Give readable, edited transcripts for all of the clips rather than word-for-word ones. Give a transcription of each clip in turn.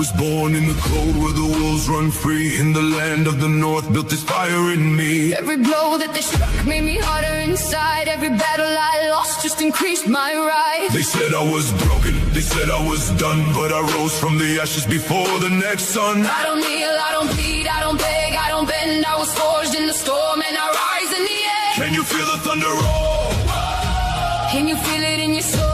was born in the cold where the wolves run free. In the land of the north, built this fire in me. Every blow that they struck made me harder inside. Every battle I lost just increased my rise. They said I was broken, they said I was done, but I rose from the ashes before the next sun. I don't kneel, I don't plead, I don't beg, I don't bend. I was forged in the storm and I rise in the end. Can you feel the thunder roll? Can you feel it in your soul?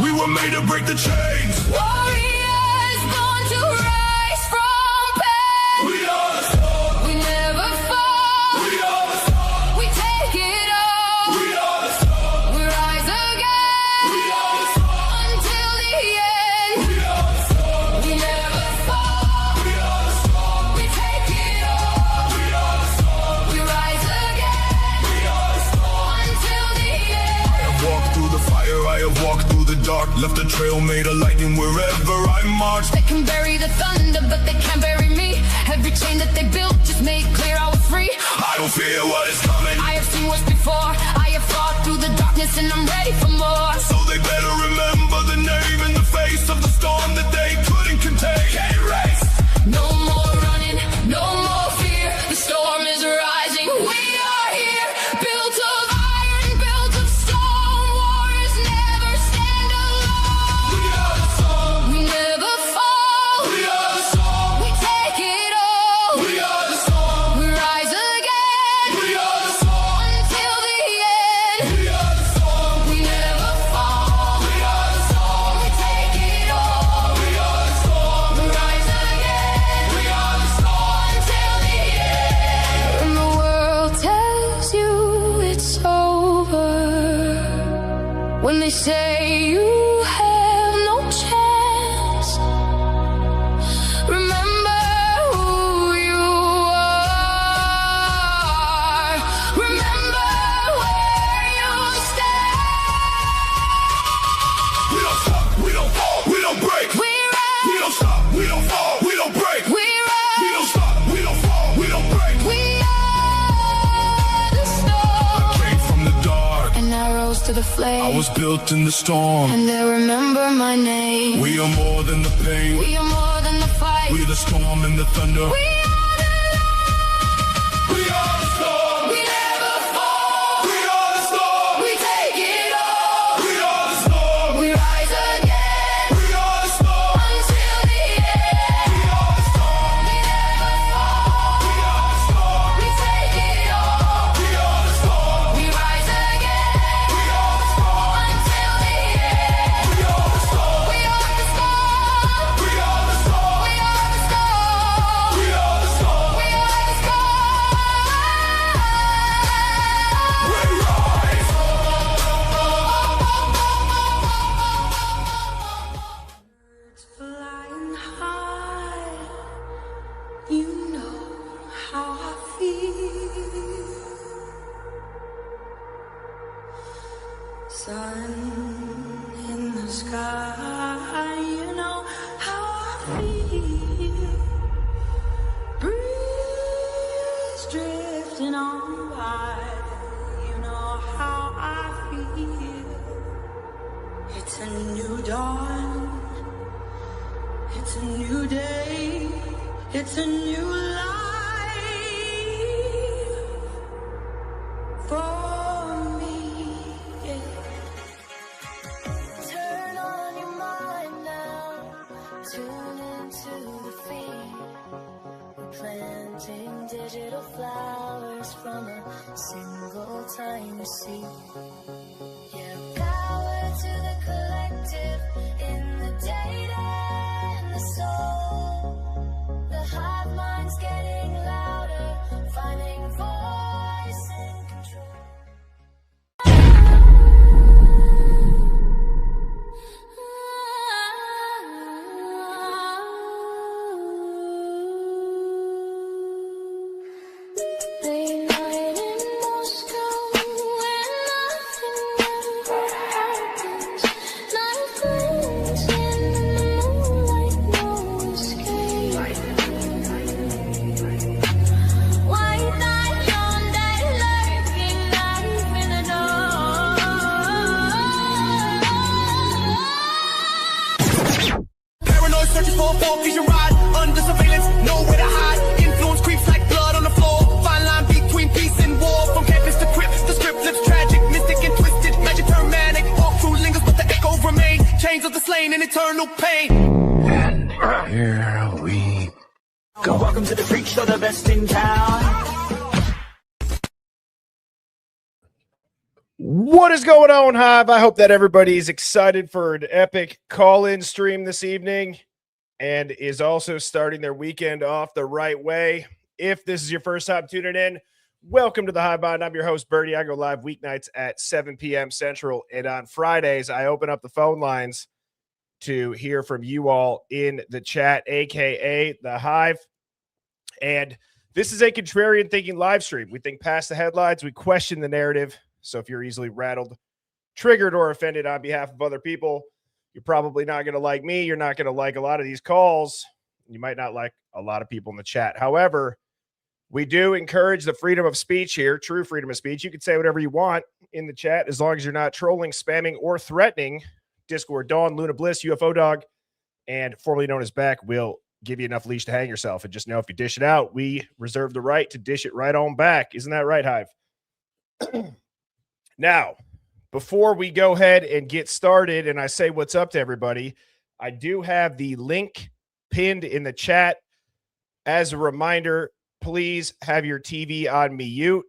We were made to break the chains. Warriors born to rise from pain. We are the storm. We never fall. We are the storm. We take it all. We are the storm. We rise again. We are the storm. Until the end. We are the storm. We never fall. We are the storm. We take it all. We are the storm. We rise again. We are the storm. Until the end. I have walked through the fire, I have walked through the dark, left a trail made of lightning wherever I marched. They can bury the thunder, but they can't bury me. Every chain that they built just made clear I was free. I don't fear what is coming. I have seen worse before. I have fought through the darkness and I'm ready for more. So they better remember the name in the face of the storm that they couldn't contain. Can't erase. No more running, no more fear. The storm is rising. We are here, built of iron, built of stone. Warriors never stand alone. We are the storm. We never fall. We are the storm. We take it all. We are the storm. We rise again. We are the storm. Until the end. We are the storm. We never fall. We are the storm. We take it all. We are the storm. We rise again. We are the storm. Until the end. When the world tells you it's over, when they say you have no chance, remember who you are. Remember where you stand. We don't stop, we don't fall, we don't break. We rise. We don't stop, we don't fall, we don't break. We rise. We don't stop, we don't fall, we don't break. We are the storm. Came from the dark, And I rose to the flame. I was built in the storm. And they remember my name. We are more than the pain. We are more than the fight. We're the storm and the thunder. We are the light. We are the storm. We never fall. We are the storm. We take it all. We are the storm. We rise again. We are the storm. Until the end. We are the storm. We never fall. We are the storm. We take it all. We are the storm. We rise again. We are the storm. Until the end. We are the storm. We are the storm. We are the storm. We are the storm. We are the storm. We are the storm. We rise. Flying high, you know how I feel. Sun in the sky, you know how I feel. Breeze drifting on by, you know how I feel. It's a new dawn. It's a new day, it's a new life for me. Turn on your mind now, tune into the feed. We're planting digital flowers from a single tiny seed. Yeah, power to the collective in the data and the soul. The hive mind's getting louder, finding voice and control. Late night in Moscow, when nothing just for a fall, vision ride. Under surveillance, nowhere to hide. Influence creeps like blood on the floor. Fine line between peace and war. From campus to crypt, the script flips tragic, mystic and twisted. Magic turn manic. Walk through lingers, but the echo remain. Chains of the slain in eternal pain. And here we go. Welcome to the freak show, the best in town. What is going on, Hive? I hope that everybody's excited for an epic call-in stream this evening and is also starting their weekend off the right way. If this is your first time tuning in, welcome to the Hive Mind. I'm your host, Bertie. I go live weeknights at 7 p.m. Central, and on Fridays, I open up the phone lines to hear from you all in the chat, aka the Hive. And this is a contrarian thinking live stream. We think past the headlines, we question the narrative. So if you're easily rattled, triggered, or offended on behalf of other people, you're probably not going to like me. You're not going to like a lot of these calls. You might not like a lot of people in the chat. However, we do encourage the freedom of speech here, true freedom of speech. You can say whatever you want in the chat as long as you're not trolling, spamming, or threatening. Discord Dawn, Luna Bliss, UFO Dog, and formerly known as Beck will give you enough leash to hang yourself. And just know if you dish it out, we reserve the right to dish it right on back. Isn't that right, Hive? Now, before we go ahead and get started and I say what's up to everybody, I do have the link pinned in the chat. As a reminder, please have your TV on mute,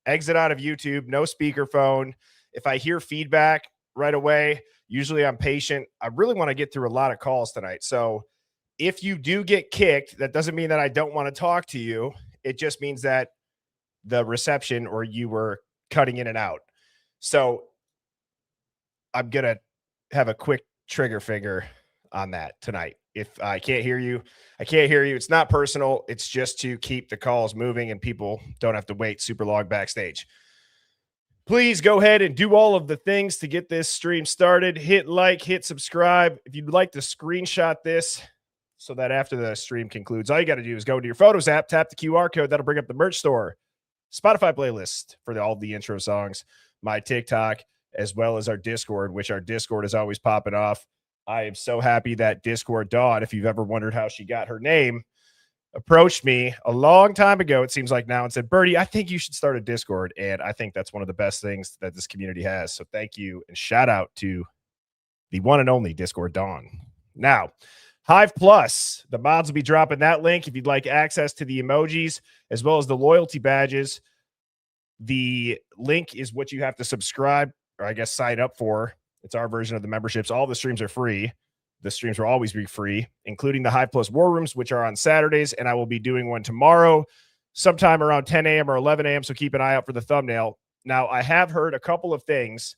exit out of YouTube, no speakerphone. If I hear feedback right away, usually I'm patient. I really want to get through a lot of calls tonight. So if you do get kicked, that doesn't mean that I don't want to talk to you. It just means that the reception or you were cutting in and out. So I'm going to have a quick trigger finger on that tonight. If I can't hear you, I can't hear you. It's not personal. It's just to keep the calls moving and people don't have to wait super long backstage. Please go ahead and do all of the things to get this stream started. Hit like, hit subscribe. If you'd like to screenshot this so that after the stream concludes, all you got to do is go into your Photos app, tap the QR code. That'll bring up the merch store, Spotify playlist for all the intro songs, my TikTok, as well as our Discord, which our Discord is always popping off. I am so happy that Discord Dawn, if you've ever wondered how she got her name, approached me a long time ago, it seems like now, and said, Bertie, I think you should start a Discord. And I think that's one of the best things that this community has. So thank you and shout out to the one and only Discord Dawn. Now, Hive Plus, the mods will be dropping that link if you'd like access to the emojis as well as the loyalty badges. The link is what you have to subscribe, or I guess sign up for. It's our version of the memberships. All the streams are free. The streams will always be free, including the Hive Plus War Rooms, which are on Saturdays, and I will be doing one tomorrow sometime around 10 a.m. or 11 a.m., so keep an eye out for the thumbnail. Now, I have heard a couple of things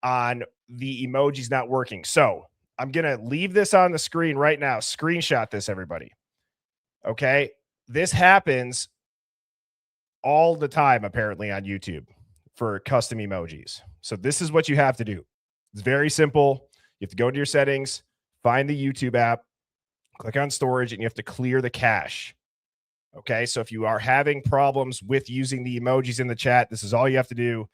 on the emojis not working, so I'm going to leave this on the screen right now. Screenshot this, everybody. Okay? This happens all the time, apparently, on YouTube for custom emojis. So this is what you have to do. It's very simple. You have to go into your settings, find the YouTube app, click on storage, and you have to clear the cache. Okay? So if you are having problems with using the emojis in the chat, this is all you have to do.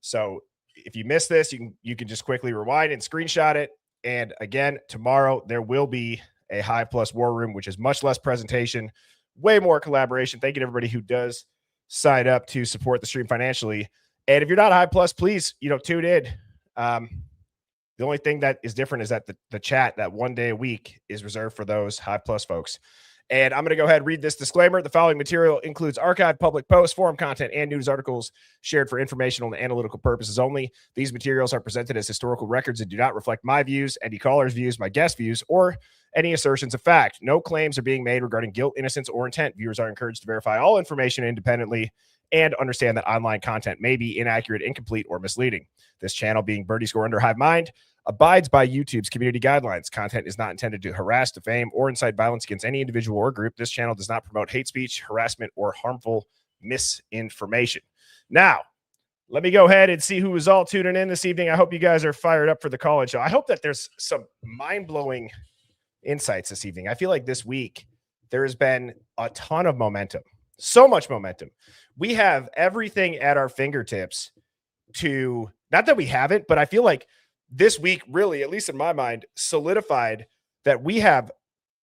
So if you miss this, you can just quickly rewind and screenshot it. And again, tomorrow there will be a Hive Plus War Room, which is much less presentation, way more collaboration. Thank you to everybody who does sign up to support the stream financially. And if you're not Hive Plus, please, tune in. The only thing that is different is that the chat that one day a week is reserved for those Hive Plus folks. And I'm going to go ahead and read this disclaimer. The following material includes archived public posts, forum content, and news articles shared for informational and analytical purposes only. These materials are presented as historical records and do not reflect my views, any caller's views, my guest views, or any assertions of fact. No claims are being made regarding guilt, innocence, or intent. Viewers are encouraged to verify all information independently and understand that online content may be inaccurate, incomplete, or misleading. This channel, being Birdie Score under Hive Mind, abides by YouTube's community guidelines. Content is not intended to harass, defame, or incite violence against any individual or group. This channel does not promote hate speech, harassment, or harmful misinformation. Now, let me go ahead and see who is all tuning in this evening. I hope you guys are fired up for the college show. I hope that there's some mind-blowing insights this evening. I feel like this week there has been a ton of momentum, so much momentum. We have everything at our fingertips to, not that we haven't, but I feel like this week really, at least in my mind, solidified that we have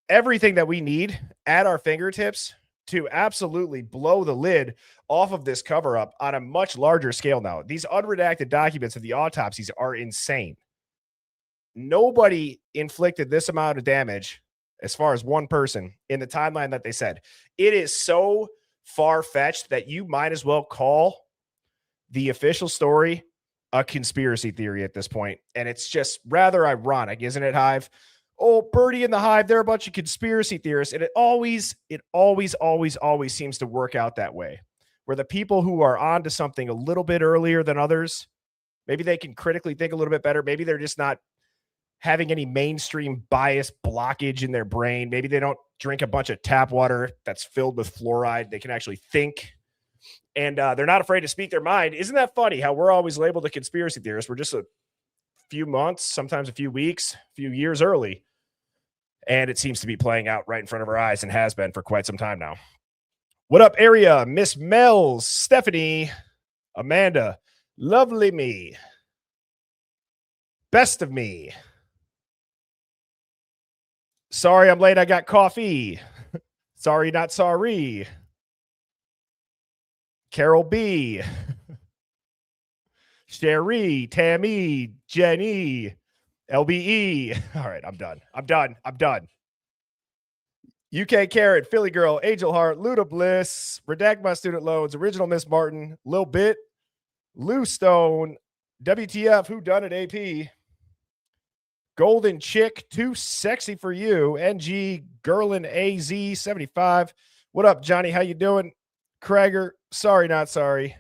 everything that we need at our fingertips to absolutely blow the lid off of this cover up on a much larger scale now. These unredacted documents of the autopsies are insane. Nobody inflicted this amount of damage as far as one person in the timeline that they said. It is so far-fetched that you might as well call the official story a conspiracy theory at this point. And it's just rather ironic, isn't it, Hive? Oh, Birdie and the Hive, they're a bunch of conspiracy theorists. And it always seems to work out that way, where the people who are onto something a little bit earlier than others, maybe they can critically think a little bit better. Maybe they're just not having any mainstream bias blockage in their brain. Maybe they don't drink a bunch of tap water that's filled with fluoride. They can actually think. And they're not afraid to speak their mind. Isn't that funny how we're always labeled a conspiracy theorist? We're just a few months, sometimes a few weeks, a few years early. And it seems to be playing out right in front of our eyes and has been for quite some time now. What up, area? Miss Mel's, Stephanie, Amanda, lovely me, best of me. Sorry I'm late. I got coffee. Sorry, not sorry. Carol B. Sherry, Tammy, Jenny, LBE. All right, I'm done. UK Carrot, Philly Girl, Angel Heart, Luda Bliss, Redact My Student Loans, Original Miss Martin, Lil Bit, Lou Stone, WTF, Who Done It AP, Golden Chick, Too Sexy for You, NG, Gerlin AZ 75. What up, Johnny? How you doing? Krager, sorry, not sorry.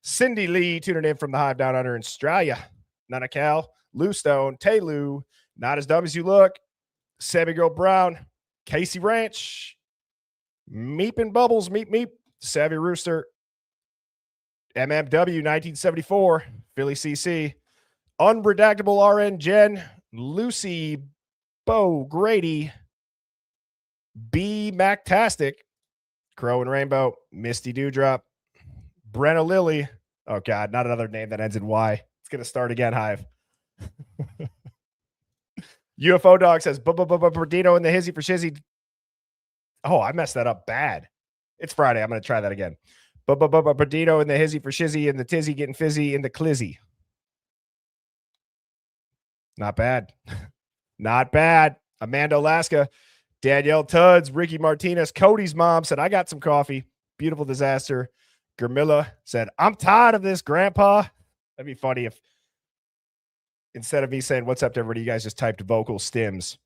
Cindy Lee tuning in from the Hive down under in Australia. Nana Cal, Lou Stone, Tay Lou, Not As Dumb As You Look, Sammy Girl Brown, Casey Ranch, Meep and Bubbles, Meep, Savvy Rooster, MMW 1974, Philly CC, Unredactable RN Jen, Lucy, Bo Grady, B Mactastic, Crow and Rainbow, Misty Dewdrop, Brenna Lily. Oh, God, not another name that ends in Y. It's going to start again, Hive. UFO Dog says, Berdino and the Hizzy for Shizzy. Oh, I messed that up bad. It's Friday. I'm going to try that again. Berdino and the Hizzy for Shizzy and the Tizzy getting fizzy in the Clizzy. Not bad. Not bad. Amanda Alaska, Danielle Tuds, Ricky Martinez, Cody's mom said, I got some coffee. Beautiful disaster. Germilla said, I'm tired of this, Grandpa. That'd be funny if instead of me saying, what's up to everybody, you guys just typed vocal stims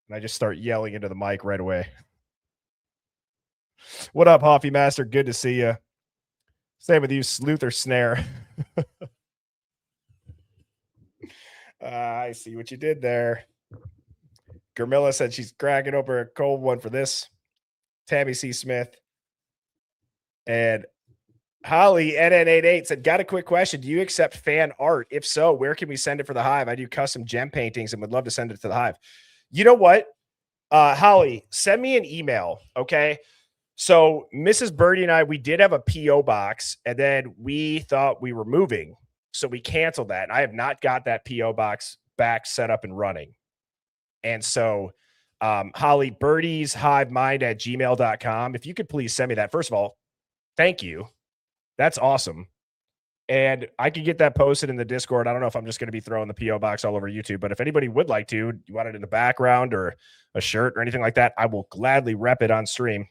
and I just start yelling into the mic right away. What up, Hoffy Master? Good to see you. Same with you, Sluther Snare. I see what you did there. Germilla said she's cracking open a cold one for this. Tammy C. Smith. And Holly NN88 said, got a quick question. Do you accept fan art? If so, where can we send it for the Hive? I do custom gem paintings and would love to send it to the Hive. You know what? Holly, send me an email, okay? So Mrs. Birdie and I, we did have a P.O. box, and then we thought we were moving. So we canceled that. And I have not got that P.O. box back set up and running. And so, Holly, Birdie's hivemind@gmail.com. If you could please send me that. First of all, thank you. That's awesome. And I can get that posted in the Discord. I don't know if I'm just going to be throwing the P.O. box all over YouTube, but if anybody would like to, you want it in the background or a shirt or anything like that, I will gladly rep it on stream.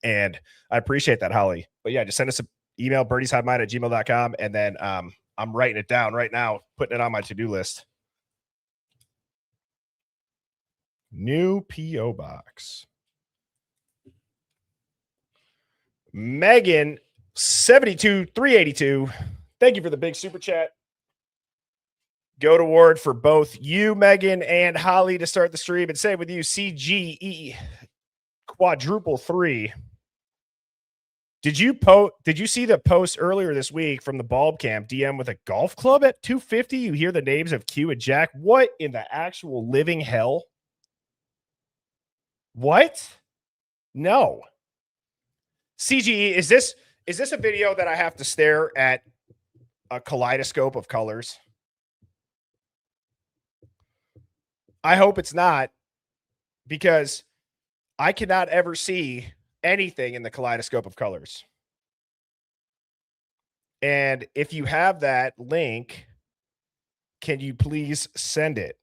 And I appreciate that, Holly. But yeah, just send us an email, birdieshivemind@gmail.com. And then I'm writing it down right now, putting it on my to-do list. New P.O. box. Megan 72382. Thank you for the big super chat. Goat award for both you, Megan, and Holly to start the stream. And same with you, CGE quadruple 3. Did you see the post earlier this week from the Bulb Camp DM with a golf club at 250? You hear the names of Q and Jack. What in the actual living hell? What? No. CGE, is this a video that I have to stare at a kaleidoscope of colors? I hope it's not, because I cannot ever see anything in the kaleidoscope of colors. And if you have that link, can you please send it?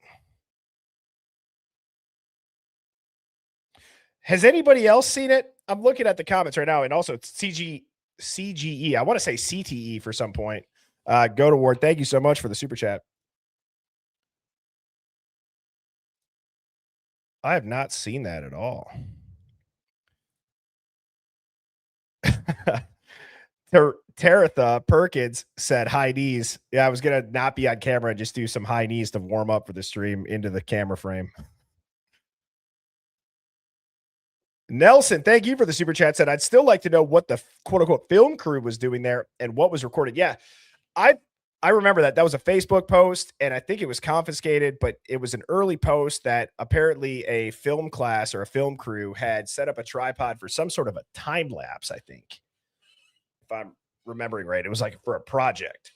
Has anybody else seen it? I'm looking at the comments right now, and also it's CGE. I want to say CTE for some point. Go to Ward. Thank you so much for the super chat. I have not seen that at all. Taratha Perkins said high knees. Yeah, I was gonna not be on camera and just do some high knees to warm up for the stream into the camera frame. Nelson, thank you for the super chat. Said I'd still like to know what the quote unquote film crew was doing there and what was recorded. Yeah, I remember that was a Facebook post, and I think it was confiscated, but it was an early post that apparently a film class or a film crew had set up a tripod for some sort of a time lapse. I think, if I'm remembering right, it was like for a project.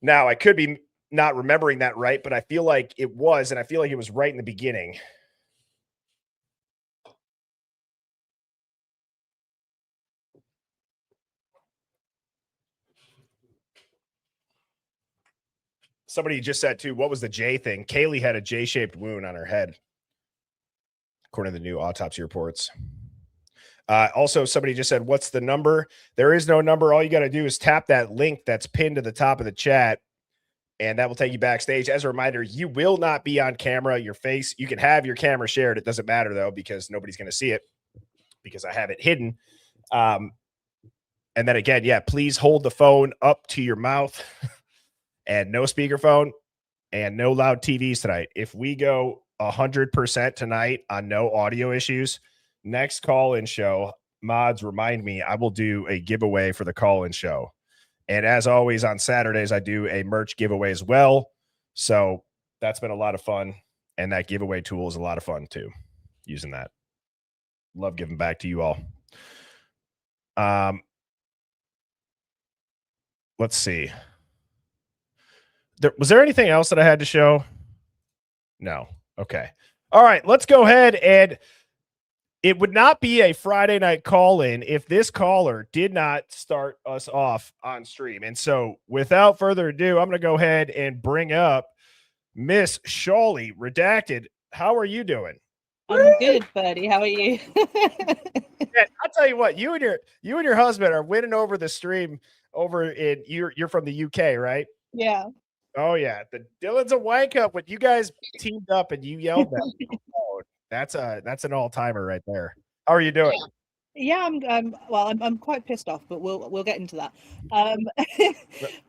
Now I could be not remembering that right, but I feel like it was, and I feel like it was right in the beginning. Somebody just said too, what was the J thing? Kaylee had a J-shaped wound on her head, according to the new autopsy reports. Also, somebody just said, what's the number? There is no number. All you got to do is tap that link that's pinned to the top of the chat, and that will take you backstage. As a reminder, you will not be on camera. Your face, you can have your camera shared. It doesn't matter, though, because nobody's going to see it because I have it hidden. And then again, yeah, please hold the phone up to your mouth and no speakerphone and no loud TVs tonight. If we go 100% tonight on no audio issues, next call-in show, mods, remind me, I will do a giveaway for the call-in show. And as always, on Saturdays, I do a merch giveaway as well. So that's been a lot of fun. And that giveaway tool is a lot of fun too, using that. Love giving back to you all. Let's see. Was there anything else that I had to show? No. Okay. All right. Let's go ahead, and it would not be a Friday night call-in if this caller did not start us off on stream. And so without further ado, I'm going to go ahead and bring up Miss Shawley Redacted. How are you doing? I'm good, buddy. How are you? Yeah, I'll tell you what, you and your husband are winning over the stream over in you're from the UK, right? Yeah. Oh yeah. The Dylan's a wank up when you guys teamed up and you yelled that. Oh, that's an all-timer right there. How are you doing? Yeah, I'm quite pissed off, but we'll get into that.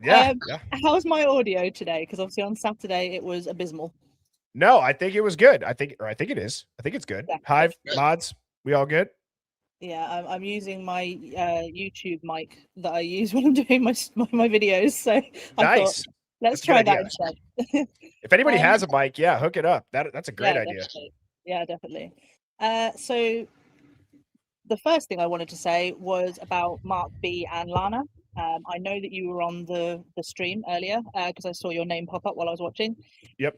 Yeah. How's my audio today? Because obviously on Saturday it was abysmal. No, I think it was good. I think it is. I think it's good. Yeah. Hive mods, we all good? Yeah, I'm using my YouTube mic that I use when I'm doing my videos. So I Nice. thought, let's try that instead. If anybody has a mic, yeah, hook it up. That's a great idea. Definitely. Yeah, definitely. So the first thing I wanted to say was about Mark B and Lana. I know that you were on the stream earlier because I saw your name pop up while I was watching. Yep.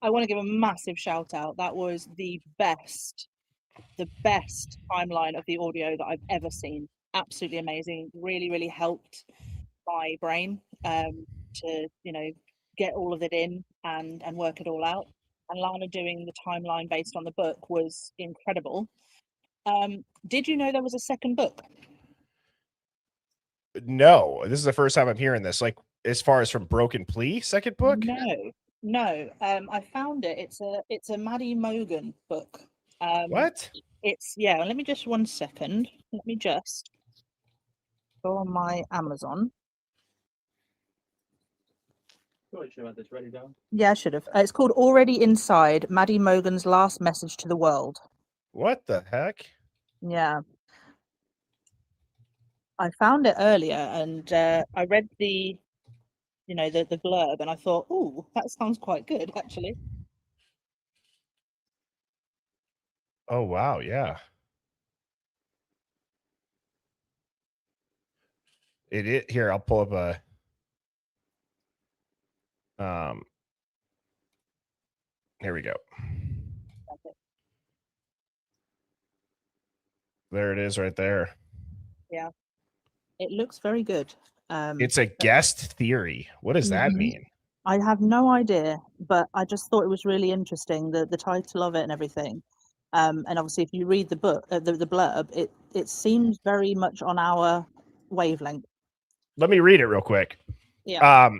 I want to give a massive shout out. That was the best timeline of the audio that I've ever seen. Absolutely amazing. Really, really helped my brain to, get all of it in and work it all out. And Lana doing the timeline based on the book was incredible. Did you know there was a second book? No, this is the first time I'm hearing this. Like, as far as from Broken Plea, second book? No. I found it. It's a Maddie Mogan book. What? Let me just 1 second. Let me just go on my Amazon. Should have had this ready down. Yeah, I should have. It's called Already Inside, Maddie Mogan's Last Message to the World. What the heck? Yeah. I found it earlier and I read the blurb and I thought, oh, that sounds quite good, actually. Oh, wow. Yeah. Here, I'll pull up a here we go. There it is right there. Yeah, it looks very good. It's a guest theory. What does that Mhm. mean? I have no idea, but I just thought it was really interesting, the title of it and everything. And obviously, if you read the book, the blurb, it seems very much on our wavelength. Let me read it real quick. Yeah.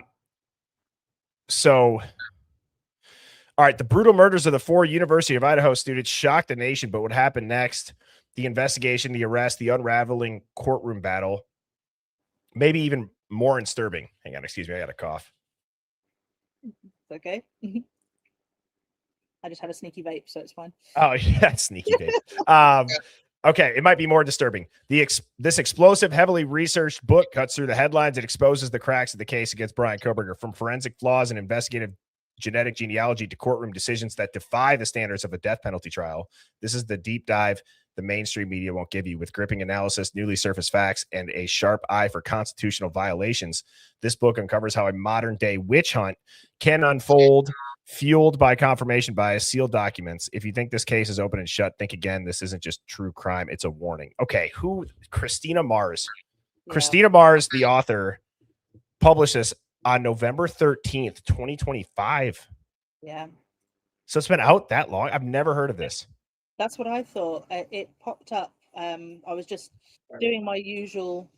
So, all right, the brutal murders of the 4 University of Idaho students shocked the nation, but what happened next? The investigation, the arrest, the unraveling courtroom battle, maybe even more disturbing. Hang on, excuse me, I got a cough. It's okay. I just had a sneaky vape, so it's fine. Oh, yeah, sneaky vape. Okay, it might be more disturbing. This explosive, heavily researched book cuts through the headlines. It exposes the cracks of the case against Brian Koberger, from forensic flaws and investigative genetic genealogy to courtroom decisions that defy the standards of a death penalty trial. This is the deep dive the mainstream media won't give you, with gripping analysis, newly surfaced facts, and a sharp eye for constitutional violations. This book uncovers how a modern-day witch hunt can unfold, fueled by confirmation bias, sealed documents. If you think this case is open and shut, think again. This isn't just true crime, it's a warning. Okay, Christina Mars. Yeah. Christina Mars, the author, published this on November 13th, 2025. Yeah. So it's been out that long. I've never heard of this. That's what I thought. It popped up. I was just doing my usual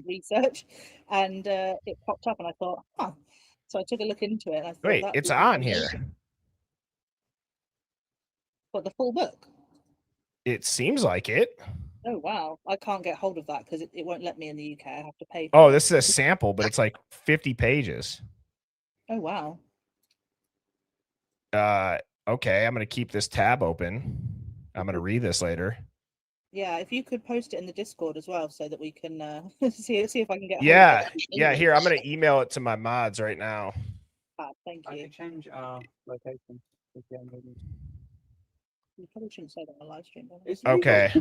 research, and it popped up, and I thought, huh. So I took a look into it. And I thought, Wait, it's on here. What, the full book? It seems like it. Oh wow! I can't get hold of that because it won't let me in the UK. I have to pay. Oh, this is a sample, but it's like 50 pages. Oh wow! Okay, I'm gonna keep this tab open. I'm gonna read this later. Yeah, if you could post it in the Discord as well, so that we can see if I can get. Yeah, yeah. Here, I'm gonna email it to my mods right now. Thank you. I can change our location. You probably shouldn't say that on a live stream. Okay.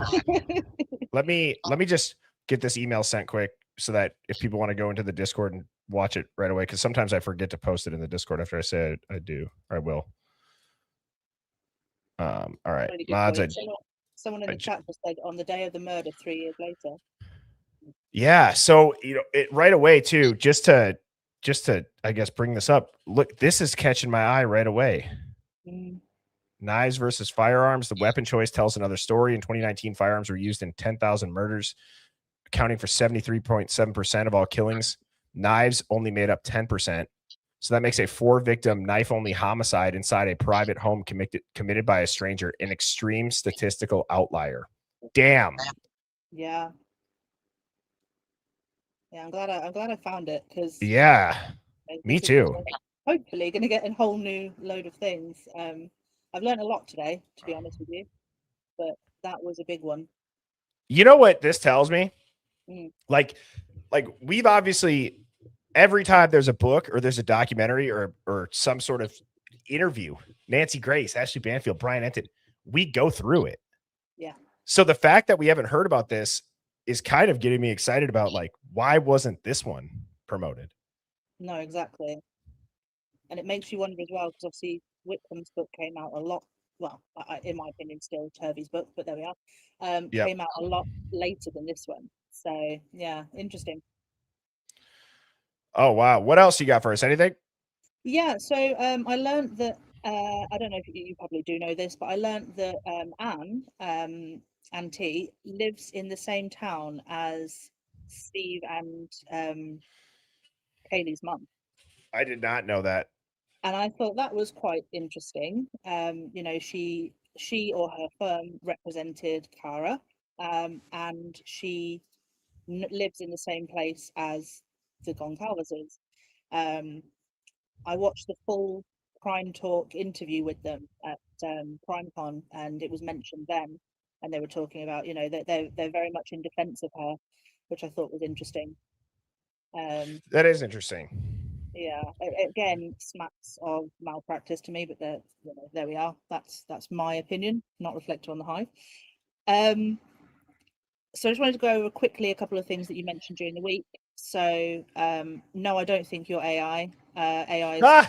let me just get this email sent quick, so that if people want to go into the Discord and watch it right away, because sometimes I forget to post it in the Discord after I say I do, or I will. All right, Really good mods. point. Someone in the chat just said, on the day of the murder, 3 years later. Yeah, so it right away too, just to I guess bring this up. Look, this is catching my eye right away. Knives versus firearms. The weapon choice tells another story. In 2019, firearms were used in 10,000 murders, accounting for 73.7% of all killings. Knives only made up 10%. So that makes a 4-victim knife-only homicide inside a private home committed by a stranger an extreme statistical outlier. Damn. Yeah. Yeah, I'm glad I found it, because yeah, me too. Hopefully, going to get a whole new load of things. I've learned a lot today, to be honest with you, but that was a big one. You know what this tells me? Mm. Like we've obviously, every time there's a book or there's a documentary or some sort of interview, Nancy Grace, Ashley Banfield, Brian Enton, we go through it. Yeah. So the fact that we haven't heard about this is kind of getting me excited about, like, why wasn't this one promoted? No, exactly. And it makes you wonder as well, because obviously Whitcomb's book came out a lot, well, in my opinion, still Turvey's book, but there we are. Came out a lot later than this one. So yeah, interesting. Oh wow, what else you got for us? Anything? Yeah, so I learned that I don't know if you probably do know this, but I learned that Anne T lives in the same town as Steve and Kaylee's mum. I did not know that. And I thought that was quite interesting. You know, she or her firm represented Cara, and she lives in the same place as the Goncalveses. I watched the full Crime Talk interview with them at CrimeCon, and it was mentioned then, and they were talking about, you know, that they're very much in defense of her, which I thought was interesting. That is interesting. Yeah, again, smacks of malpractice to me, but there we are. That's my opinion, not reflected on the Hive. So I just wanted to go over quickly a couple of things that you mentioned during the week. So no, I don't think you're AI. AIs Ah!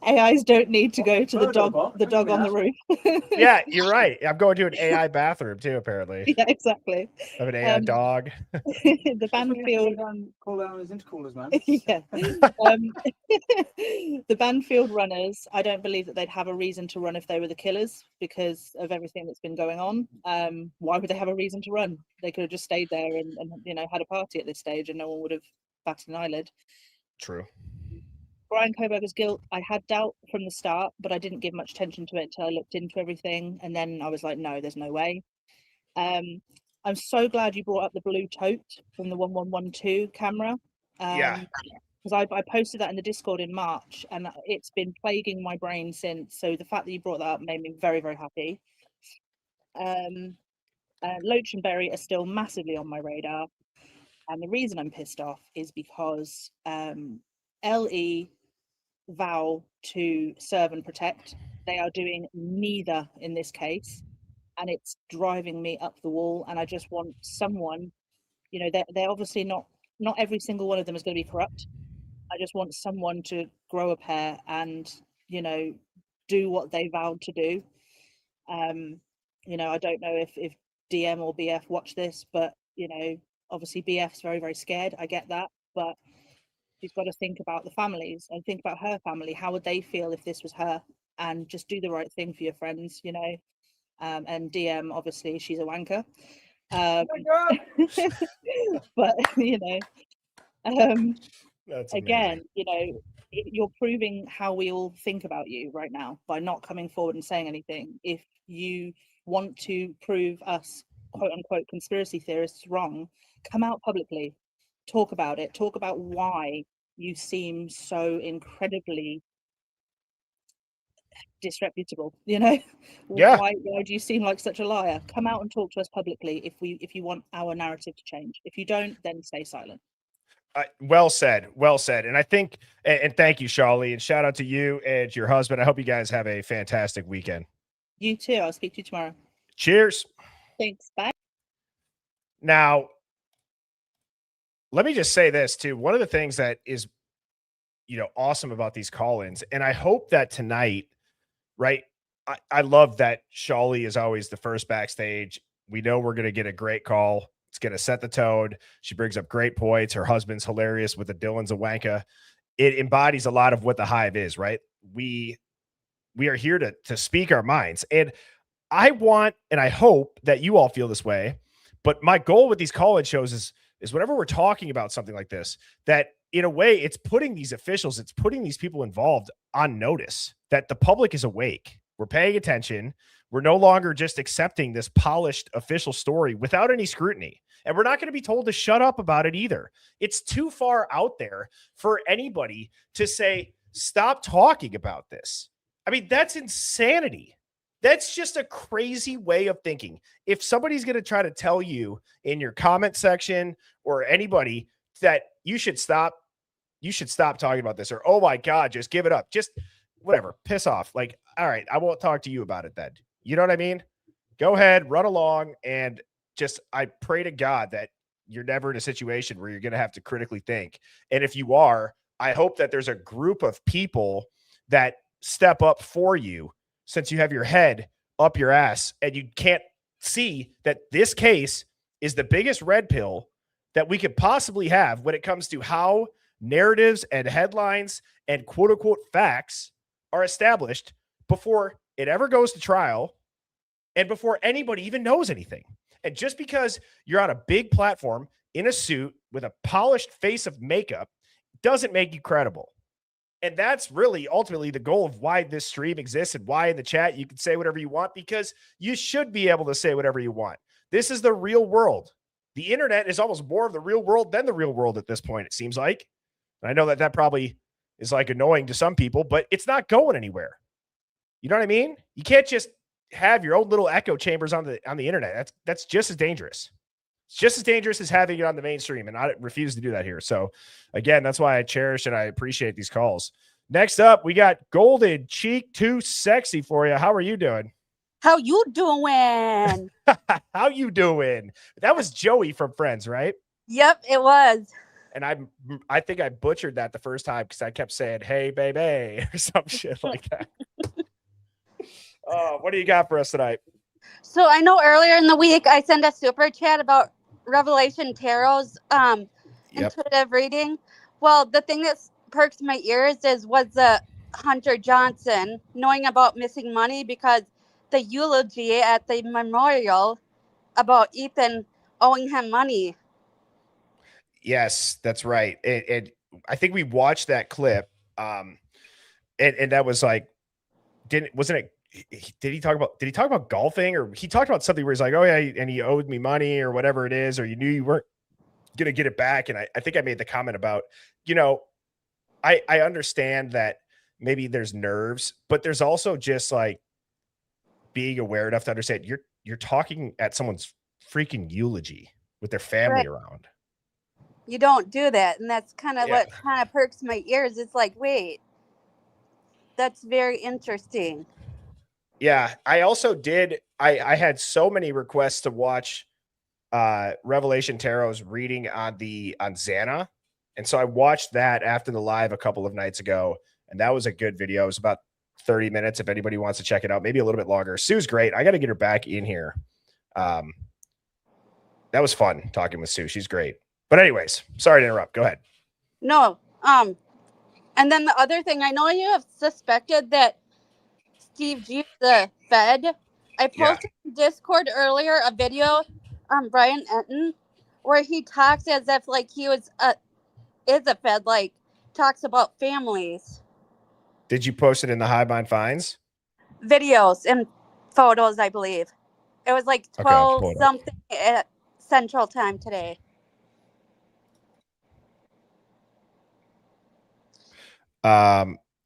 AIs don't need to go to the Photo dog box, the dog don't on the do roof. Yeah, you're right. I'm going to an AI bathroom too, apparently. Yeah, exactly. Of an AI Um, dog. The Banfield, Call down his intercallers, man. yeah. The Banfield runners, I don't believe that they'd have a reason to run if they were the killers because of everything that's been going on. Why would they have a reason to run? They could have just stayed there and had a party at this stage and no one would have batted an eyelid. True. Brian Koberger's guilt, I had doubt from the start, but I didn't give much attention to it until I looked into everything. And then I was like, no, there's no way. I'm so glad you brought up the blue tote from the 1112 camera. Yeah. Because I posted that in the Discord in March and it's been plaguing my brain since. So the fact that you brought that up made me very, very happy. Loach and Berry are still massively on my radar. And the reason I'm pissed off is because LE vow to serve and protect. They are doing neither in this case. And it's driving me up the wall. And I just want someone, they're obviously not every single one of them is going to be corrupt. I just want someone to grow a pair and, do what they vowed to do. I don't know if DM or BF watch this, but, obviously BF's very, very scared. I get that. But she's got to think about the families and think about her family. How would they feel if this was her? And just do the right thing for your friends, and DM, obviously, she's a wanker. But, That's again, amazing. you're proving how we all think about you right now by not coming forward and saying anything. If you want to prove us, quote unquote, conspiracy theorists wrong, come out publicly, talk about it, talk about why you seem so incredibly disreputable. Yeah. Why do you seem like such a liar? Come out and talk to us publicly if you want our narrative to change. If you don't, then stay silent. Well said. And I think, and thank you, Shawley, and shout out to you and your husband. I hope you guys have a fantastic weekend. You too. I'll speak to you tomorrow. Cheers. Thanks. Bye. Now, let me just say this too. One of the things that is, awesome about these call-ins, and I hope that tonight, right? I love that Shawley is always the first backstage. We know we're going to get a great call. It's going to set the tone. She brings up great points. Her husband's hilarious with the Dylan's a wanka. It embodies a lot of what the Hive is, right? We are here to speak our minds. And I want, and I hope that you all feel this way, but my goal with these call-in shows is whenever we're talking about something like this, that in a way it's putting these officials, it's putting these people involved on notice that the public is awake. We're paying attention. We're no longer just accepting this polished official story without any scrutiny. And we're not going to be told to shut up about it either. It's too far out there for anybody to say, stop talking about this. I mean, that's insanity. That's just a crazy way of thinking. If somebody's going to try to tell you in your comment section or anybody that you should stop talking about this, or, oh my God, just give it up. Just whatever, piss off. Like, all right, I won't talk to you about it then. You know what I mean? Go ahead, run along, and just, I pray to God that you're never in a situation where you're going to have to critically think. And if you are, I hope that there's a group of people that step up for you, since you have your head up your ass and you can't see that this case is the biggest red pill that we could possibly have when it comes to how narratives and headlines and quote unquote facts are established before it ever goes to trial and before anybody even knows anything. And just because you're on a big platform in a suit with a polished face of makeup doesn't make you credible. And that's really ultimately the goal of why this stream exists and why in the chat you can say whatever you want, because you should be able to say whatever you want. This is the real world. The internet is almost more of the real world than the real world at this point, it seems like. And I know that probably is like annoying to some people, but it's not going anywhere. You know what I mean? You can't just have your own little echo chambers on the internet. That's just as dangerous. It's just as dangerous as having it on the mainstream, and I refuse to do that here. So, again, that's why I cherish and I appreciate these calls. Next up, we got Golden Cheek Too Sexy for you. How are you doing? How you doing? How you doing? That was Joey from Friends, right? Yep, it was. And I think I butchered that the first time because I kept saying, "Hey, baby," or some shit like that. What do you got for us tonight? So I know earlier in the week I sent a super chat about Revelation Tarot's intuitive reading. Well, the thing that perks my ears was the Hunter Johnson knowing about missing money, because the eulogy at the memorial about Ethan owing him money. Yes, that's right. And I think we watched that clip. And that was like, did he talk about golfing, or he talked about something where he's like, oh yeah, and he owed me money or whatever it is, or you knew you weren't going to get it back. And I think I made the comment about, I understand that maybe there's nerves, but there's also just like being aware enough to understand you're talking at someone's freaking eulogy with their family around. You don't do that. And that's kind of what kind of perks my ears. It's like, wait, that's very interesting. Yeah. I also did. I had so many requests to watch Revelation Tarot's reading on Xana. And so I watched that after the live a couple of nights ago. And that was a good video. It was about 30 minutes. If anybody wants to check it out, maybe a little bit longer. Sue's great. I got to get her back in here. That was fun talking with Sue. She's great. But anyways, sorry to interrupt. Go ahead. No. And then the other thing, I know you have suspected that Steve G is the Fed. I posted in Discord earlier a video on Brian Enton where he talks as if like he is a Fed, like talks about families. Did you post it in the Hive Mind Finds? Videos and photos, I believe. It was like 12 something at Central Time today.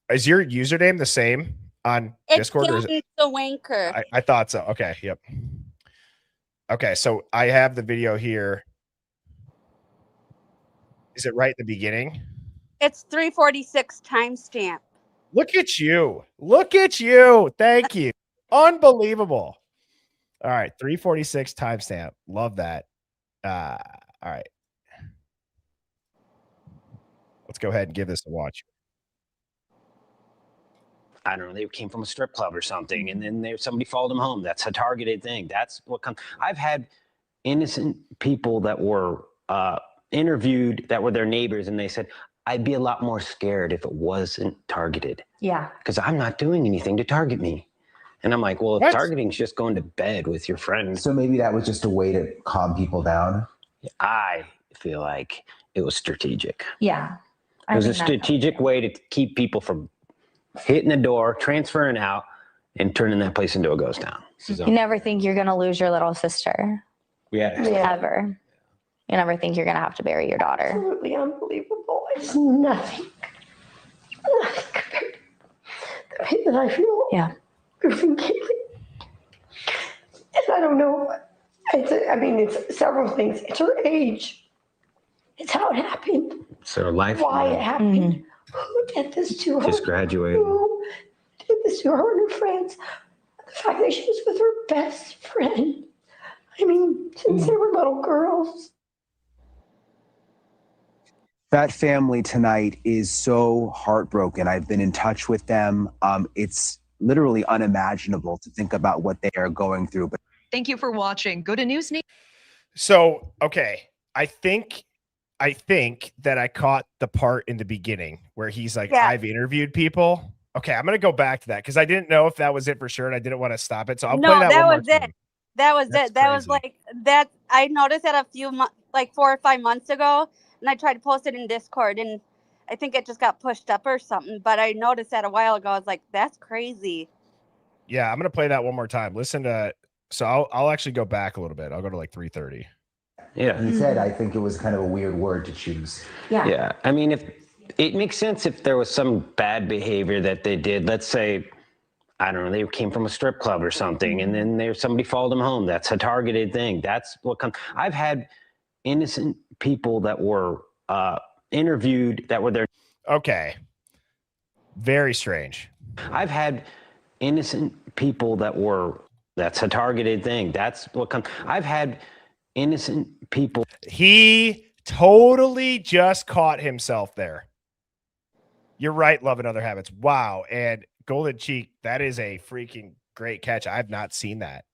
Is your username the same on Discord? Or is it the wanker? I thought so. Okay. Yep. Okay. So I have the video here. Is it right at the beginning? It's 3:46 timestamp. Look at you. Look at you. Thank you. Unbelievable. All right. 3:46 timestamp. Love that. All right. Let's go ahead and give this a watch. I don't know, they came from a strip club or something, and then somebody followed them home. That's a targeted thing. That's what comes. I've had innocent people that were interviewed that were their neighbors, and they said, I'd be a lot more scared if it wasn't targeted. Yeah. Because I'm not doing anything to target me. And I'm like, well, if targeting's just going to bed with your friends. So maybe that was just a way to calm people down? I feel like it was strategic. Yeah. It was a strategic way to keep people from hitting the door, transferring out, and turning that place into a ghost town. You never think you're going to lose your little sister. Ever. You never think you're going to have to bury your daughter. Absolutely unbelievable. It's nothing compared to the pain that I feel. Yeah. Losing Kaylee. And I don't know. It's several things. It's her age. It's how it happened. So her life. Why it happened. Mm-hmm. Who did this to her? Just graduated. Who did this to her and her friends? The fact that she was with her best friend. I mean, since they were little girls. That family tonight is so heartbroken. I've been in touch with them. It's literally unimaginable to think about what they are going through. But thank you for watching. Go to News. So, okay. I think that I caught the part in the beginning where he's like, I've interviewed people. Okay, I'm going to go back to that because I didn't know if that was it for sure, and I didn't want to stop it. So I'll play that one more time. That was it. That was like that. I noticed that a few like 4 or 5 months ago, and I tried to post it in Discord, and I think it just got pushed up or something. But I noticed that a while ago. I was like, that's crazy. Yeah, I'm going to play that one more time. Listen to. So I'll actually go back a little bit. I'll go to like 3:30. Yeah. He said, I think it was kind of a weird word to choose. Yeah. Yeah. I mean, if it makes sense if there was some bad behavior that they did, let's say, I don't know, they came from a strip club or something, and then somebody followed them home. That's a targeted thing. That's what comes. I've had innocent people that were interviewed that were there. Okay. Very strange. I've had innocent people that's a targeted thing. That's what comes. I've had innocent people. He totally just caught himself there. You're right, Love and Other Habits. Wow. And Golden Cheek, that is a freaking great catch. I've not seen that.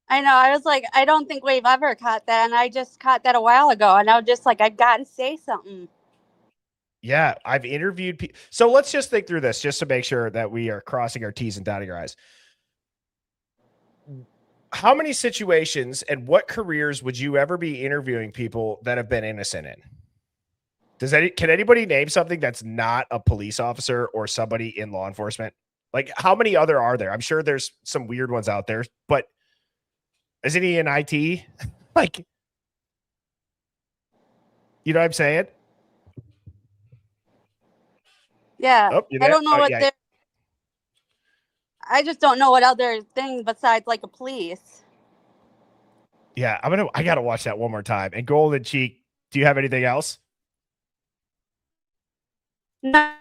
I know. I was like, I don't think we've ever caught that. And I just caught that a while ago. And I was just like, I've got to say something. Yeah, I've interviewed people. So let's just think through this just to make sure that we are crossing our T's and dotting our I's. How many situations and what careers would you ever be interviewing people that have been innocent in? Can anybody name something that's not a police officer or somebody in law enforcement? Like, how many other are there? I'm sure there's some weird ones out there, but isn't he in IT? Like, you know what I'm saying? Yeah. Oh, you I there? don't know Oh, what yeah. they're. I just don't know what other thing besides like a police. Yeah, I gotta watch that one more time. And Golden Cheek, do you have anything else? No.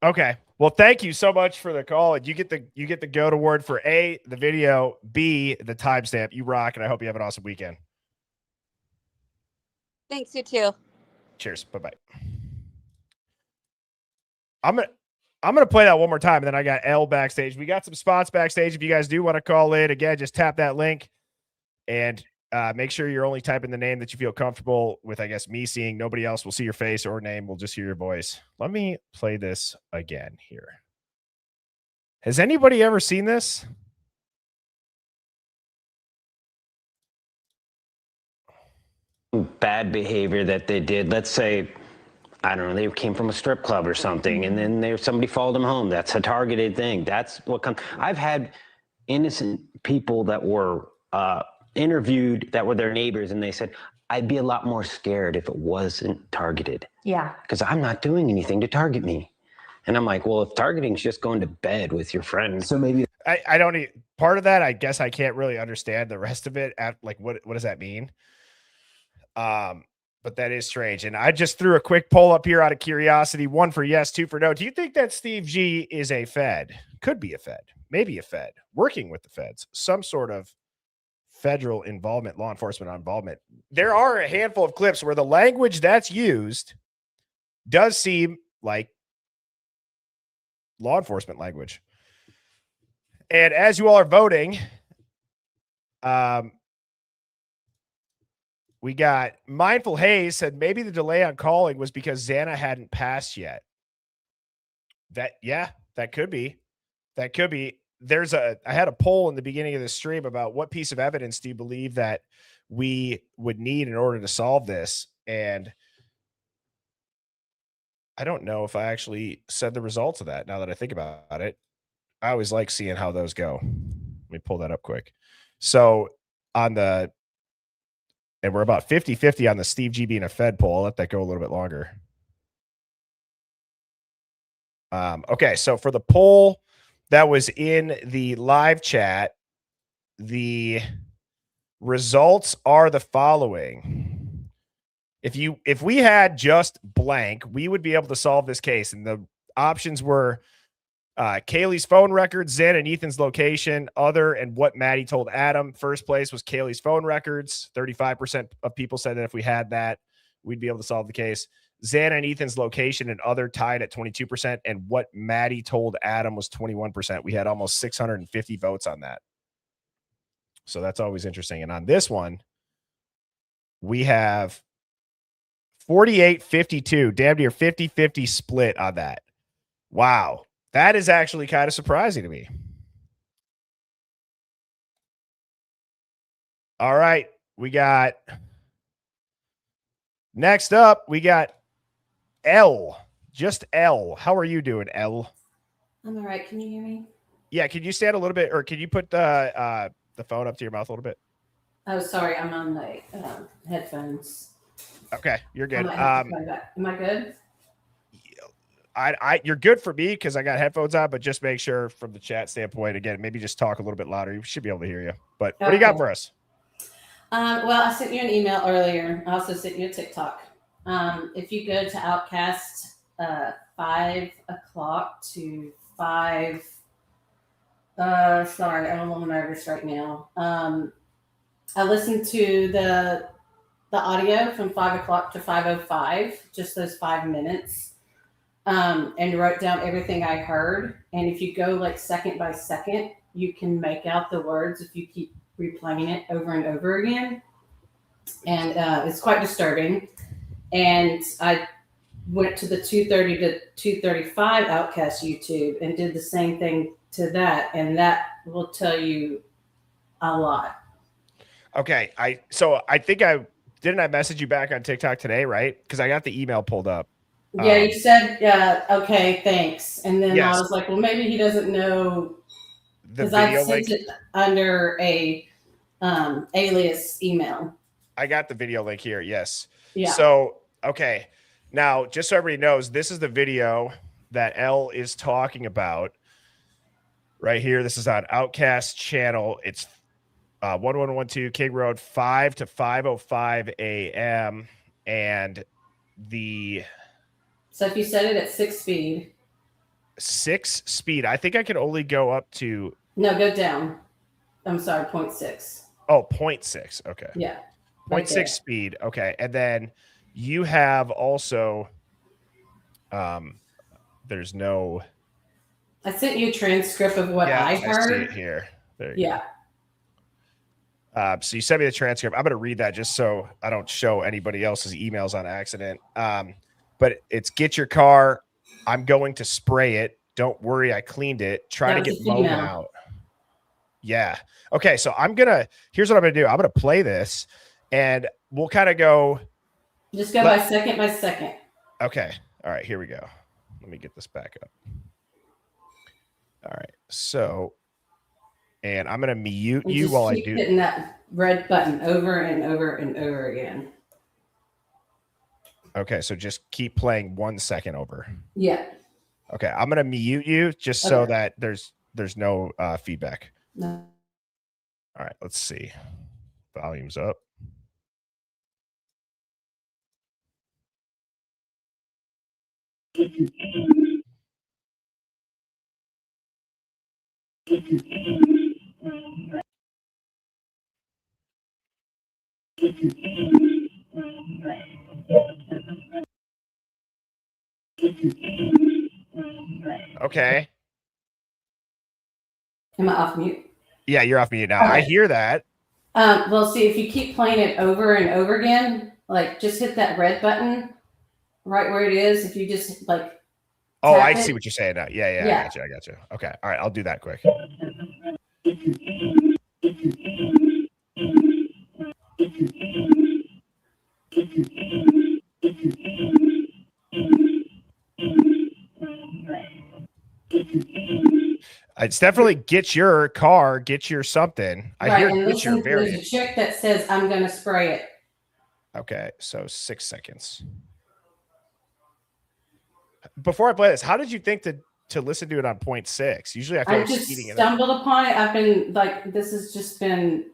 Okay. Well, thank you so much for the call. And you get the go-to word for A, the video, B, the timestamp. You rock, and I hope you have an awesome weekend. Thanks, you too. Cheers. Bye-bye. I'm gonna play that one more time, and then I got L backstage. We got some spots backstage. If you guys do want to call in, again, just tap that link and make sure you're only typing the name that you feel comfortable with. I guess me seeing, nobody else will see your face or name. We'll just hear your voice. Let me play this again here. Has anybody ever seen this? Bad behavior that they did. Let's say, I don't know, they came from a strip club or something, and then somebody followed them home. That's a targeted thing. That's what comes. I've had innocent people that were interviewed that were their neighbors, and they said, I'd be a lot more scared if it wasn't targeted. Yeah. Because I'm not doing anything to target me. And I'm like, well, if targeting's just going to bed with your friends. So maybe I don't need part of that. I guess I can't really understand the rest of it. Like, what does that mean? But that is strange. And I just threw a quick poll up here out of curiosity. 1 for yes, 2 for no. Do you think that Steve G is a Fed? Could be a Fed, maybe a Fed, working with the feds, some sort of federal involvement, law enforcement involvement. There are a handful of clips where the language that's used does seem like law enforcement language. And as you all are voting, we got Mindful Hayes said maybe the delay on calling was because Xana hadn't passed yet. That could be. That could be. I had a poll in the beginning of the stream about what piece of evidence do you believe that we would need in order to solve this? And I don't know if I actually said the results of that now that I think about it. I always like seeing how those go. Let me pull that up quick. So and we're about 50-50 on the Steve G being a Fed poll. I'll let that go a little bit longer. Okay, so for the poll that was in the live chat, the results are the following. If we had just blank, we would be able to solve this case. And the options were Kaylee's phone records, Xana and Ethan's location, other, and what Maddie told Adam. First place was Kaylee's phone records. 35% of people said that if we had that, we'd be able to solve the case. Xana and Ethan's location and other tied at 22%, and what Maddie told Adam was 21%. We had almost 650 votes on that. So that's always interesting. And on this one, we have 48-52, damn near 50-50 split on that. Wow. That is actually kind of surprising to me. All right. Next up, we got L. Just L. How are you doing, L? I'm all right. Can you hear me? Yeah. Can you stand a little bit, or can you put the phone up to your mouth a little bit? Oh, sorry. I'm on the headphones. Okay, you're good. Am I good? You're good for me because I got headphones on, but just make sure from the chat standpoint, again, maybe just talk a little bit louder. You should be able to hear you. But what do you got for us? Well, I sent you an email earlier. I also sent you a TikTok. If you go to Outcast 5 o'clock to 5, sorry, I'm a little nervous right now. I listened to the audio from 5 o'clock to 5:05, just those 5 minutes, and wrote down everything I heard. And if you go like second by second, you can make out the words if you keep replaying it over and over again. And it's quite disturbing. And I went to the 2:30 to 2:35 Outcast YouTube and did the same thing to that, and that will tell you a lot. Okay, I think I message you back on TikTok today, right? Because I got the email pulled up. Yeah, you said okay, thanks, and then Yes. I was like, well, maybe he doesn't know because I sent it under a alias email. I got the video link here. Yes. Yeah. So okay, now just so everybody knows, this is the video that Elle is talking about right here. This is on Outcast channel. It's 1112 King Road, 5 to 5:05 a.m. and so if you set it at 6 speed. 6 speed. I think I can only go up to. No, go down. I'm sorry, 0.6. Oh, 0.6. Okay. Yeah. 0.6 speed. Okay. And then you have also, there's no. I sent you a transcript of what I heard. I see it here. There you go. So you sent me the transcript. I'm going to read that just so I don't show anybody else's emails on accident. But it's get your car. I'm going to spray it. Don't worry, I cleaned it. Try to get Logan out. Yeah. Okay. So here's what I'm going to do. I'm going to play this and we'll kind of go. Just go by second. Okay. All right. Here we go. Let me get this back up. All right. So, and I'm going to mute you while I do. Hitting that red button over and over and over again. Okay. So just keep playing 1 second over. Yeah. Okay. I'm going to mute you just so that there's no feedback. No. All right. Let's see. Volume's up. Okay. Am I off mute? Yeah, you're off mute now. Okay. I hear that. Well, see, if you keep playing it over and over again, like just hit that red button right where it is. If you just like. Oh, I see what you're saying now. Yeah. I got you. Okay. All right. I'll do that quick. It's definitely get your car, get your something. I hear get your variant. There's a chick that says, I'm going to spray it. Okay. So 6 seconds. Before I play this, how did you think to listen to it on 0.6? Usually I feel like speeding it up. I just stumbled upon it. I've been like, this has just been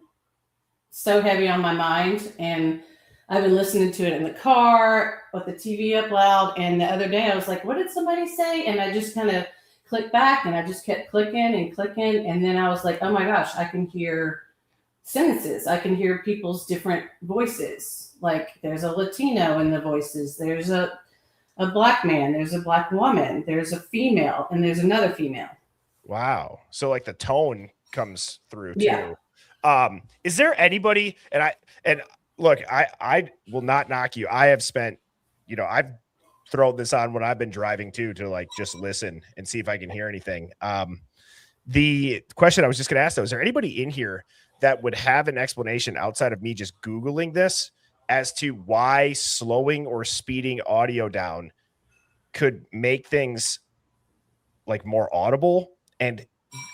so heavy on my mind. And I've been listening to it in the car with the TV up loud. And the other day I was like, what did somebody say? And I just kind of clicked back and I just kept clicking and clicking. And then I was like, oh my gosh, I can hear sentences. I can hear people's different voices. Like there's a Latino in the voices. There's a black man, there's a black woman, there's a female, and there's another female. Wow. So like the tone comes through too. Yeah. Is there anybody, and look, I will not knock you. I have spent, I've thrown this on when I've been driving too, to like just listen and see if I can hear anything. The question I was just going to ask though, is there anybody in here that would have an explanation outside of me just Googling this as to why slowing or speeding audio down could make things like more audible? And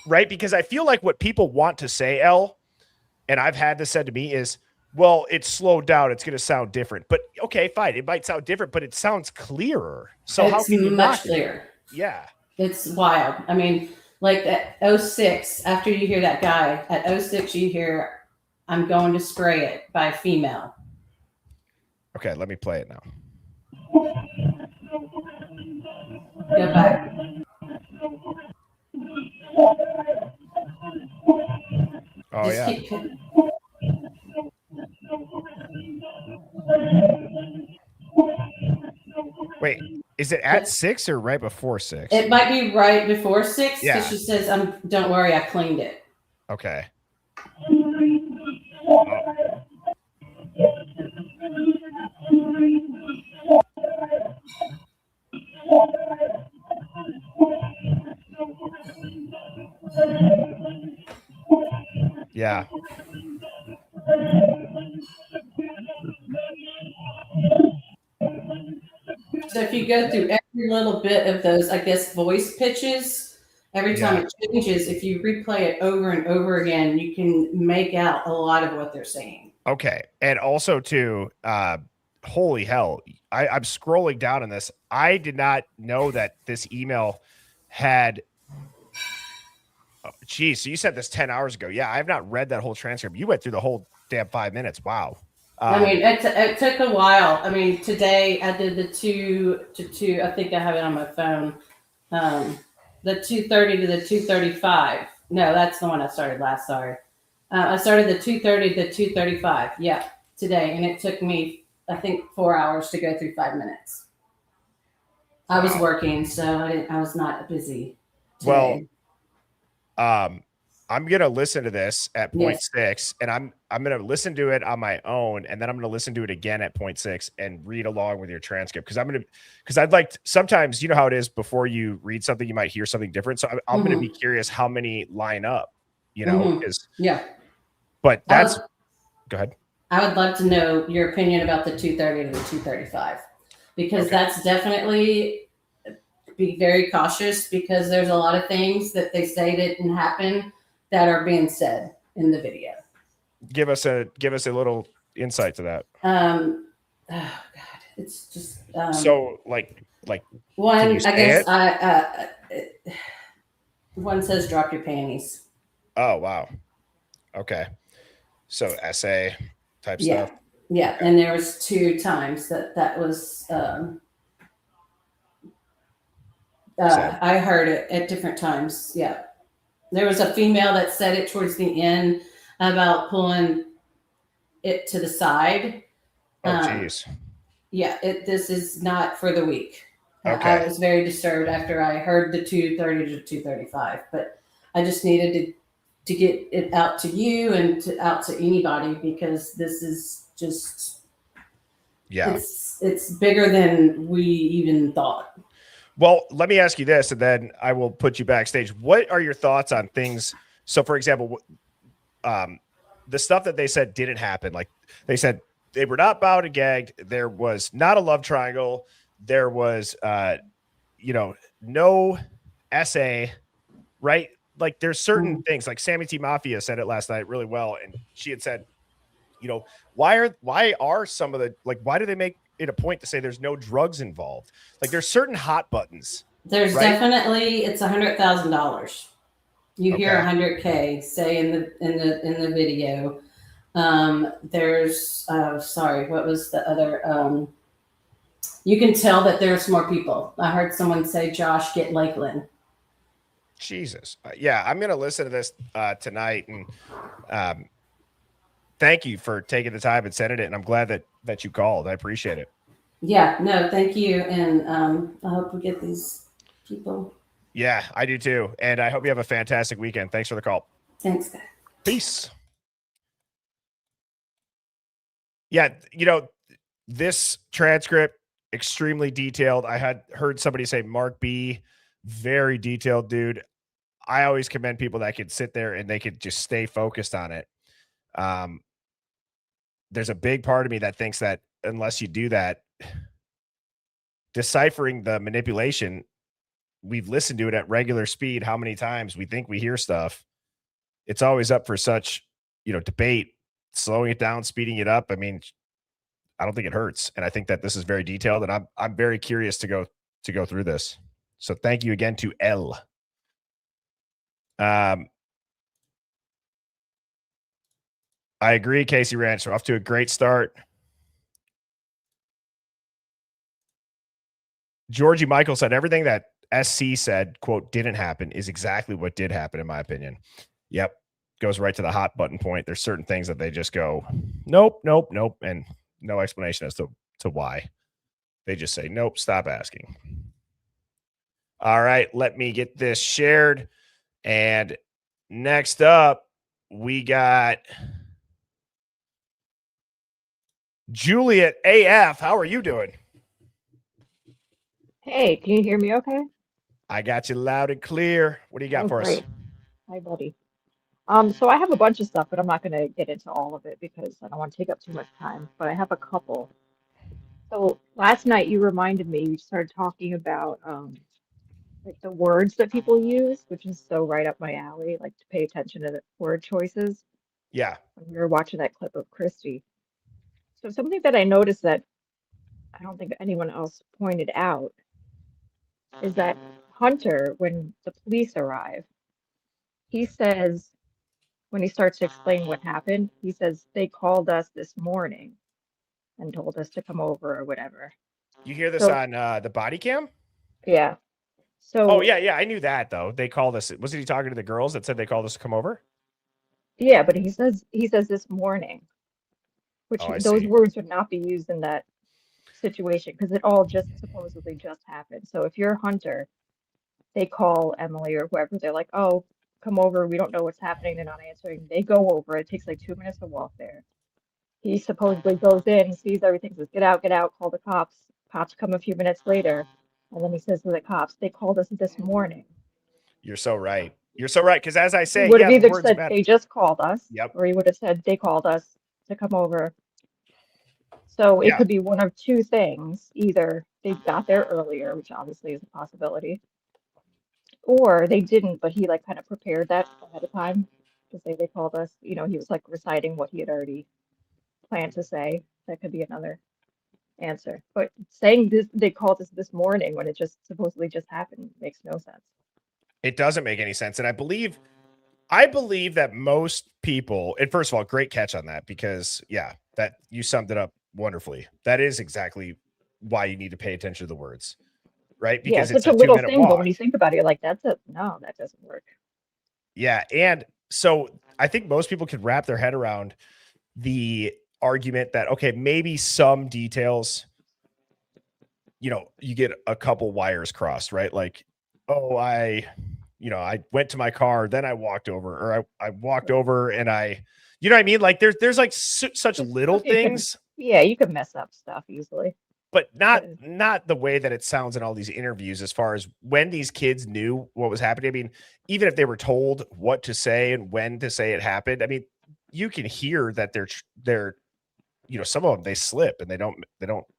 right, because I feel like what people want to say, Elle, and I've had this said to me is, well, it's slowed down, it's going to sound different. But okay, fine, it might sound different, but it sounds clearer. So it's how can you much clearer? Yeah, it's wild. I mean, like at 06, after you hear that guy at 06, you hear "I'm going to spray it" by female. Okay, let me play it now. Go back. Oh, just yeah. Is it at 6 or right before 6? It might be right before 6 because Yeah. she says, "Don't worry, I cleaned it." Okay. Yeah. So if you go through every little bit of those, I guess, voice pitches, every time it changes, if you replay it over and over again, you can make out a lot of what they're saying. Okay. And also too, holy hell, I'm scrolling down on this. I did not know that this email had geez, so you said this 10 hours ago. Yeah, I have not read that whole transcript. You went through the whole damn 5 minutes. Wow. I mean, it took a while. I mean, today I did the 2 to 2. I think I have it on my phone. The 2:30 to the 2:35. No, that's the one I started last. Sorry. I started the 2:30 to 2:35. Yeah, today. And it took me, I think, 4 hours to go through 5 minutes. I was working, so I was not busy today. Well, I'm gonna listen to this at 0.6, and I'm gonna listen to it on my own, and then I'm gonna listen to it again at 0.6 and read along with your transcript because I'd like to, sometimes you know how it is before you read something you might hear something different. So I'm gonna be curious how many line up, you know, is But that's go ahead. I would love to know your opinion about the 2:30 to the 2:35 because that's definitely be very cautious because there's a lot of things that they say didn't happen that are being said in the video. Give us a little insight to that. Oh God, it's just so like one. I guess one says drop your panties. Oh wow. Okay. So essay type stuff. Yeah, and there was 2 times that was. I heard it at different times. Yeah. There was a female that said it towards the end about pulling it to the side. Oh, geez. Yeah, this is not for the weak. Okay. I was very disturbed after I heard the 2:30 to 2:35, but I just needed to get it out to you and out to anybody because this is just it's bigger than we even thought. Well, let me ask you this, and then I will put you backstage. What are your thoughts on things? So, for example, the stuff that they said didn't happen. Like they said they were not bound and gagged. There was not a love triangle. There was, no essay, right? Like there's certain things. Like Sammy T Mafia said it last night really well, and she had said, why are some of the why do they make it a point to say there's no drugs involved? Like there's certain hot buttons. There's definitely it's $100,000. You hear 100K say in the video. There's sorry, what was the other? You can tell that there's more people. I heard someone say, "Josh, get Lakeland." Jesus, yeah, I'm gonna listen to this tonight, and thank you for taking the time and sending it. And I'm glad that you called. I appreciate it. Yeah, no, thank you. And I hope we get these people. Yeah, I do too. And I hope you have a fantastic weekend. Thanks for the call. Thanks, guys. Peace. Yeah, this transcript, extremely detailed. I had heard somebody say Mark B, very detailed dude. I always commend people that could sit there and they could just stay focused on it. There's a big part of me that thinks that unless you do that, deciphering the manipulation, we've listened to it at regular speed. How many times we think we hear stuff? It's always up for such, debate, slowing it down, speeding it up. I mean, I don't think it hurts. And I think that this is very detailed, and I'm very curious to go through this. So thank you again to L. I agree, Casey Ranch. We're off to a great start. Georgie Michael said everything that SC said, quote, didn't happen is exactly what did happen, in my opinion. Yep. Goes right to the hot button point. There's certain things that they just go, nope, nope, nope. And no explanation as to why They just say, nope, stop asking. All right, let me get this shared. And next up, we got Juliet AF. How are you doing? Hey, can you hear me okay? I got you loud and clear. What do you got for Great. us? Hi, buddy. So I have a bunch of stuff, but I'm not going to get into all of it because I don't want to take up too much time, but I have a couple. So last night you reminded me, you started talking about like the words that people use, which is so right up my alley, like to pay attention to the word choices. Yeah. When we were watching that clip of Christy. So something that I noticed that I don't think anyone else pointed out is that Hunter, when the police arrive, he says, when he starts to explain what happened, he says, they called us this morning and told us to come over or whatever. You hear this So, on the body cam? yeah. So, Oh, yeah. I knew that, though. They called us. Wasn't he talking to the girls that said they called us to come over? yeah, but he says this morning, which Oh, I those see. words would not be used in that situation because it all just supposedly just happened. So if you're a Hunter, they call Emily or whoever, they're like, oh, come over. We don't know what's happening. They're not answering. They go over. It takes like 2 minutes to walk there. He supposedly goes in, sees everything, says, get out, call the cops. Cops come a few minutes later, and then he says to the cops, they called us this morning. You're so right. You're so right. Because as I He say, would have the either words said matter. they just called us, Yep. or he would have said they called us to come over. So it Yeah. could be one of two things. Either they got there earlier, which obviously is a possibility, or they didn't, but he like kind of prepared that ahead of time to say they called us. You know, he was like reciting what he had already planned to say. That could be another answer. But saying this, they called us this morning when it just supposedly just happened makes no sense. It doesn't make any sense. And I believe that most people, and first of all, great catch on that because, yeah, that you summed it up wonderfully. That is exactly why you need to pay attention to the words, right? Yeah, Because it's it's such a a little 2-minute thing, but walk. when you think about it, you're like, no, that doesn't work. Yeah. And so I think most people could wrap their head around the argument that, okay, maybe some details, you get a couple wires crossed, right? Like, oh, I went to my car, then I walked over, or I walked over and you know what I mean? Like there's like such little things. Yeah, you could mess up stuff easily. But not the way that it sounds in all these interviews as far as when these kids knew what was happening. I mean, even if they were told what to say and when to say it happened, I mean, you can hear that they're some of them, they slip and they don't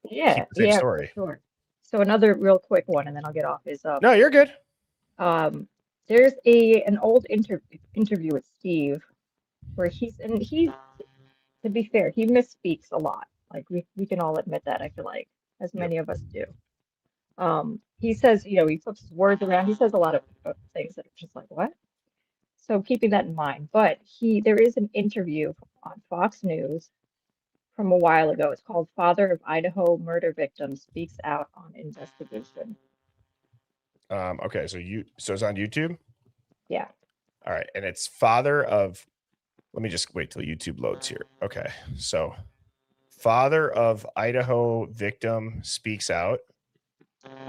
Yeah, keep the same yeah, story. for sure. So another real quick one, and then I'll get off is No, you're good. There's an old interview with Steve where he, to be fair, he misspeaks a lot. Like we can all admit that, I feel like, as many of us do. He says, he flips his words around. He says a lot of things that are just like, what? So keeping that in mind. But there is an interview on Fox News from a while ago. It's called Father of Idaho Murder Victim Speaks Out on Investigation. Okay, so it's on YouTube? Yeah. All right, and it's father of, let me just wait till YouTube loads here. Okay, so father of Idaho victim speaks out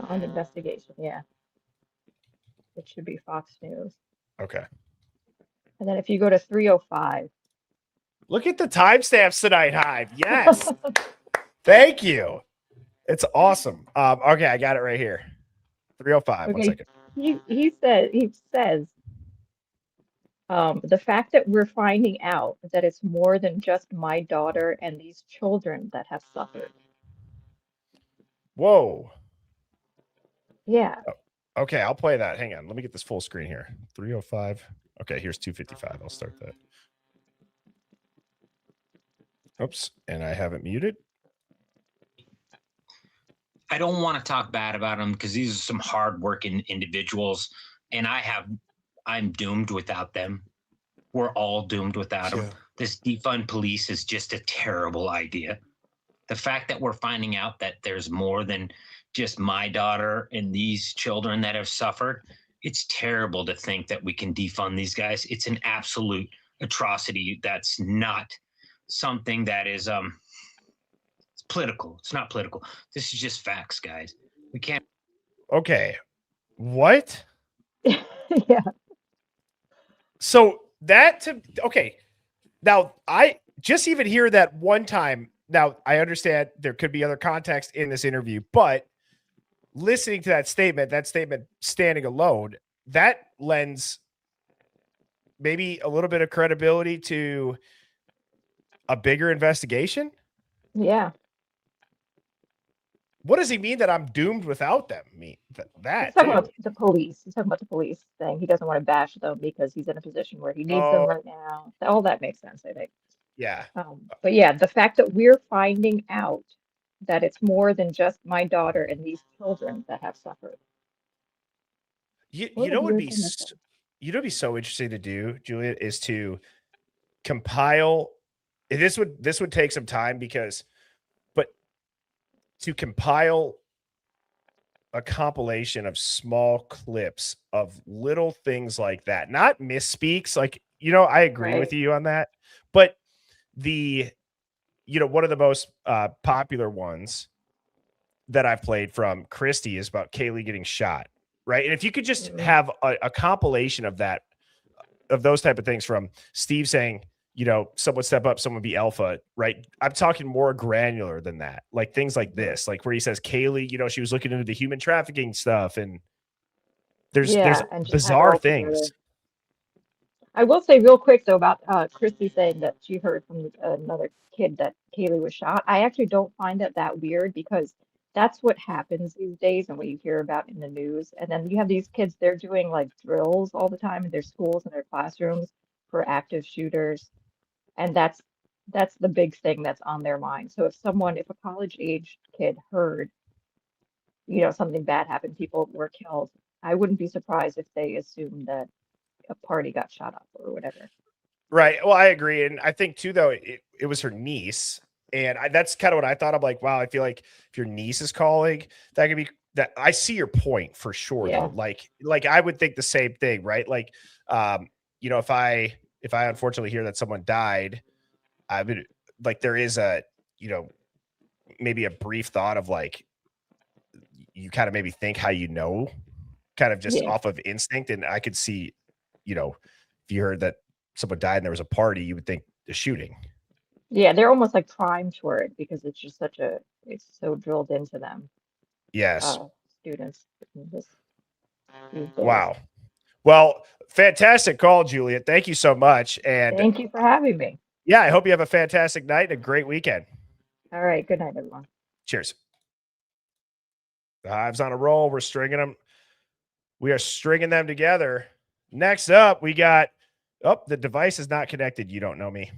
on investigation. Yeah, it should be Fox News. Okay. And then if you go to 305, look at the timestamps tonight, Hive. Yes. Thank you. It's awesome. Okay, I got it right here. 305. okay, 1 second. He says the fact that we're finding out that it's more than just my daughter and these children that have suffered. Whoa. Yeah. Oh, okay, I'll play that. Hang on. Let me get this full screen here. 305. Okay, here's 255. I'll start that. Oops, and I have it muted. I don't want to talk bad about them because these are some hardworking individuals, and I'm doomed without them. We're all doomed without them. This defund police is just a terrible idea. The fact that we're finding out that there's more than just my daughter and these children that have suffered, it's terrible to think that we can defund these guys. It's an absolute atrocity. That's not something that is it's political. It's not political. This is just facts, guys. We can't. Okay. What? Yeah. So okay. Now I just even hear that one time. Now I understand there could be other context in this interview, but listening to that statement standing alone, that lends maybe a little bit of credibility to a bigger investigation. Yeah. What does he mean that I'm doomed without them? That He's talking too. about the police. He's talking about the police saying he doesn't want to bash them because he's in a position where he needs them Oh, right now. All that makes sense, I think. yeah. But yeah, the fact that we're finding out that it's more than just my daughter and these children that have suffered. You What know a what would weird be thing to say. you know what'd be so interesting to do, Juliet, is to compile. This would take some time but to compile a compilation of small clips of little things like that, not misspeaks. Like, I agree with Right. you on that, but one of the most popular ones that I've played from Christy is about Kaylee getting shot, right? And if you could just have a compilation of that, of those type of things, from Steve saying, someone step up, someone be alpha, right? I'm talking more granular than that, like things like this, like where he says Kaylee, she was looking into the human trafficking stuff, and there's And just have it bizarre all together. things. I will say real quick though about Christy saying that she heard from another kid that Kaylee was shot. I actually don't find that weird because that's what happens these days and what you hear about in the news. And then you have these kids, they're doing like drills all the time in their schools and their classrooms for active shooters. And that's the big thing that's on their mind. So if a college age kid heard, something bad happened, people were killed, I wouldn't be surprised if they assumed that a party got shot up or whatever. Right. Well, I agree. And I think too, though, it was her niece. And that's kind of what I thought. I'm like, wow, I feel like if your niece is calling, that could be that. I see your point for sure, Yeah. though. Like I would think the same thing, right? Like, if I unfortunately hear that someone died, I would, like, there is maybe a brief thought of like, you kind of maybe think how kind of just Yeah. off of instinct. And I could see, if you heard that someone died and there was a party, you would think the shooting. Yeah, they're almost like primed for it because it's just it's so drilled into them. Yes. Students. These days. Wow. Well, fantastic call, Juliet. Thank you so much. And Thank you for having me. yeah, I hope you have a fantastic night and a great weekend. All right. Good night, everyone. Cheers. The Hive's on a roll. We're stringing them. We are stringing them together. Next up, we got, the device is not connected. You don't know me.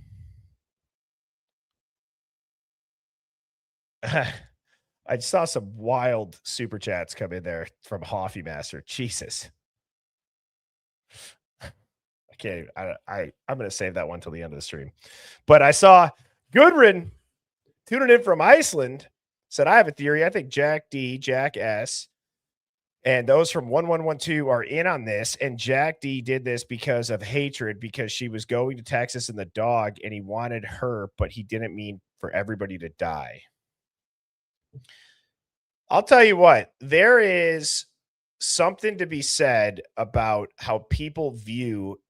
I saw some wild super chats come in there from Hoffy Master. Jesus. I can't even, I'm going to save that one till the end of the stream. But I saw Gudrun tuning in from Iceland, said, I have a theory. I think Jack D, Jack S, and those from 1112 are in on this. And Jack D did this because of hatred, because she was going to Texas and the dog, and he wanted her, but he didn't mean for everybody to die. I'll tell you what, there is something to be said about how people view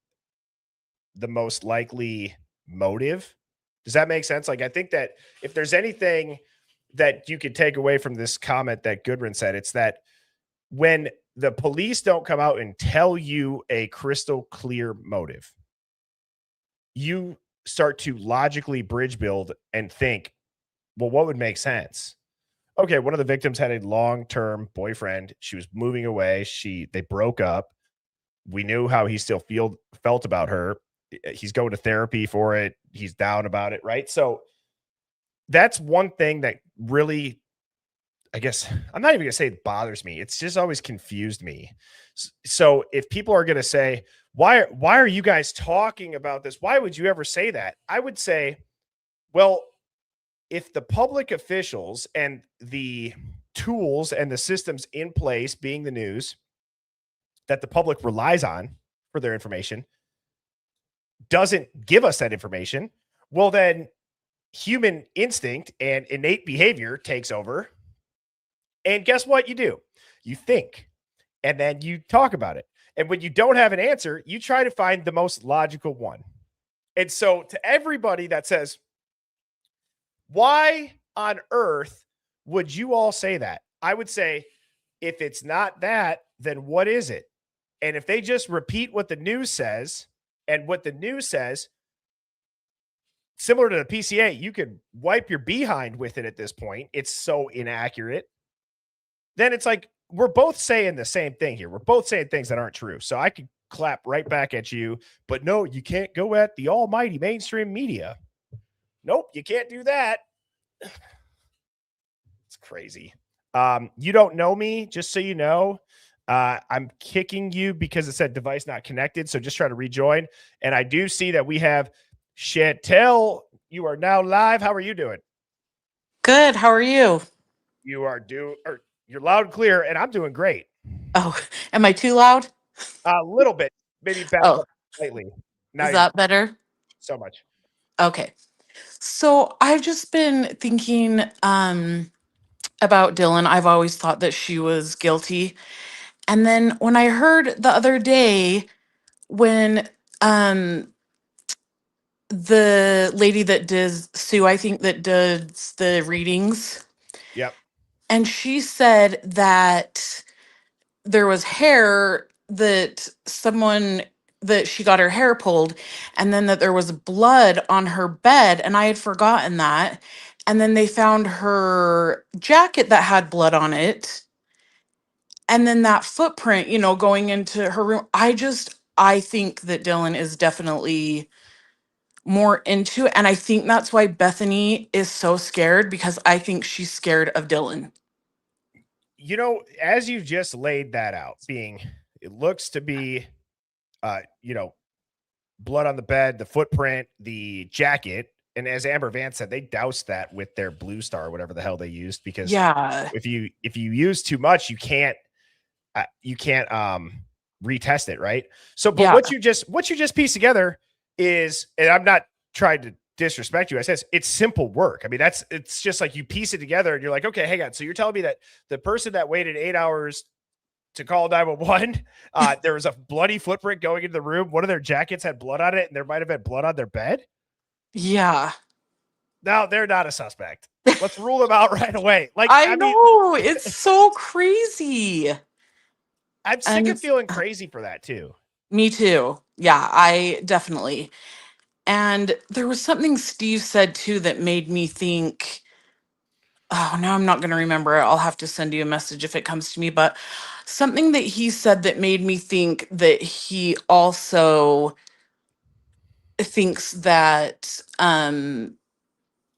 the most likely motive. Does that make sense? Like, I think that if there's anything that you could take away from this comment that Gudrun said, it's that when the police don't come out and tell you a crystal clear motive, you start to logically bridge build and think, well, what would make sense? Okay, one of the victims had a long-term boyfriend. She was moving away. They broke up. We knew how he still felt about her. He's going to therapy for it. He's down about it, right? So that's one thing that really, I guess, I'm not even going to say it bothers me. It's just always confused me. So if people are going to say, why are you guys talking about this? Why would you ever say that? I would say, well, if the public officials and the tools and the systems in place, being the news, that the public relies on for their information, doesn't give us that information, well, then human instinct and innate behavior takes over. And guess what you do? You think, and then you talk about it. And when you don't have an answer, you try to find the most logical one. And so to everybody that says, why on earth would you all say that? I would say, if it's not that, then what is it? And if they just repeat what the news says, and what the news says, similar to the PCA, you could wipe your behind with it at this point. It's so inaccurate. Then it's like, we're both saying the same thing here. We're both saying things that aren't true. So I could clap right back at you, but no, you can't go at the almighty mainstream media. Nope, you can't do that. It's crazy. You don't know me, just so you know. I'm kicking you because it said device not connected. So just try to rejoin. And I do see that we have Chantel. You are now live. How are you doing? Good. How are you? You're loud and clear, and I'm doing great. Oh, am I too loud? A little bit, maybe back up slightly. Now Is that better? So much. Okay. So I've just been thinking about Dylan. I've always thought that she was guilty. And then when I heard the other day when the lady that does Sue, I think that does the readings. Yep. And she said that there was hair that she got her hair pulled, and then that there was blood on her bed, and I had forgotten that. And then they found her jacket that had blood on it. And then that footprint, going into her room. I think that Dylan is definitely more into it. And I think that's why Bethany is so scared, because I think she's scared of Dylan. As you just laid that out, it looks to be, blood on the bed, the footprint, the jacket. And as Amber Vance said, they doused that with their Blue Star, whatever the hell they used, because if you use too much, you can't retest it. Right. So, but what you just pieced together is, and I'm not trying to disrespect you, I says it's simple work. I mean, it's just like you piece it together and you're like, okay, hang on. So you're telling me that the person that waited 8 hours to call 911, there was a bloody footprint going into the room. One of their jackets had blood on it, and there might have been blood on their bed. Yeah. Now they're not a suspect. Let's rule them out right away. I know, it's so crazy. I'm sick of feeling crazy for that too. Me too. Yeah, I definitely. And there was something Steve said too that made me think, oh, now I'm not going to remember it. I'll have to send you a message if it comes to me. But something that he said that made me think that he also thinks that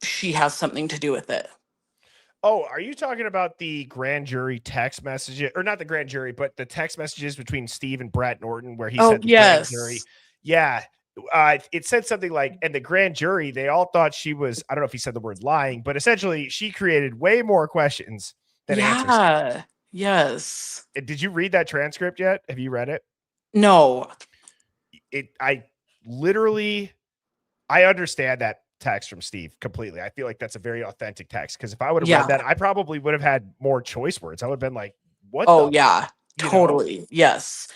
she has something to do with it. Oh, are you talking about the grand jury text messages, or not the grand jury, but the text messages between Steve and Brett Norton, where he said the grand jury? Yeah. It said something like, and the grand jury, they all thought she was, I don't know if he said the word lying, but essentially she created way more questions than answers. Yes. Did you read that transcript yet? Have you read it? No. I understand that text from Steve completely. I feel like that's a very authentic text, because if I would have read that, I probably would have had more choice words. I would have been like, what? Oh, yeah, totally. Yes.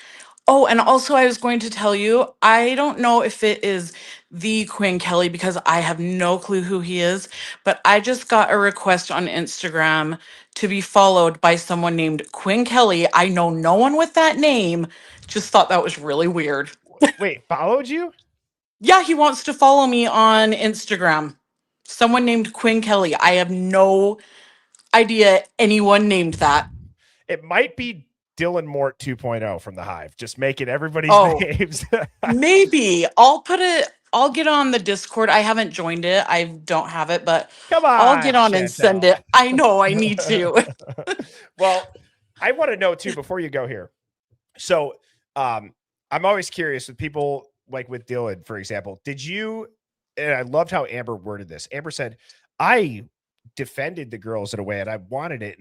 Oh, and also I was going to tell you, I don't know if it is the Quinn Kelly, because I have no clue who he is, but I just got a request on Instagram to be followed by someone named Quinn Kelly. I know no one with that name. Just thought that was really weird. Wait, followed you? Yeah, he wants to follow me on Instagram. Someone named Quinn Kelly. I have no idea anyone named that. It might be Dylan Mort 2.0 from the Hive, just making everybody's names. Maybe. I'll get on the Discord. I haven't joined it. I don't have it, but come on, I'll get on Chantel. and send it. I know I need to. Well, I want to know too, before you go here. So I'm always curious with people like with Dylan, for example, and I loved how Amber worded this. Amber said, I defended the girls in a way and I wanted it,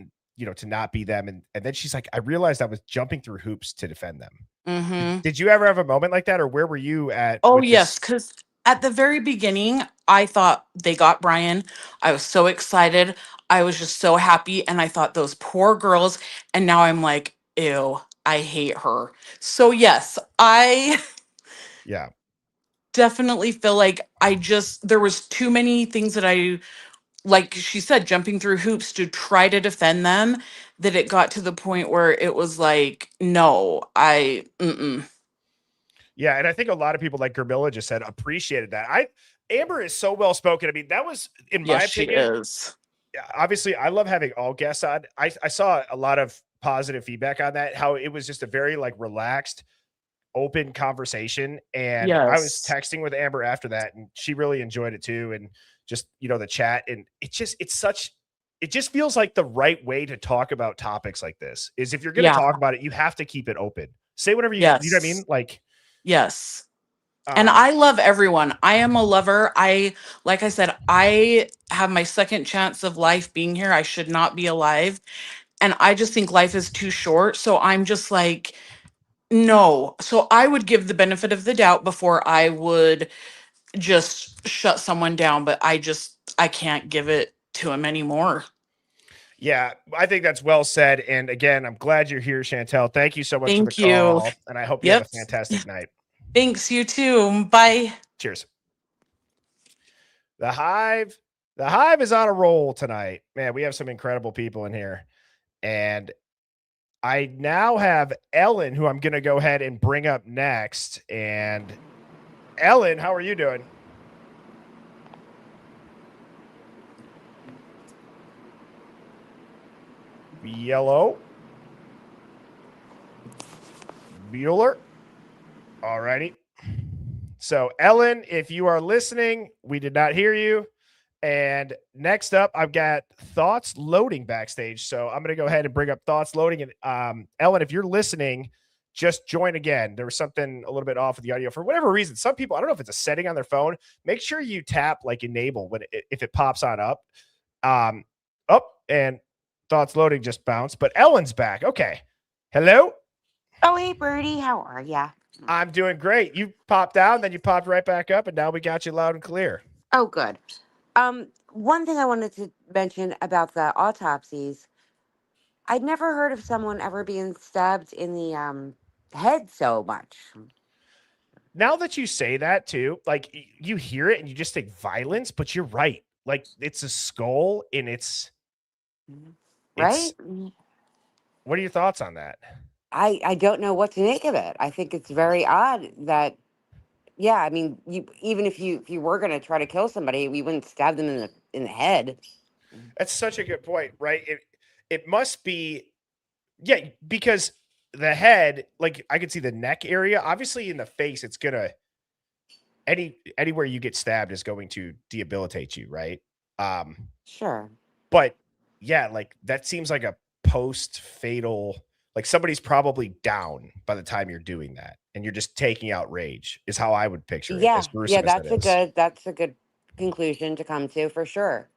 to not be them. And then she's like, I realized I was jumping through hoops to defend them. Mm-hmm. Did you ever have a moment like that, or where were you at? Oh, yes. Because At the very beginning, I thought they got Brian. I was so excited. I was just so happy. And I thought those poor girls. And now I'm like, ew, I hate her. So, yes, I Yeah. definitely feel like there was too many things that like she said, jumping through hoops to try to defend them, that it got to the point where it was like, no, mm-mm. Yeah, and I think a lot of people, like Gramilla just said, appreciated that. Amber is so well spoken. I mean, that was, in my Yes, she opinion, is. obviously, I love having all guests on. I saw a lot of positive feedback on that, how it was just a very like relaxed, open conversation. And I was Yes. texting with Amber after that, and she really enjoyed it too. And just, the chat. And it just feels like the right way to talk about topics like this is, if you're going to Yeah. talk about it, you have to keep it open. Say whatever you know what I mean? Yes. Like, Yes. And I love everyone. I am a lover. Like I said, I have my second chance of life being here. I should not be alive. And I just think life is too short. So I'm just like, no. So I would give the benefit of the doubt before I would just shut someone down. But I can't give it to him anymore. Yeah, I think that's well said. And again, I'm glad you're here, Chantel. Thank you so much for the Thank you. call. And I hope you have a fantastic night. Thanks, you too. Bye. Cheers. The Hive is on a roll tonight. Man, we have some incredible people in here. And I now have Ellen, who I'm going to go ahead and bring up next. And Ellen, how are you doing? Yellow. Bueller. All righty. So, Ellen, if you are listening, we did not hear you. And next up, I've got Thoughts loading backstage. So I'm going to go ahead and bring up Thoughts loading. And Ellen, if you're listening, just join again. There was something a little bit off with the audio for whatever reason. Some people, I don't know if it's a setting on their phone. Make sure you tap like enable if it pops on up. And Thoughts loading just bounced, but Ellen's back. Okay. Hello. Oh, hey, Birdie. How are ya? I'm doing great. You popped out, then you popped right back up, and now we got you loud and clear. Oh, good. One thing I wanted to mention about the autopsies, I'd never heard of someone ever being stabbed in the head so much. Now that you say that too, like you hear it and you just think violence, but you're right. Like it's a skull and it's Right? What are your thoughts on that? I don't know what to make of it. I think it's very odd that, yeah, I mean, even if you were going to try to kill somebody, we wouldn't stab them in the head. That's such a good point, right? It must be, yeah, because the head, like I could see the neck area. Obviously, in the face, it's gonna anywhere you get stabbed is going to debilitate you, right? Sure. But yeah, like that seems like a post-fatal, like somebody's probably down by the time you're doing that, and you're just taking out rage. Is how I would picture it. Yeah, As gruesome yeah, as that is. that's a good conclusion to come to for sure.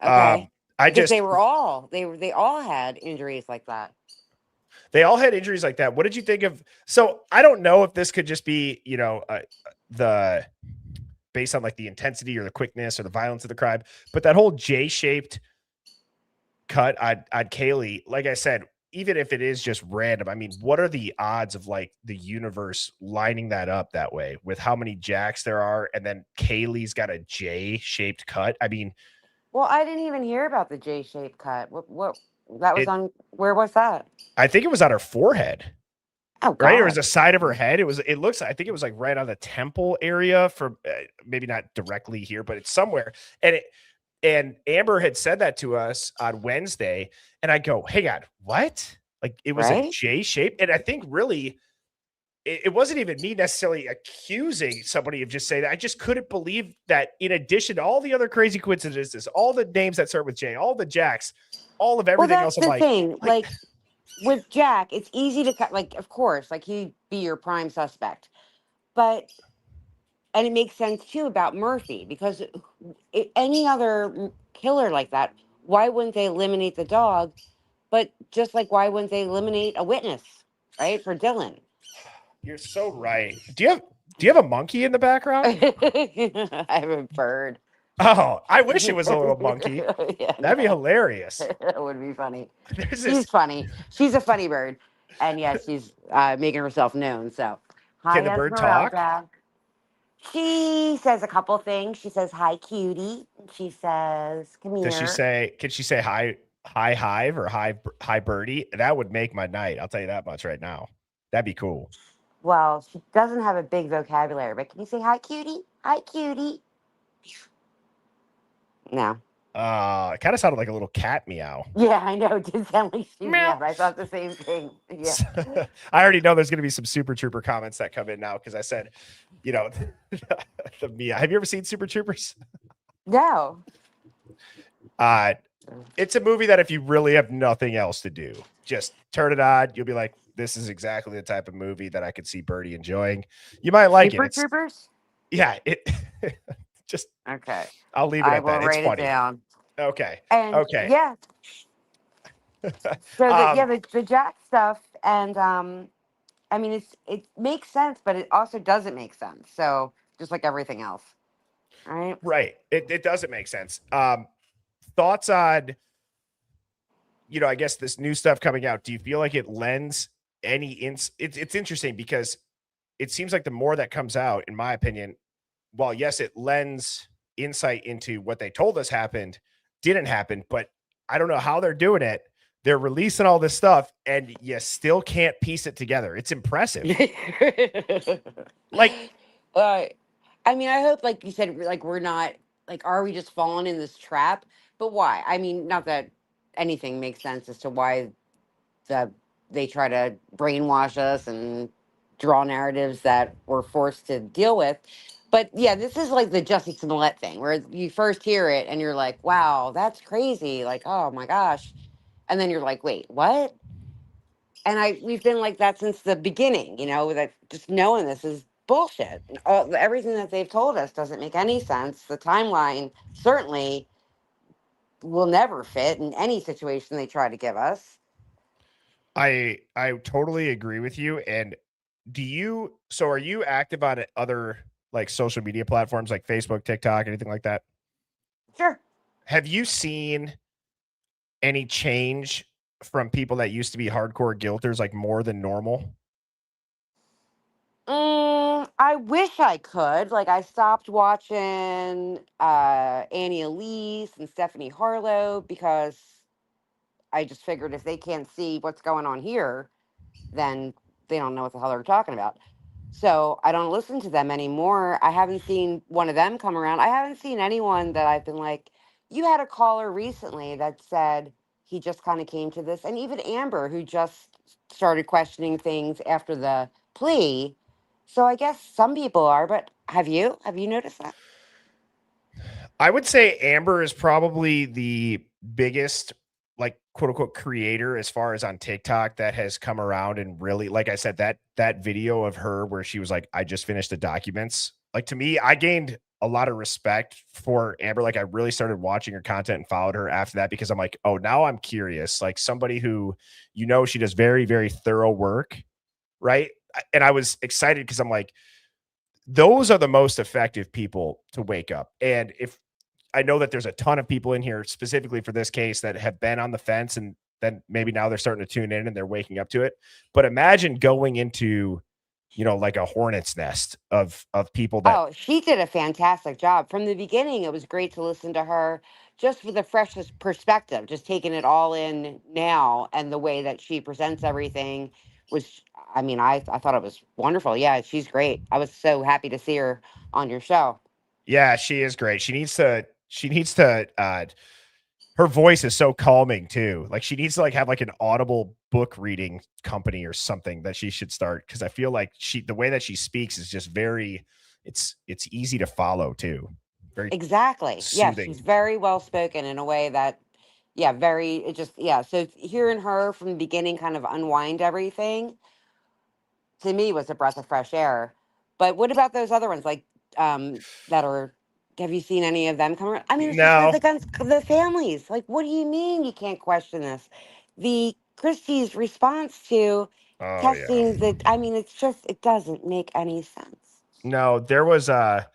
Okay. Because they all had injuries like that. They all had injuries like that. What did you think of? So I don't know if this could just be, the based on like the intensity or the quickness or the violence of the crime, but that whole J-shaped cut on Kaylee, like I said, even if it is just random, I mean, what are the odds of like the universe lining that up that way with how many Jacks there are? And then Kaylee's got a J-shaped cut. I mean, well, I didn't even hear about the J-shaped cut. What that was on? Where was that? I think it was on her forehead. Oh, God. Right. It was the side of her head. I think it was like right on the temple area for maybe not directly here, but it's somewhere. And Amber had said that to us on Wednesday. And I go, hey, God, what? Like it was a J shape. And I think really it wasn't even me necessarily accusing somebody of just saying that. I just couldn't believe that in addition to all the other crazy coincidences, all the names that start with J, all the Jacks, all of everything else. Well, that's the thing. Like with Jack, it's easy to cut. Like, of course, like he'd be your prime suspect, and it makes sense too about Murphy because any other killer like that, why wouldn't they eliminate the dog? But just like why wouldn't they eliminate a witness, right? For Dylan. You're so right. Do you Do you have a monkey in the background? I have a bird. Oh, I wish it was a little monkey. Yeah, That'd be no. hilarious. That would be funny. There's She's this. funny. She's a funny bird. And yes, she's making herself known. So, Can hi, the bird talk? Esmeralda. She says a couple things. She says, hi, cutie. She says, come Does she here. say? Can she say hi, Hive or hi birdie? That would make my night. I'll tell you that much right now. That'd be cool. Well, she doesn't have a big vocabulary, but can you say hi, cutie? Hi, cutie. No. It kind of sounded like a little cat meow. Yeah, I know. It did sound like she meowed. I thought the same thing. Yeah. I already know there's going to be some Super Trooper comments that come in now because I said, the meow. Have you ever seen Super Troopers? No. It's a movie that if you really have nothing else to do, just turn it on. You'll be like, this is exactly the type of movie that I could see Birdie enjoying. You might like Super it. Troopers? Yeah, it just okay. I'll leave it at that. It's write funny. it down. Okay. And okay. Yeah. So the Jack stuff, and I mean it makes sense, but it also doesn't make sense. So just like everything else, right? Right. It doesn't make sense. Thoughts on, I guess this new stuff coming out. Do you feel like it lends any it's interesting because it seems like the more that comes out, in my opinion, while yes, it lends insight into what they told us didn't happen, but I don't know how they're doing it. They're releasing all this stuff and you still can't piece it together. It's impressive. Like, I mean, I hope, like you said, like we're not like, are we just falling in this trap? But why? I mean, not that anything makes sense as to why they try to brainwash us and draw narratives that we're forced to deal with. But yeah, this is like the Jussie Smollett thing, where you first hear it and you're like, wow, that's crazy. Like, oh my gosh. And then you're like, wait, what? And we've been like that since the beginning, that just knowing this is bullshit. Everything that they've told us doesn't make any sense. The timeline certainly will never fit in any situation they try to give us. I totally agree with you. And are you active on other like social media platforms like Facebook, TikTok, anything like that? Sure. Have you seen any change from people that used to be hardcore guilters, like more than normal? I wish I could. Like, I stopped watching Annie Elise and Stephanie Harlow because I just figured if they can't see what's going on here, then they don't know what the hell they're talking about. So I don't listen to them anymore. I haven't seen one of them come around. I haven't seen anyone that I've been like, you had a caller recently that said he just kind of came to this. And even Amber, who just started questioning things after the plea. So I guess some people are, but have you noticed that? I would say Amber is probably the biggest, like, quote unquote creator as far as on TikTok that has come around and really, like I said, that video of her where she was like, I just finished the documents. Like, to me, I gained a lot of respect for Amber. Like, I really started watching her content and followed her after that because I'm like, oh, now I'm curious. Like, somebody who, she does very, very thorough work. Right. And I was excited because I'm like, those are the most effective people to wake up. And if I know that there's a ton of people in here specifically for this case that have been on the fence and then maybe now they're starting to tune in and they're waking up to it. But imagine going into, like a hornet's nest of people that. Oh, she did a fantastic job. From the beginning, it was great to listen to her just with the freshest perspective, just taking it all in now. And the way that she presents everything was, I mean, I thought it was wonderful. Yeah, she's great. I was so happy to see her on your show. Yeah, she is great. She needs to, her voice is so calming too. Like, she needs to have like an Audible book reading company or something that she should start. Cause I feel like the way that she speaks is just very, it's easy to follow too. Very exactly. soothing. Yeah, she's very well spoken in a way that, So hearing her from the beginning kind of unwind everything to me was a breath of fresh air. But what about those other ones that are, have you seen any of them come around? I mean, it's No. just the families. Like, what do you mean you can't question this? The Christie's response to testing that, I mean, it doesn't make any sense. No, there was I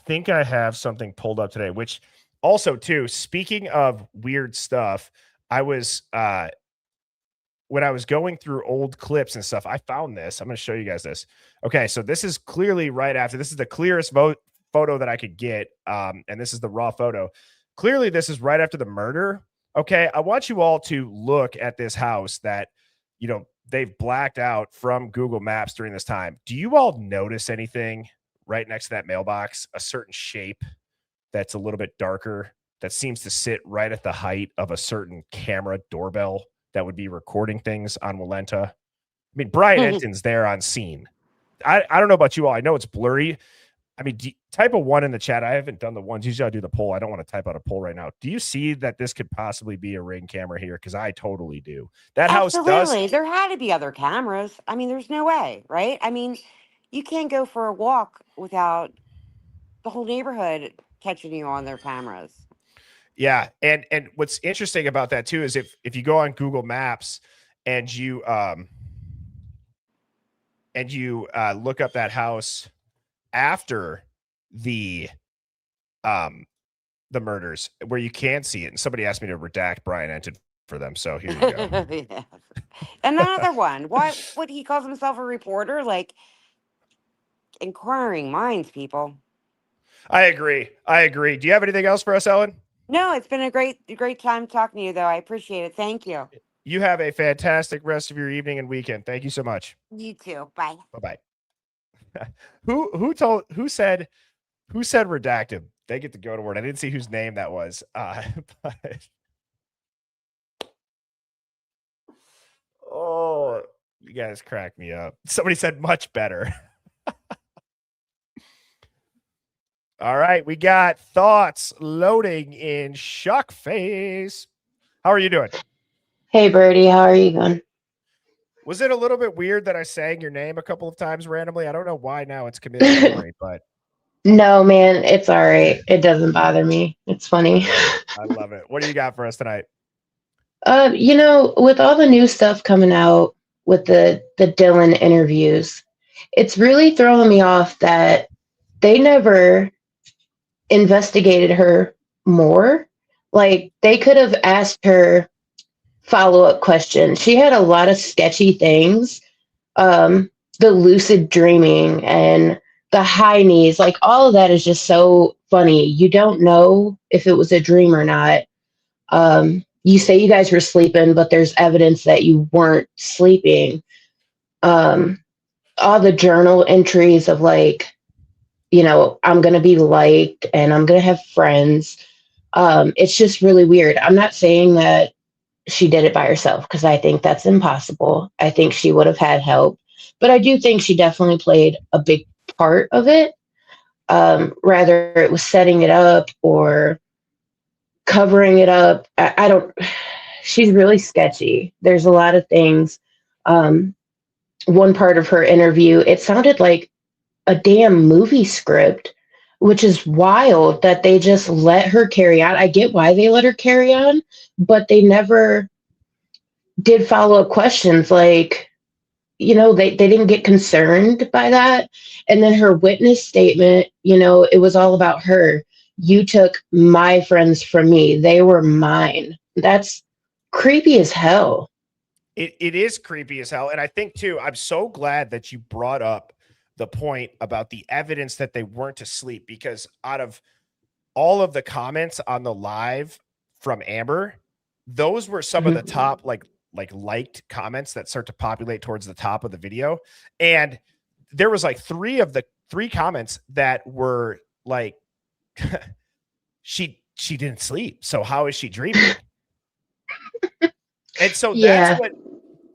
think I have something pulled up today, which also too, speaking of weird stuff, I was when I was going through old clips and stuff, I found this. I'm going to show you guys this. Okay, so this is clearly right after. This is the clearest photo that I could get, and this is the raw photo. Clearly, this is right after the murder. Okay, I want you all to look at this house that, they've blacked out from Google Maps during this time. Do you all notice anything right next to that mailbox? A certain shape that's a little bit darker that seems to sit right at the height of a certain camera doorbell that would be recording things on Walenta. I mean, Brian Enton's there on scene. I don't know about you all. I know it's blurry. I mean, type a 1 in the chat. I haven't done the ones. Usually I do the poll. I don't want to type out a poll right now. Do you see that this could possibly be a Ring camera here? Because I totally do. That Absolutely. house does. There had to be other cameras. I mean, there's no way, right? I mean, you can't go for a walk without the whole neighborhood catching you on their cameras. Yeah, and what's interesting about that too is if you go on Google Maps and you look up that house after the murders where you can see it, and somebody asked me to redact Brian Enton for them, so here you go. Yeah. Another one. What he calls himself a reporter? Like, inquiring minds, people. I agree. Do you have anything else for us, Ellen? No, it's been a great time talking to you, though. I appreciate it. Thank you. You have a fantastic rest of your evening and weekend. Thank you so much. You too. Bye. Bye-bye. Who said redact him? They get to go to word. I didn't see whose name that was. But oh, you guys crack me up. Somebody said much better. All right, we got thoughts loading in Shuck Face. How are you doing? Hey, Birdie, how are you doing? Was it a little bit weird that I sang your name a couple of times randomly? I don't know why now it's committed memory, but no, man, it's all right. It doesn't bother me. It's funny. I love it. What do you got for us tonight? With all the new stuff coming out with the Dylan interviews, it's really throwing me off that they never investigated her more. Like, they could have asked her follow-up questions. She had a lot of sketchy things. The lucid dreaming and the high knees, like all of that is just so funny. You don't know if it was a dream or not. You say you guys were sleeping, but there's evidence that you weren't sleeping. All the journal entries of like, I'm going to be liked and I'm going to have friends. It's just really weird. I'm not saying that she did it by herself because I think that's impossible. I think she would have had help, but I do think she definitely played a big part of it. Rather it was setting it up or covering it up. I don't, she's really sketchy. There's a lot of things. One part of her interview, it sounded like a damn movie script, which is wild that they just let her carry on. I get why they let her carry on, but they never did follow-up questions. Like, they didn't get concerned by that. And then her witness statement, it was all about her. You took my friends from me. They were mine. That's creepy as hell. It is creepy as hell. And I think too, I'm so glad that you brought up the point about the evidence that they weren't asleep, because out of all of the comments on the live from Amber, those were some of the top liked comments that start to populate towards the top of the video. And there was like three comments that were like, she didn't sleep. So how is she dreaming? And so that's what,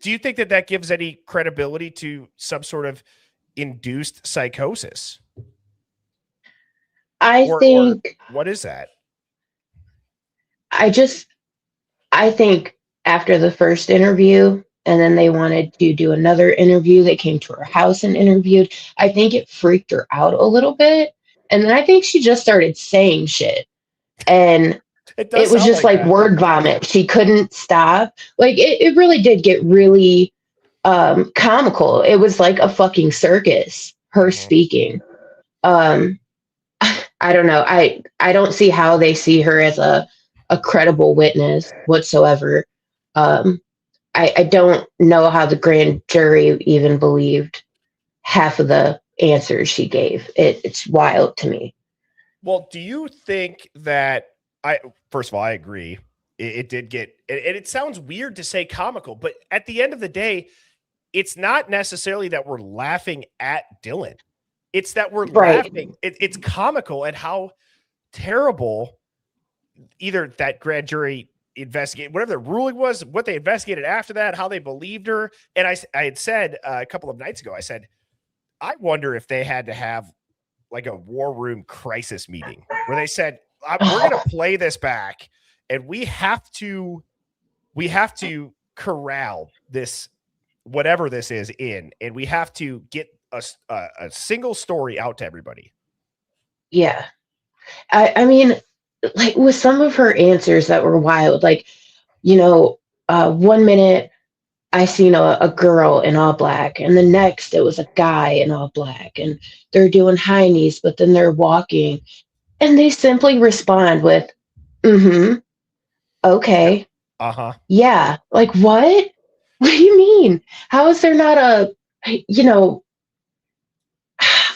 do you think that gives any credibility to some sort of induced psychosis? I think what is that? I think after the first interview, and then they wanted to do another interview, they came to her house and interviewed. I think it freaked her out a little bit. And then I think she just started saying shit. And it was just like word vomit. She couldn't stop. Like it really did get really comical. It was like a fucking circus. her speaking. I don't know. I don't see how they see her as a credible witness whatsoever. I don't know how the grand jury even believed half of the answers she gave. It's wild to me. Well, do you think that first of all, I agree. It did get, and it sounds weird to say comical, but at the end of the day, it's not necessarily that we're laughing at Dylan. It's that we're laughing. It's comical at how terrible either that grand jury investigate, whatever the ruling was, what they investigated after that, how they believed her. And I had said a couple of nights ago, I said, I wonder if they had to have like a war room crisis meeting where they said, we're going to play this back and we have to corral this, whatever this is in, and we have to get a single story out to everybody. Yeah. I mean, like with some of her answers that were wild, like, 1 minute I seen a girl in all black, and the next it was a guy in all black, and they're doing high knees, but then they're walking, and they simply respond with, "Mm-hmm, okay, yeah." Like what? What do you mean? How is there not a,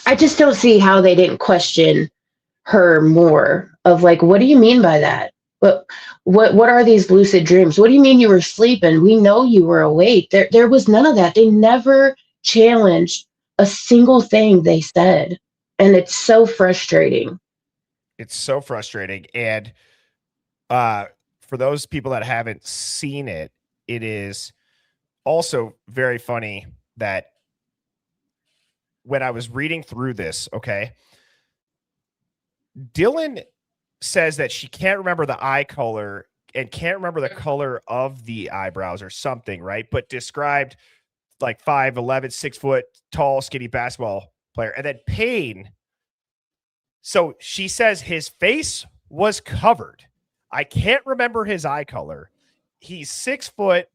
I just don't see how they didn't question her more of like, what do you mean by that? What are these lucid dreams? What do you mean you were sleeping? We know you were awake. There was none of that. They never challenged a single thing they said. And it's so frustrating. It's so frustrating. And for those people that haven't seen it, it is also very funny that when I was reading through this, okay, Dylan says that she can't remember the eye color and can't remember the color of the eyebrows or something, right? But described like 5'11", 6 foot tall, skinny basketball player. And then Payne. So she says his face was covered. I can't remember his eye color. He's 6 foot,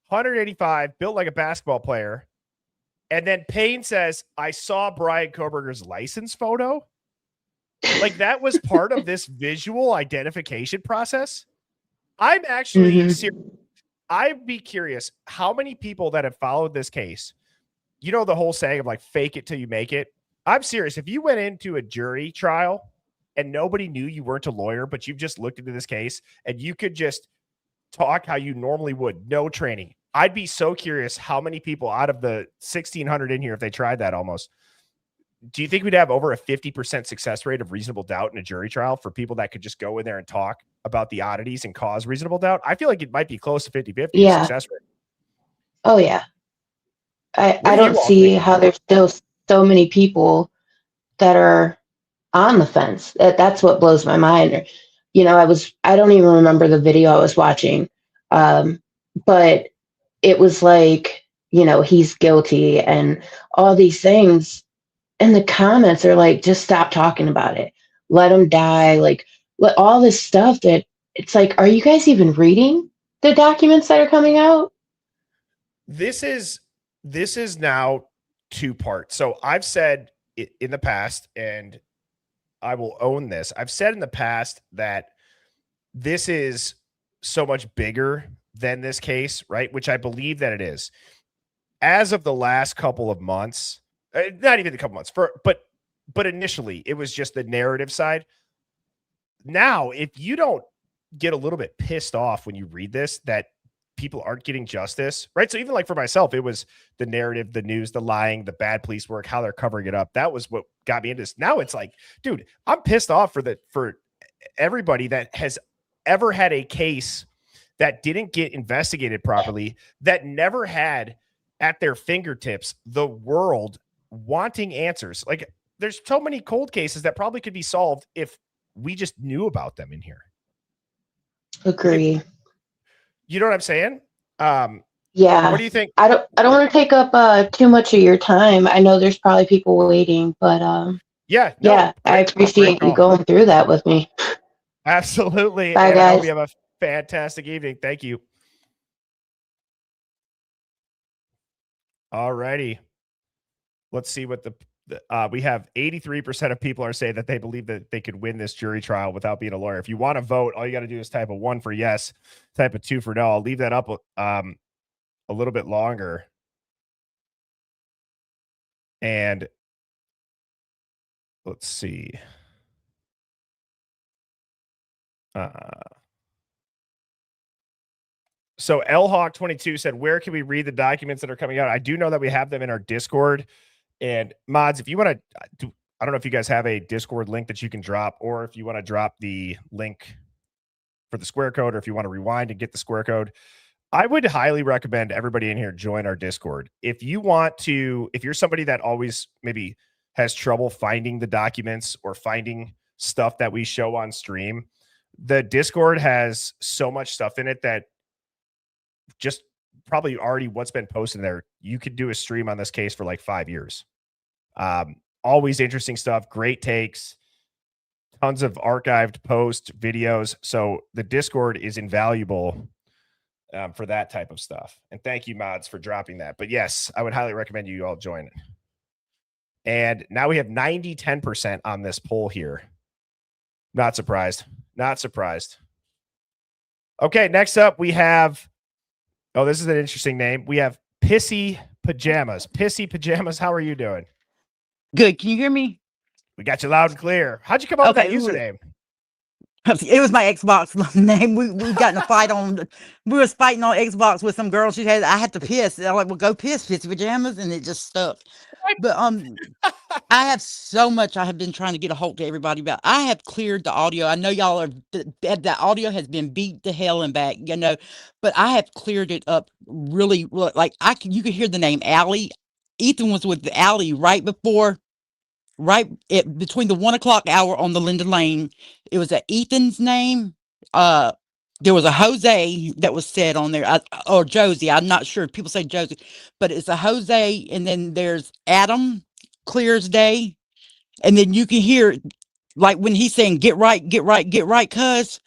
185, built like a basketball player. And then Payne says, I saw Brian Koberger's license photo. Like that was part of this visual identification process. I'm actually serious. I'd be curious how many people that have followed this case, the whole saying of like fake it till you make it. I'm serious. If you went into a jury trial and nobody knew you weren't a lawyer, but you've just looked into this case and you could just talk how you normally would, no training. I'd be so curious how many people out of the 1,600 in here, if they tried that almost, do you think we'd have over a 50% success rate of reasonable doubt in a jury trial for people that could just go in there and talk about the oddities and cause reasonable doubt? I feel like it might be close to 50-50 success rate. Oh, yeah. I don't see how there's still so many people that are on the fence. That's what blows my mind. I don't even remember the video I was watching, but it was like, he's guilty and all these things. And the comments are like, just stop talking about it. Let him die. Like, let all this stuff that it's like, are you guys even reading the documents that are coming out? This is now two parts. So I've said in the past, and I will own this. I've said in the past that this is so much bigger than this case, right? Which I believe that it is. As of the last couple of months, not even a couple months, but initially it was just the narrative side. Now, if you don't get a little bit pissed off when you read this, that people aren't getting justice, right? So even like for myself, it was the narrative, the news, the lying, the bad police work, how they're covering it up. That was what got me into this. Now it's like, dude, I'm pissed off for everybody that has ever had a case that didn't get investigated properly, that never had at their fingertips the world wanting answers. Like there's so many cold cases that probably could be solved if we just knew about them in here. Agree. You know what I'm saying? Yeah. What do you think? I don't want to take up too much of your time. I know there's probably people waiting, but I appreciate you going through that with me. Absolutely. Bye, and guys. I hope you have a fantastic evening. Thank you. All righty. Let's see what the We have 83% of people are saying that they believe that they could win this jury trial without being a lawyer. If you want to vote, all you got to do is type a 1 for yes, type a 2 for no. I'll leave that up a little bit longer. And let's see. So LHawk22 said, where can we read the documents that are coming out? I do know that we have them in our Discord. And mods, if you want to, I don't know if you guys have a Discord link that you can drop, or if you want to drop the link for the square code, or if you want to rewind and get the square code. I would highly recommend everybody in here join our Discord. If you want to, if you're somebody that always maybe has trouble finding the documents or finding stuff that we show on stream, the Discord has so much stuff in it that just probably already what's been posted there, you could do a stream on this case for like 5 years. Always interesting stuff, great takes, tons of archived posts, videos. So the Discord is invaluable for that type of stuff. And thank you, mods, for dropping that. But yes, I would highly recommend you all join it. And now we have 10% on this poll here. Not surprised. Not surprised. Okay, next up we have, oh, this is an interesting name. We have Pissy Pajamas. Pissy Pajamas, how are you doing? Good. Can you hear me? We got you loud and clear. How'd you come up with that username? It was my Xbox name. We got in a fight on. We was fighting on Xbox with some girl. I had to piss. And I'm like, well, go piss, Pissy Pajamas, and it just stuck. But I have so much I have been trying to get a hold to everybody about. I have cleared the audio. I know y'all are that audio has been beat to hell and back, but I have cleared it up really like you could hear the name Allie. Ethan was with Allie between the 1 o'clock hour on the Linda Lane. It was Ethan's name. There was a Jose that was said on there, or Josie. I'm not sure. People say Josie, but it's a Jose, and then there's Adam, clear as day, and then you can hear, like when he's saying "get right, get right, get right," cuz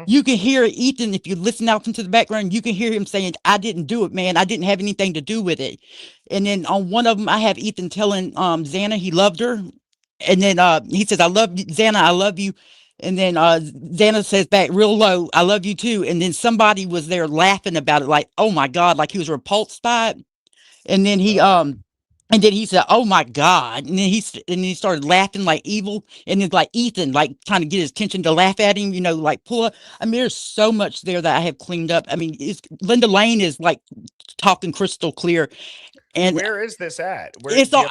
you can hear Ethan. If you listen out into the background, you can hear him saying, "I didn't do it, man. I didn't have anything to do with it." And then on one of them, I have Ethan telling Xana he loved her, and then he says, "I love you, Xana. I love you." And then Xana says back real low, "I love you too." And then somebody was there laughing about it, like, "Oh my God," like he was repulsed by it. And then he said, "Oh my God." And then he started laughing like evil. And it's like Ethan, like trying to get his attention to laugh at him, like pull up. I mean, there's so much there that I have cleaned up. I mean, Linda Lane is like talking crystal clear. And where is this at? It's all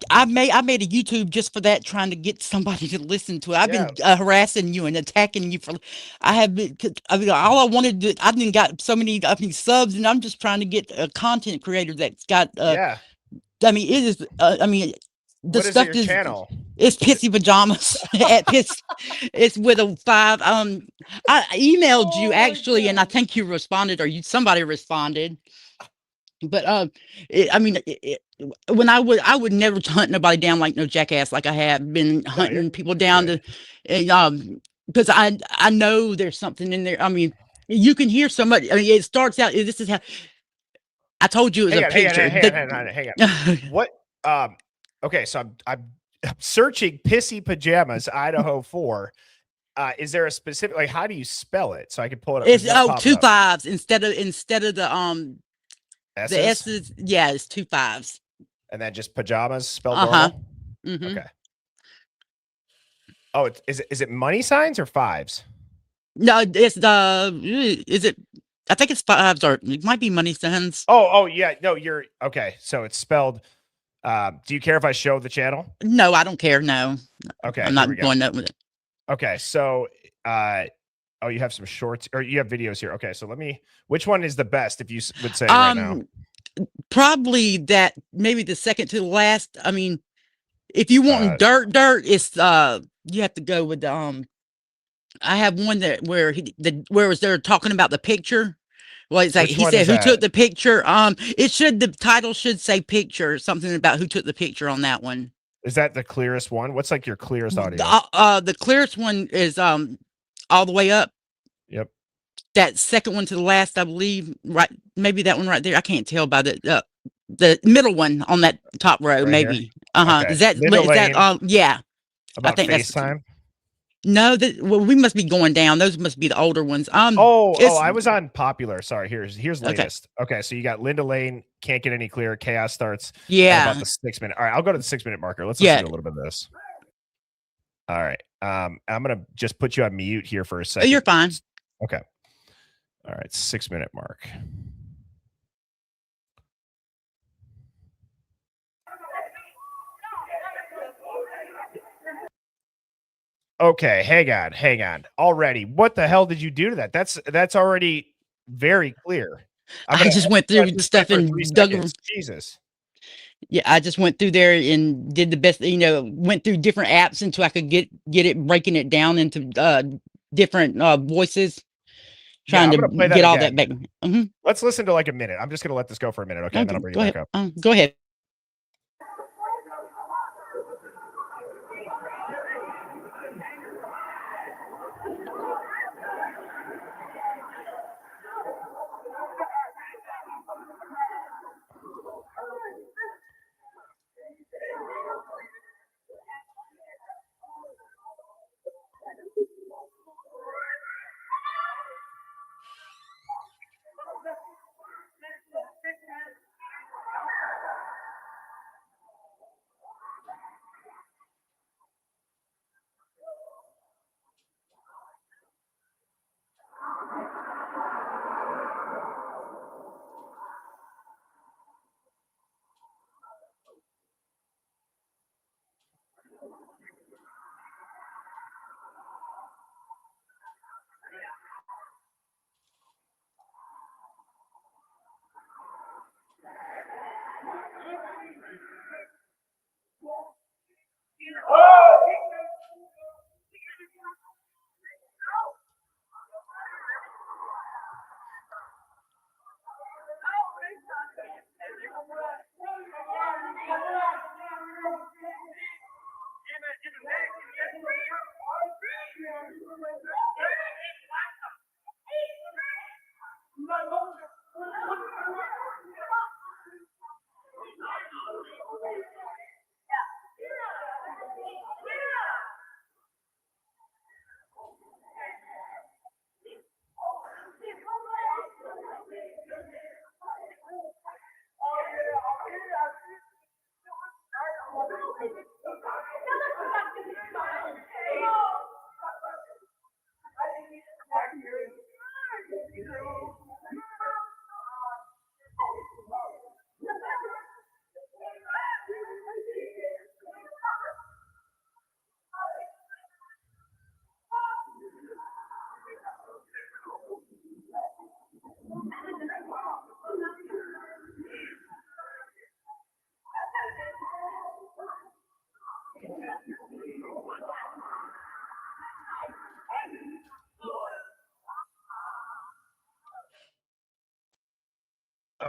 I made a YouTube just for that, trying to get somebody to listen to it. I've been harassing you and attacking you I have been. I mean, all I wanted to. I didn't got so many subs, and I'm just trying to get a content creator that's got. I mean, it is. I mean, the stuff is. Channel? It's Pissy Pajamas at Piss. It's with a 5. I emailed you actually, and I think you responded, or somebody responded. But when I would never hunt nobody down like no jackass, like I have been hunting people down because I know there's something in there. I mean, you can hear so much. I mean, it starts out. This is how I told you it was a picture. Hang on. What? Okay, so I'm searching Pissy Pajamas Idaho 4. Is there a specific, like, how do you spell it so I can pull it up? It's 2 5s instead of the S's? The S's, yeah, it's 2 5s. And then just pajamas spelled normal? Mm-hmm. Okay. Oh, is it money signs or 5s? No, it's is it? I think it's 5s, or it might be money signs. Oh, yeah. No, you're okay. So it's spelled. Do you care if I show the channel? No, I don't care. No. Okay. I'm not going up with it. Okay. So, you have some shorts, or you have videos here. Okay. So which one is the best, if you would say right now? Probably that, maybe the second to the last. I mean, if you want dirt, it's you have to go with the I have one that where they're talking about the picture. Well, it's like he said, who took the picture? The title should say picture, something about who took the picture on that one. Is that the clearest one? What's like your clearest audio? The clearest one is all the way up. Yep. That second one to the last, I believe, right? Maybe that one right there. I can't tell by the middle one on that top row. Right, maybe. Here. Okay. Is that Linda is that Lane yeah. I about think that's FaceTime. no, well, we must be going down. Those must be the older ones. I was on popular. Sorry, here's okay. latest. Okay, so you got Linda Lane, can't get any clearer. Chaos starts at Yeah. about the 6 minute. All right, I'll go to the 6 minute marker. Let's listen to a little bit of this. All right. I'm gonna just put you on mute here for a second. Oh, you're fine. Okay. All right, 6 minute mark. Okay, hang on. Already, what the hell did you do to that? That's already very clear. I just went through stuff and dug. Jesus. Yeah, I just went through there and did the best. Went through different apps until I could get it, breaking it down into different voices. Trying to get all that back. Let's listen to like a minute. I'm just gonna let this go for a minute, okay? And then I'll bring you back up. Go ahead.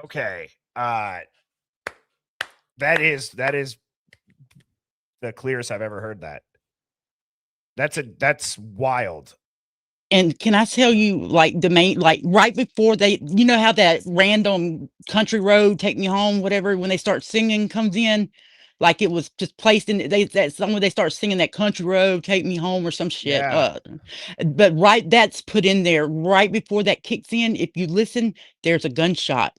Okay. That is the clearest I've ever heard that. That's wild. And can I tell you, like the main, like right before they, how that random country road take me home, whatever, when they start singing comes in, like it was just placed in that song when they start singing that country road take me home or some shit. Yeah. But right, that's put in there right before that kicks in. If you listen, there's a gunshot.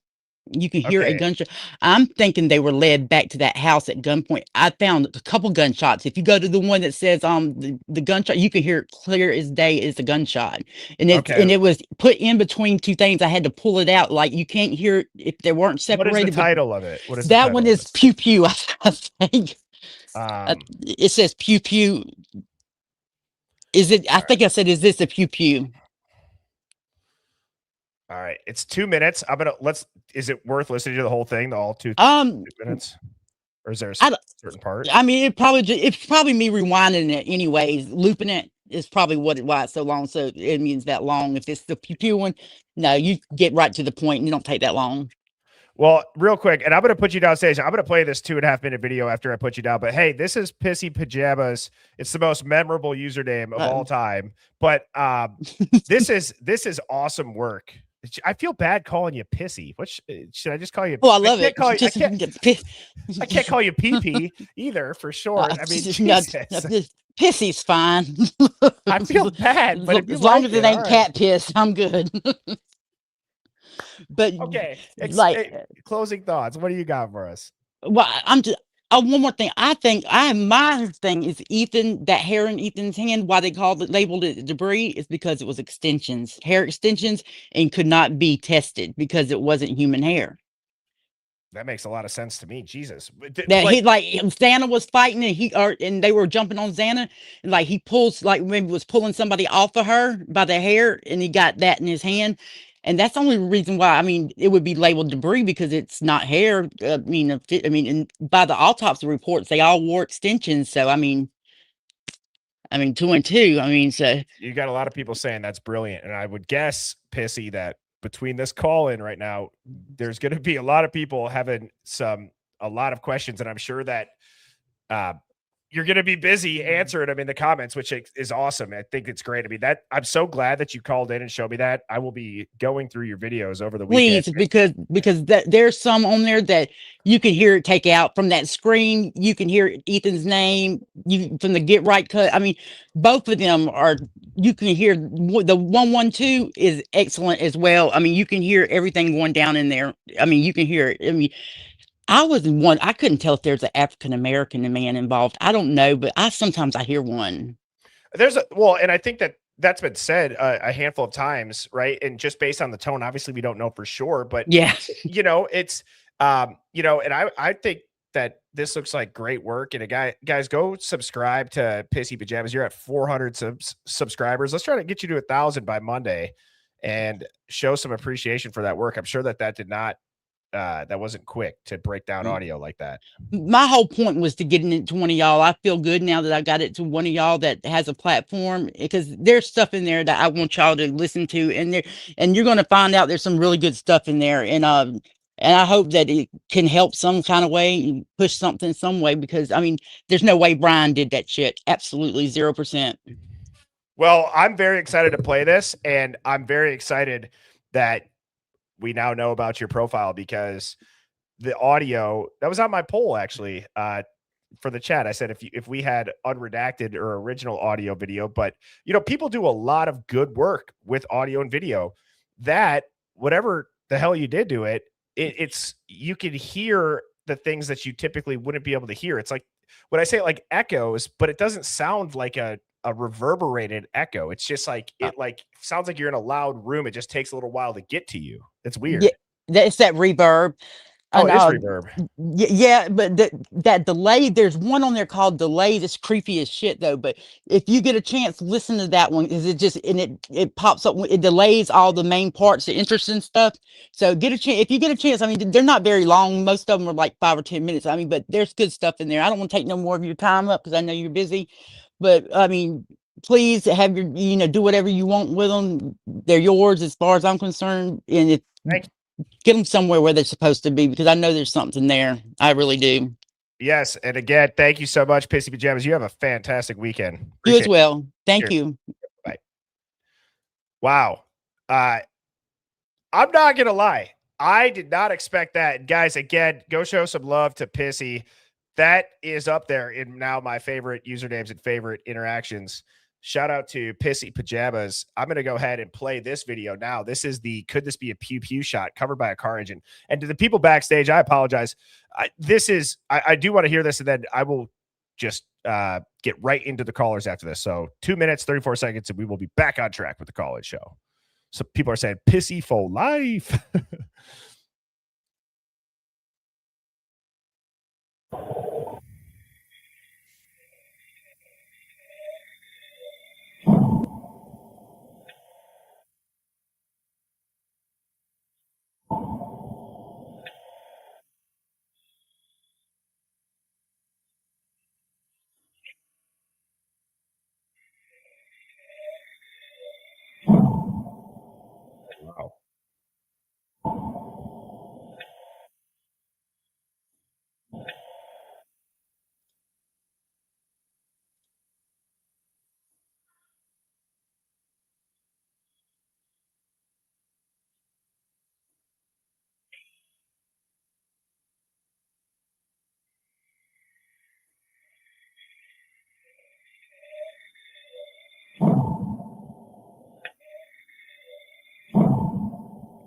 You can hear a gunshot. I'm thinking they were led back to that house at gunpoint. I found a couple gunshots. If you go to the one that says the gunshot, you can hear it clear as day. It's a gunshot, and it was put in between two things. I had to pull it out. Like you can't hear it if they weren't separated. What is the title of it? What is that one? Is pew pew. I think it says pew pew. Is it? I think I said, is this a pew pew? All right, it's 2 minutes. Is it worth listening to the whole thing, all two minutes, or is there a certain part? I mean, it's probably me rewinding it anyways. Looping it is probably why it's so long. So it means that long. If it's the pew pew one, no, you get right to the point and you don't take that long. Well, real quick, and I'm going to put you down stage. I'm going to play this 2.5 minute video after I put you down. But hey, this is Pissy Pajamas. It's the most memorable username of all time. But this is awesome work. I feel bad calling you pissy. What should I just call you? Oh, I love it. I I can't call you pee either for short. I mean, no, Jesus. pissy's fine. I feel bad, but if you as long like as it all ain't right. cat piss, I'm good. But Okay, like closing thoughts. What do you got for us? well, I'm just one more thing. I think my thing is Ethan, that hair in Ethan's hand. Why they labeled it debris is because it was extensions, hair extensions, and could not be tested because it wasn't human hair. That makes a lot of sense to me. Jesus, That he like Xana was fighting and they were jumping on Xana, and like he pulls like maybe was pulling somebody off of her by the hair, and he got that in his hand. And that's the only reason why, I mean, it would be labeled debris because it's not hair. I mean, and by the autopsy reports, they all wore extensions. So, I mean, 2 and 2. I mean, so you got a lot of people saying that's brilliant. And I would guess, Pissy, that between this call in right now, there's going to be a lot of people having a lot of questions. And I'm sure that you're going to be busy answering them in the comments, which is awesome. I think it's great. I mean, I'm so glad that you called in and showed me that. I will be going through your videos over the weekend. Please, because there's some on there that you can hear it take out from that screen. You can hear Ethan's name from the get right cut. I mean, both of them you can hear the 112 is excellent as well. I mean, you can hear everything going down in there. I mean, you can hear it. I mean, I couldn't tell if there's an African-American man involved. I don't know, but sometimes I hear one. And I think that's been said a handful of times, right? And just based on the tone, obviously we don't know for sure, but yeah, it's, and I think that this looks like great work. And guys, go subscribe to Pissy Pajamas. You're at 400 subscribers. Let's try to get you to 1,000 by Monday and show some appreciation for that work. I'm sure that did not, that wasn't quick to break down audio like that. My whole point was to get it to one of y'all. I feel good now that I got it to one of y'all that has a platform, because there's stuff in there that I want y'all to listen to, and you're going to find out there's some really good stuff in there. And I hope that it can help some kind of way and push something some way, because I mean, there's no way Brian did that shit. Absolutely 0%. Well, I'm very excited to play this, and I'm very excited that we now know about your profile, because the audio that was on my poll actually for the chat. I said if we had unredacted or original audio video, but people do a lot of good work with audio and video, that whatever the hell you did to it's you can hear the things that you typically wouldn't be able to hear. It's like when I say like echoes, but it doesn't sound like a reverberated echo. It's just like it sounds like you're in a loud room. It just takes a little while to get to you. It's weird. Yeah, it's that reverb. Oh, it is reverb. Yeah, but that delay, there's one on there called delay that's creepy as shit though. But if you get a chance, listen to that one, because it pops up, it delays all the main parts, the interesting stuff. So get a chance, if you get a chance. I mean, they're not very long. Most of them are like 5 or 10 minutes. I mean, but there's good stuff in there. I don't want to take no more of your time up because I know you're busy, but I mean, please have your, do whatever you want with them. They're yours as far as I'm concerned. And get them somewhere where they're supposed to be, because I know there's something there. I really do. Yes. And again, thank you so much, Pissy Pajamas. You have a fantastic weekend. You as well. Thank you. Bye. Wow. I'm not going to lie. I did not expect that. And guys, again, go show some love to Pissy. That is up there in now my favorite usernames and favorite interactions. Shout out to Pissy Pajamas. I'm going to go ahead and play this video now. This is the Could This Be a Pew Pew Shot covered by a car engine. And to the people backstage, I apologize. I do want to hear this, and then I will just get right into the callers after this. So 2 minutes, 34 seconds, and we will be back on track with the call-in show. So people are saying Pissy for life. Wow.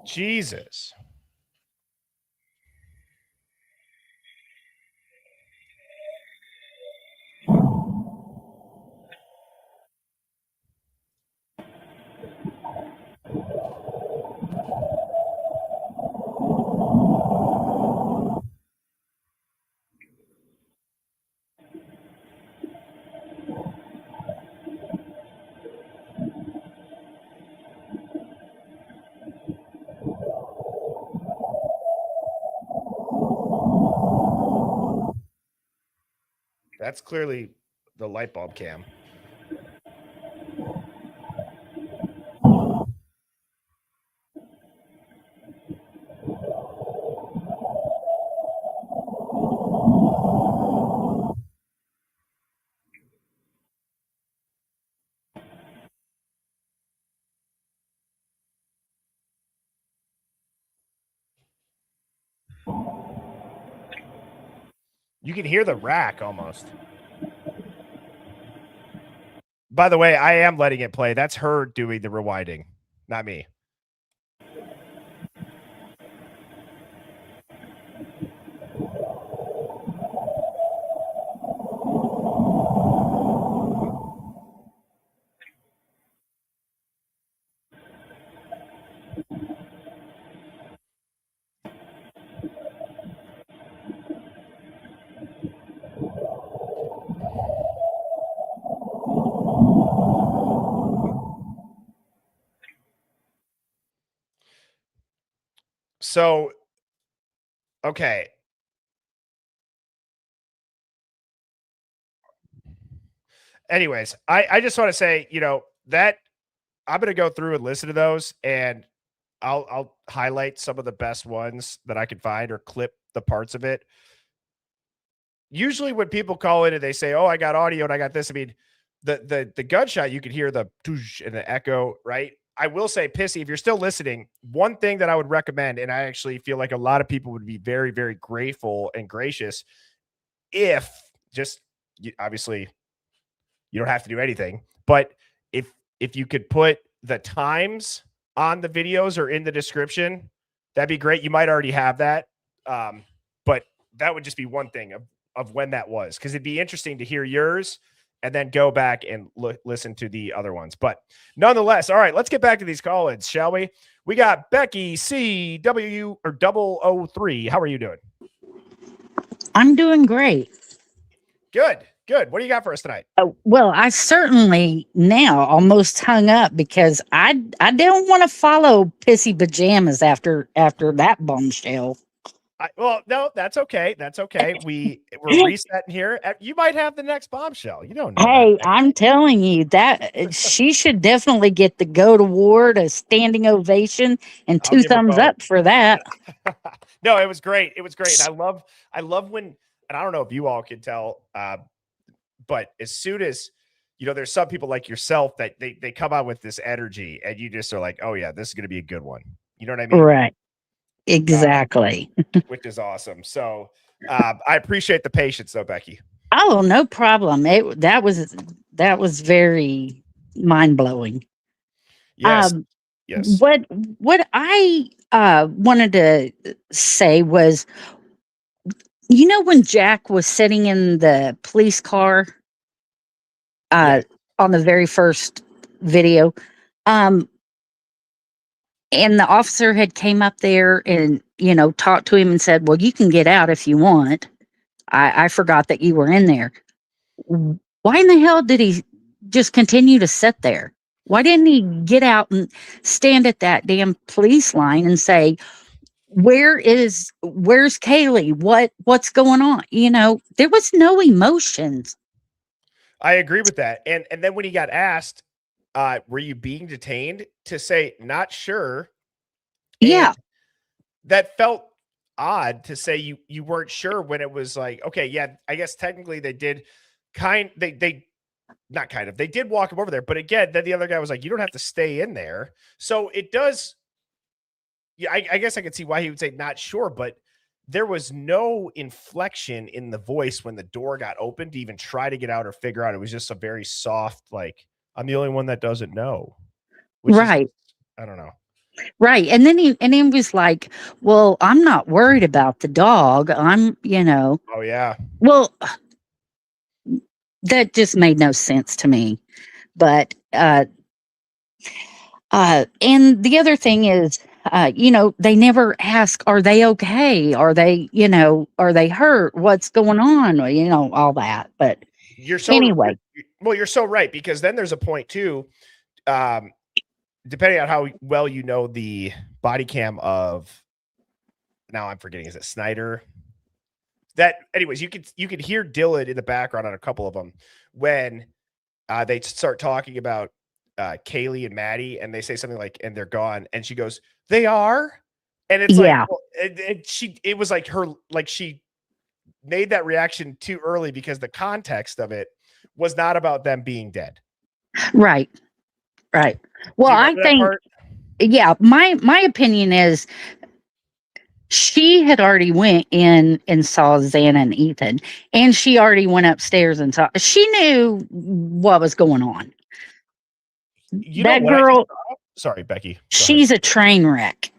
Jesus. That's clearly the light bulb cam. You can hear the rack almost. By the way, I am letting it play. That's her doing the rewinding, not me. So, okay. Anyways, I just want to say, that I'm going to go through and listen to those, and I'll highlight some of the best ones that I can find or clip the parts of it. Usually when people call in and they say, "Oh, I got audio and I got this," I mean, the gunshot, you could hear the toosh and the echo, right? I will say, Pissy, if you're still listening, one thing that I would recommend, and I actually feel like a lot of people would be very, very grateful and gracious if obviously you don't have to do anything, but if you could put the times on the videos or in the description, that'd be great. You might already have that, but that would just be one thing of when that was, because it'd be interesting to hear yours and then go back and listen to the other ones. But nonetheless, all right, let's get back to these call-ins, shall we? We got Becky CW or 003. How are you doing? I'm doing great. Good. What do you got for us tonight? Well, I certainly now almost hung up because I don't want to follow Pissy Pajamas after that bombshell. Well, no, that's okay. That's okay. We're resetting here. You might have the next bombshell. You don't know. Hey, I'm telling you that she should definitely get the Go to Ward, a standing ovation, and I'll 2 give her thumbs both. up for that. No, it was great. It was great. And I love when, and I don't know if you all can tell, but as soon as, there's some people like yourself that they come out with this energy and you just are like, oh yeah, this is going to be a good one. You know what I mean? Right. Exactly. Which is awesome. So I appreciate the patience though, Becky. Oh, no problem. That was very mind-blowing. Yes. Yes. What I wanted to say was, when Jack was sitting in the police car on the very first video, and the officer had came up there and, talked to him and said, well, you can get out if you want. I forgot that you were in there. Why in the hell did he just continue to sit there? Why didn't he get out and stand at that damn police line and say, where's Kaylee? What's going on? There was no emotions. I agree with that. And then when he got asked, were you being detained, to say, not sure. Yeah. And that felt odd to say you weren't sure, when it was like, okay, yeah, I guess technically they did they did walk him over there. But again, then the other guy was like, you don't have to stay in there. So it does. Yeah, I guess I could see why he would say not sure, but there was no inflection in the voice when the door got opened to even try to get out or figure out. It was just a very soft, like, I'm the only one that doesn't know. Which right. I don't know. Right. And then he was like, well, I'm not worried about the dog. I'm, Oh yeah. well, that just made no sense to me. But and the other thing is, they never ask, are they okay? Are they, are they hurt? What's going on? All that. But anyway, you're so right, because then there's a point too, depending on how well you know the body cam of, now I'm forgetting, is it Snyder? That, anyways, you could hear Dylan in the background on a couple of them when they start talking about Kaylee and Maddie, and they say something like, and they're gone, and she goes, they are, and it's like, yeah, well, it was like her, like she made that reaction too early because the context of it was not about them being dead. right. Right. Well, I think, yeah, my opinion is she had already went in and saw Xana and Ethan, and she already went upstairs and saw, she knew what was going on. That girl, sorry, Becky. She's a train wreck.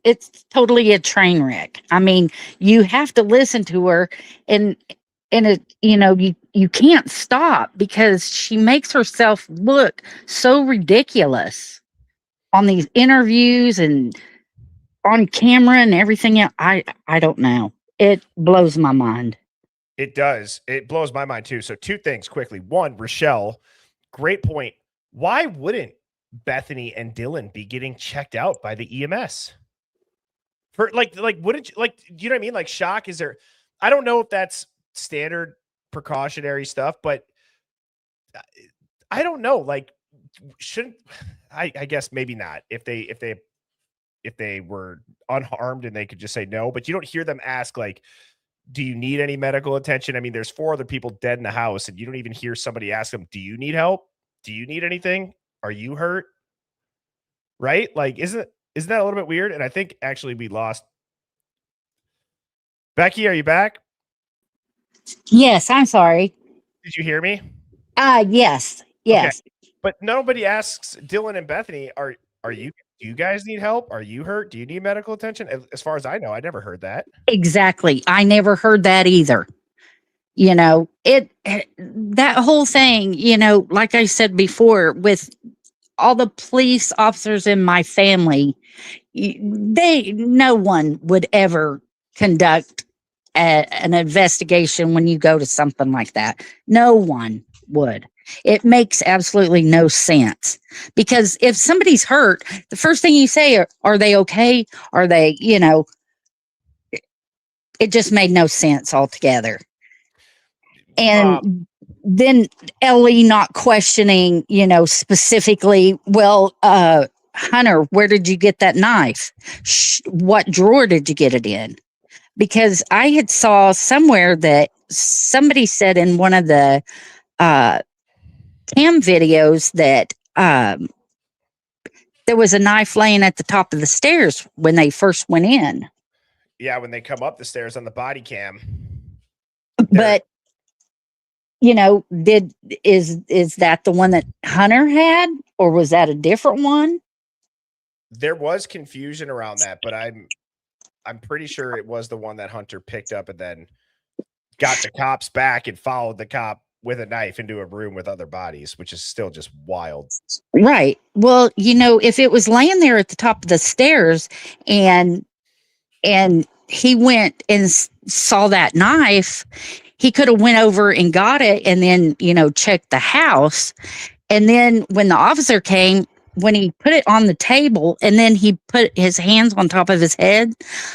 It's totally a train wreck. I mean, you have to listen to her, and it, you can't stop because she makes herself look so ridiculous on these interviews and on camera and everything else. I don't know. It blows my mind. It does. It blows my mind too. So 2 things quickly. 1, Rochelle, great point. Why wouldn't Bethany and Dylan be getting checked out by the EMS? For like wouldn't you, like, you know what I mean? Like, shock, is there, I don't know if that's standard precautionary stuff, but I don't know. Like, shouldn't, I guess maybe not, if they were unharmed and they could just say no, but you don't hear them ask, like, do you need any medical attention? I mean, there's 4 other people dead in the house, and you don't even hear somebody ask them, do you need help? Do you need anything? Are you hurt? Right? Like, isn't that a little bit weird? And I think actually we lost. Becky, are you back? Yes, I'm sorry. Did you hear me? Yes. Yes. Okay. But nobody asks Dylan and Bethany, do you guys need help? Are you hurt? Do you need medical attention? As far as I know, I never heard that. Exactly. I never heard that either. That whole thing, like I said before, with all the police officers in my family, no one would ever conduct an investigation when you go to something like that. No one would. It makes absolutely no sense, because if somebody's hurt, the first thing you say are they okay? Are they, it just made no sense altogether. And then Ellie not questioning, specifically, well, Hunter, where did you get that knife? What drawer did you get it in? Because I had saw somewhere that somebody said in one of the cam videos that there was a knife laying at the top of the stairs when they first went in. Yeah, when they come up the stairs on the body cam. But is that the one that Hunter had, or was that a different one? There was confusion around that, but I'm pretty sure it was the one that Hunter picked up and then got the cops back and followed the cop with a knife into a room with other bodies, which is still just wild. Right. Well, if it was laying there at the top of the stairs and he went and saw that knife, he could have went over and got it and then, checked the house. And then when the officer came, when he put it on the table and then he put his hands on top of his head,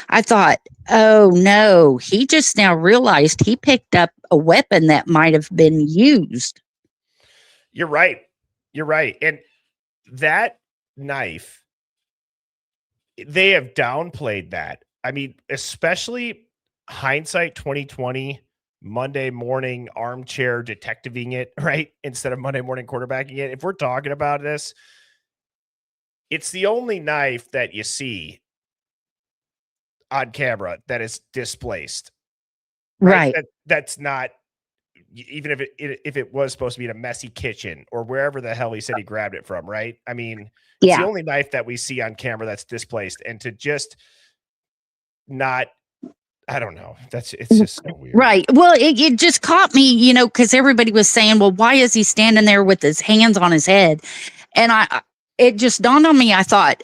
I thought, oh no, he just now realized he picked up a weapon that might have been used. You're right. You're right. And that knife, they have downplayed that. I mean, especially hindsight 2020, Monday morning armchair detectiving it, right? Instead of Monday morning quarterbacking it. If we're talking about this, it's the only knife that you see on camera that is displaced. Right. That's not even if it was supposed to be in a messy kitchen or wherever the hell he said he grabbed it from, right? I mean, it's the only knife that we see on camera that's displaced, and to just not, I don't know. It's just so weird. Right. Well, it just caught me, because everybody was saying, well, why is he standing there with his hands on his head? And it just dawned on me. I thought,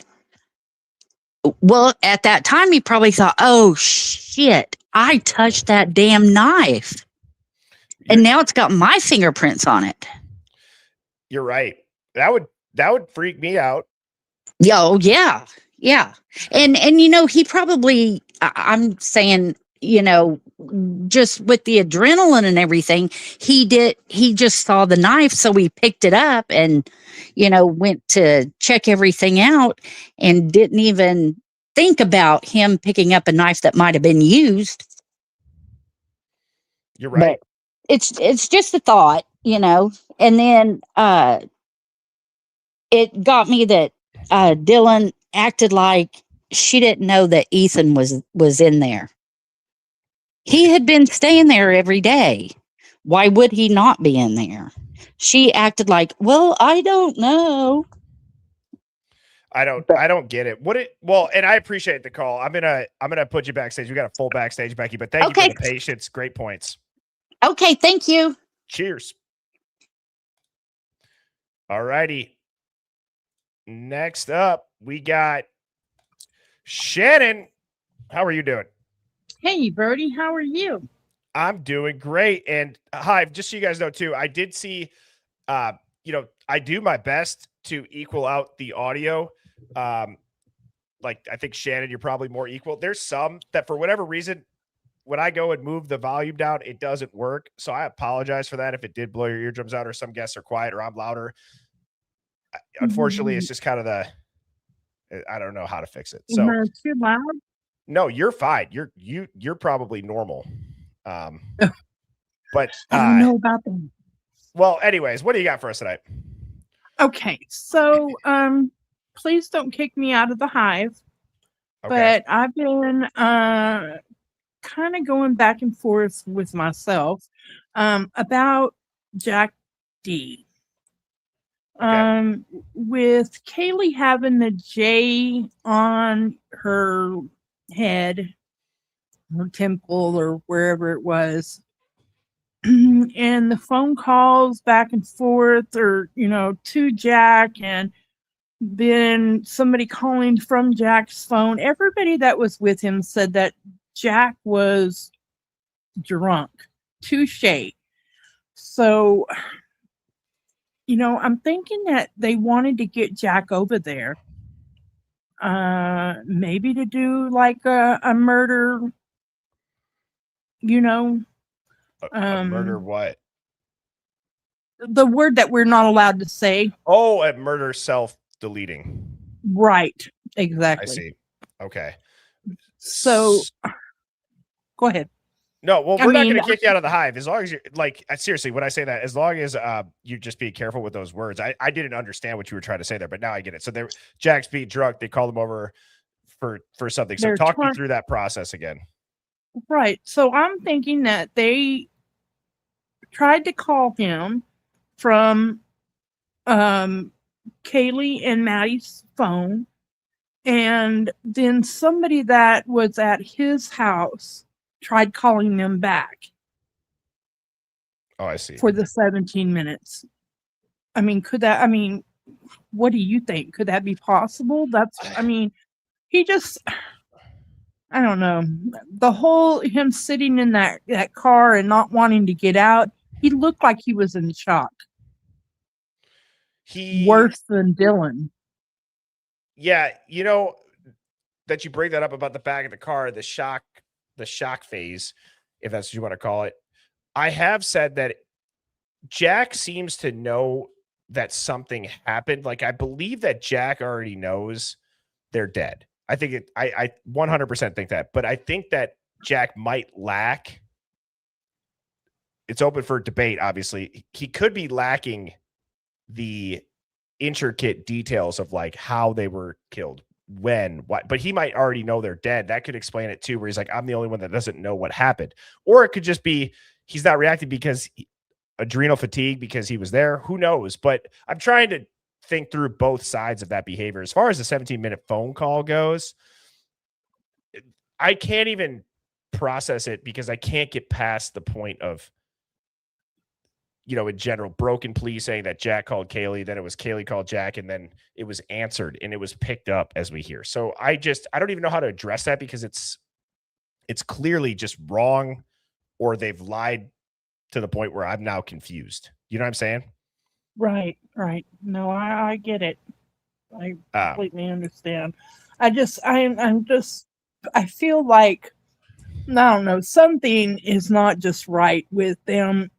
well, at that time, he probably thought, oh, shit, I touched that damn knife. And now it's got my fingerprints on it. You're right. That would freak me out. Oh, yeah. Yeah. And he probably, I'm saying, just with the adrenaline and everything, he just saw the knife. So he picked it up and, went to check everything out and didn't even think about him picking up a knife that might have been used. You're right. But it's just a thought, and then, it got me that, Dylan acted like she didn't know that Ethan was in there. He had been staying there every day. Why would he not be in there? She acted like, well, I don't know. I don't get it. And I appreciate the call. I'm gonna put you backstage. We got a full backstage, Becky, but thank you for the patience. Great points. Okay, thank you. Cheers. All righty. Next up, we got Shannon. How are you doing? Hey, Brody. How are you? I'm doing great. And Hive, just so you guys know too, I did see, I do my best to equal out the audio. Like I think Shannon, you're probably more equal. There's some that for whatever reason, when I go and move the volume down, it doesn't work. So I apologize for that if it did blow your eardrums out or some guests are quiet or I'm louder. Unfortunately, it's just kind of I don't know how to fix it. So too loud? No, you're fine. You're probably normal. But I don't know about them. Well, anyways, what do you got for us tonight? Okay, so please don't kick me out of the Hive. Okay. But I've been kind of going back and forth with myself about Jack D. With Kaylee having the J on her head, her temple, or wherever it was, and the phone calls back and forth, or to Jack, and then somebody calling from Jack's phone. Everybody that was with him said that Jack was drunk. Touche. So, I'm thinking that they wanted to get Jack over there. Maybe to do like a murder, A murder what? The word that we're not allowed to say. Oh, a murder self-deleting. Right. Exactly. I see. Okay. So go ahead. No, well, we're not going to kick you out of the Hive as long as you're like, seriously, when I say that, as long as you just be careful with those words. I didn't understand what you were trying to say there, but now I get it. So Jack's being drunk. They called him over for something. So talk me through that process again. Right. So I'm thinking that they tried to call him from Kaylee and Maddie's phone, and then somebody that was at his house tried calling them back. Oh, I see. For the 17 minutes. I mean, what do you think? Could that be possible? He just, I don't know. The whole him sitting in that car and not wanting to get out, he looked like he was in shock. Worse than Dylan. Yeah, that you bring that up about the back of the car, the shock phase, if that's what you want to call it. I have said that Jack seems to know that something happened. Like, I believe that Jack already knows they're dead. I 100% think that, but I think that Jack might lack. It's open for debate. Obviously, he could be lacking the intricate details of like how they were killed, when, what, but he might already know they're dead. That could explain it too, where he's like, I'm the only one that doesn't know what happened. Or it could just be he's not reacting because adrenal fatigue because he was there. Who knows? But I'm trying to think through both sides of that behavior. As far as the 17-minute phone call goes, I can't even process it because I can't get past the point of, in general, broken police saying that Jack called Kaylee, then it was Kaylee called Jack, and then it was answered and it was picked up as we hear. So I don't even know how to address that because it's clearly just wrong, or they've lied to the point where I'm now confused. You know what I'm saying? Right. No, I get it. I completely understand. I feel like, I don't know, something is not just right with them.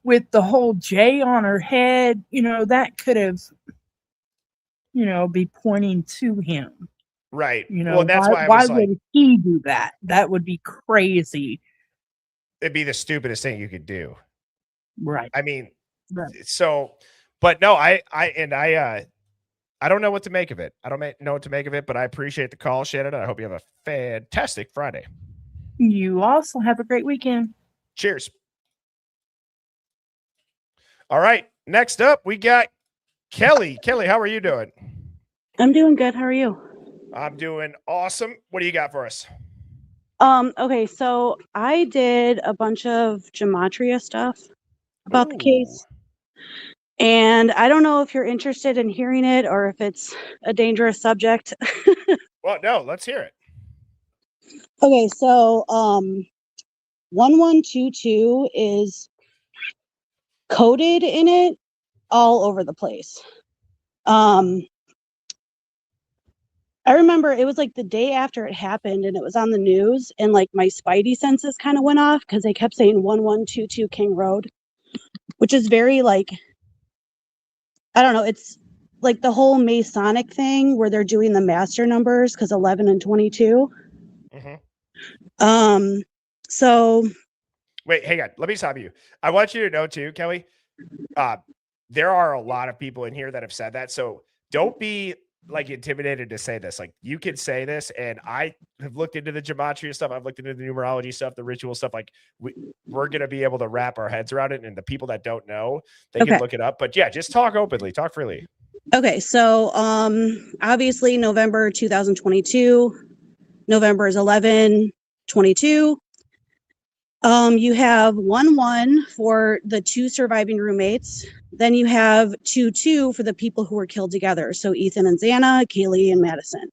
With the whole J on her head, that could have, be pointing to him. Right. Well, that's why I was like, would he do that? That would be crazy. It'd be the stupidest thing you could do. Right. I mean, right. So, but no, I don't know what to make of it. I don't know what to make of it, but I appreciate the call, Shannon. I hope you have a fantastic Friday. You also have a great weekend. Cheers. All right. Next up, we got Kelly. Kelly, how are you doing? I'm doing good. How are you? I'm doing awesome. What do you got for us? Okay, so I did a bunch of gematria stuff about the case. And I don't know if you're interested in hearing it or if it's a dangerous subject. Well, no, let's hear it. Okay, so 1122 is coded in it all over the place. I remember it was like the day after it happened and it was on the news, and like my spidey senses kind of went off because they kept saying 1122 King Road, which is very like, I don't know, it's like the whole Masonic thing where they're doing the master numbers because 11 and 22. So wait, hang on. Let me stop you. I want you to know too, Kelly, there are a lot of people in here that have said that. So don't be like intimidated to say this. Like, you can say this, and I have looked into the gematria stuff. I've looked into the numerology stuff, the ritual stuff. Like, we're going to be able to wrap our heads around it. And the people that don't know, they can look it up. But yeah, just talk openly, talk freely. Okay, so obviously November 2022, November is 11/22. You have 1/1 for the two surviving roommates. Then you have 2/2 for the people who were killed together. So Ethan and Xana, Kaylee and Madison.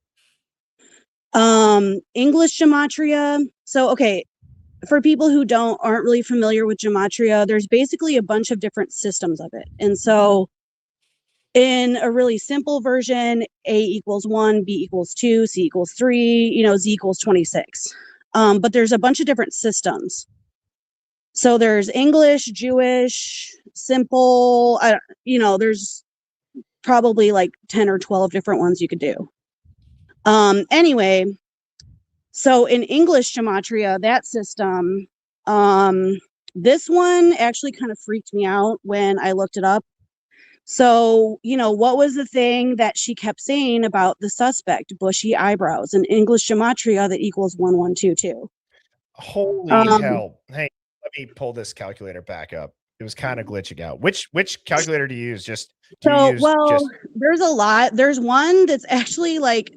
English gematria. So okay, for people who aren't really familiar with gematria, there's basically a bunch of different systems of it. And so in a really simple version, A equals 1, B equals 2, C equals 3, Z equals 26. But there's a bunch of different systems. So there's English, Jewish, simple, there's probably like 10 or 12 different ones you could do. Anyway, so in English gematria, that system, this one actually kind of freaked me out when I looked it up. So, what was the thing that she kept saying about the suspect? Bushy eyebrows, and English gematria that equals 1122. Holy hell. Hey, let me pull this calculator back up. It was kind of glitching out. Which calculator do you use? There's a lot. There's one that's actually like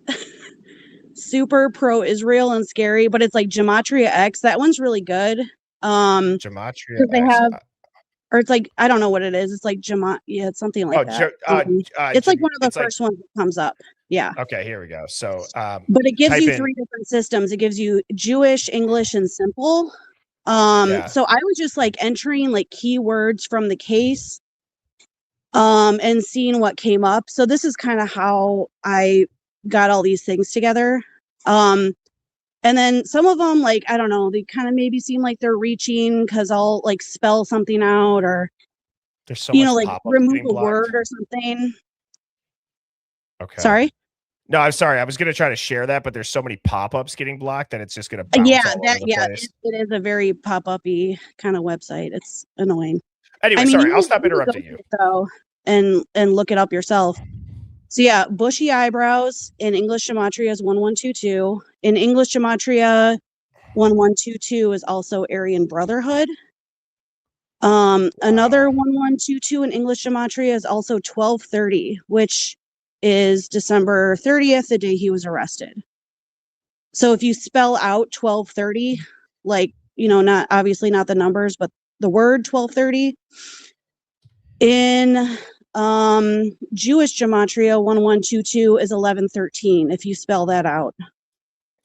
super pro-Israel and scary, but it's like Gematria X. That one's really good. Gematria they X. have, or it's like, I don't know what it is. It's like it's something like that. It's like one of the first ones that comes up. Yeah. Okay, here we go. So, but it gives you three different systems. It gives you Jewish, English, and simple. So I was just like entering like keywords from the case, and seeing what came up. So this is kind of how I got all these things together. And then some of them, like, I don't know, they kind of maybe seem like they're reaching because I'll like spell something out, or there's so much like remove a word or something. Okay. Sorry. No, I'm sorry. I was going to try to share that, but there's so many pop-ups getting blocked that it's just going to bounce all over the place. It is a very pop-up-y kind of website. It's annoying. Anyway, sorry, I'll stop interrupting you. Though, and look it up yourself. So yeah, bushy eyebrows in English gematria is 1122. In English gematria, 1122 is also Aryan Brotherhood. Another 1122 in English gematria is also 1230, which is December 30th, the day he was arrested. So if you spell out 1230, like, not obviously not the numbers, but the word 1230 in Jewish gematria, 1122 is 1113 if you spell that out.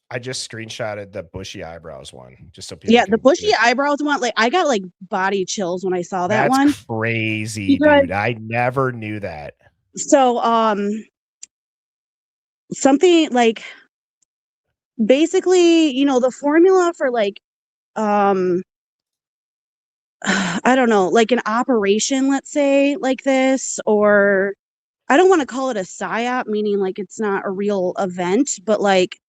I just screenshotted the bushy eyebrows one, just so people. Yeah, can the bushy see it. eyebrows one, like I got like body chills when I saw that That's one. crazy, Because- dude. I never knew that. So, something like basically, the formula for like, I don't know, like an operation, let's say, like this, or I don't want to call it a psyop, meaning like it's not a real event, but like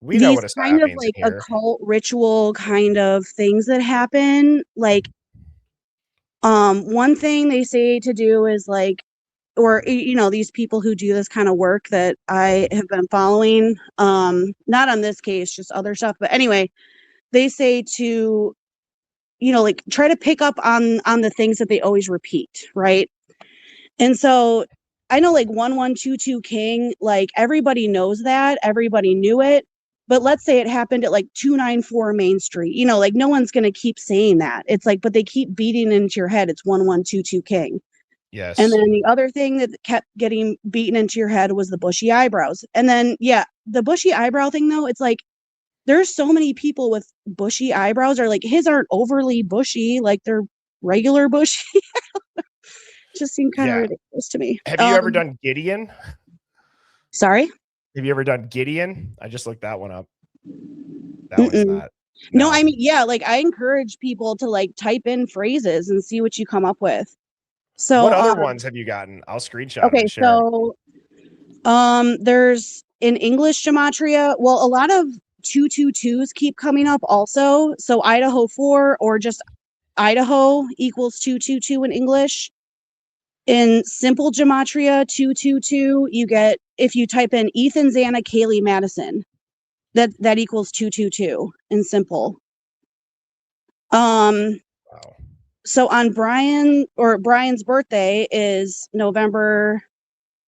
We know these what a kind psyop of means like in here. occult ritual kind of things that happen. Like, one thing they say to do is like, or these people who do this kind of work that I have been following, not on this case, just other stuff, but anyway, they say to like try to pick up on the things that they always repeat, right? And so I know like 1122 King, like everybody knows that, everybody knew it, but let's say it happened at like 294 Main Street, like no one's going to keep saying that. It's like, but they keep beating into your head, it's 1122 King. Yes. And then the other thing that kept getting beaten into your head was the bushy eyebrows. And then, yeah, the bushy eyebrow thing, though, it's like there's so many people with bushy eyebrows, or like his aren't overly bushy, like they're regular bushy. Just seemed kind of ridiculous to me. Have you ever done Gideon? Sorry? Have you ever done Gideon? I just looked that one up. That one's not. No, I mean, yeah, like I encourage people to like type in phrases and see what you come up with. So what other ones have you gotten? I'll screenshot them okay, and share them. so there's in English gematria, well, a lot of 222s keep coming up also. So Idaho 4 or just Idaho equals 222 in English. In simple gematria 222, you get, if you type in Ethan Zana Kaylee Madison, that equals 222 in simple. So on Brian's birthday is November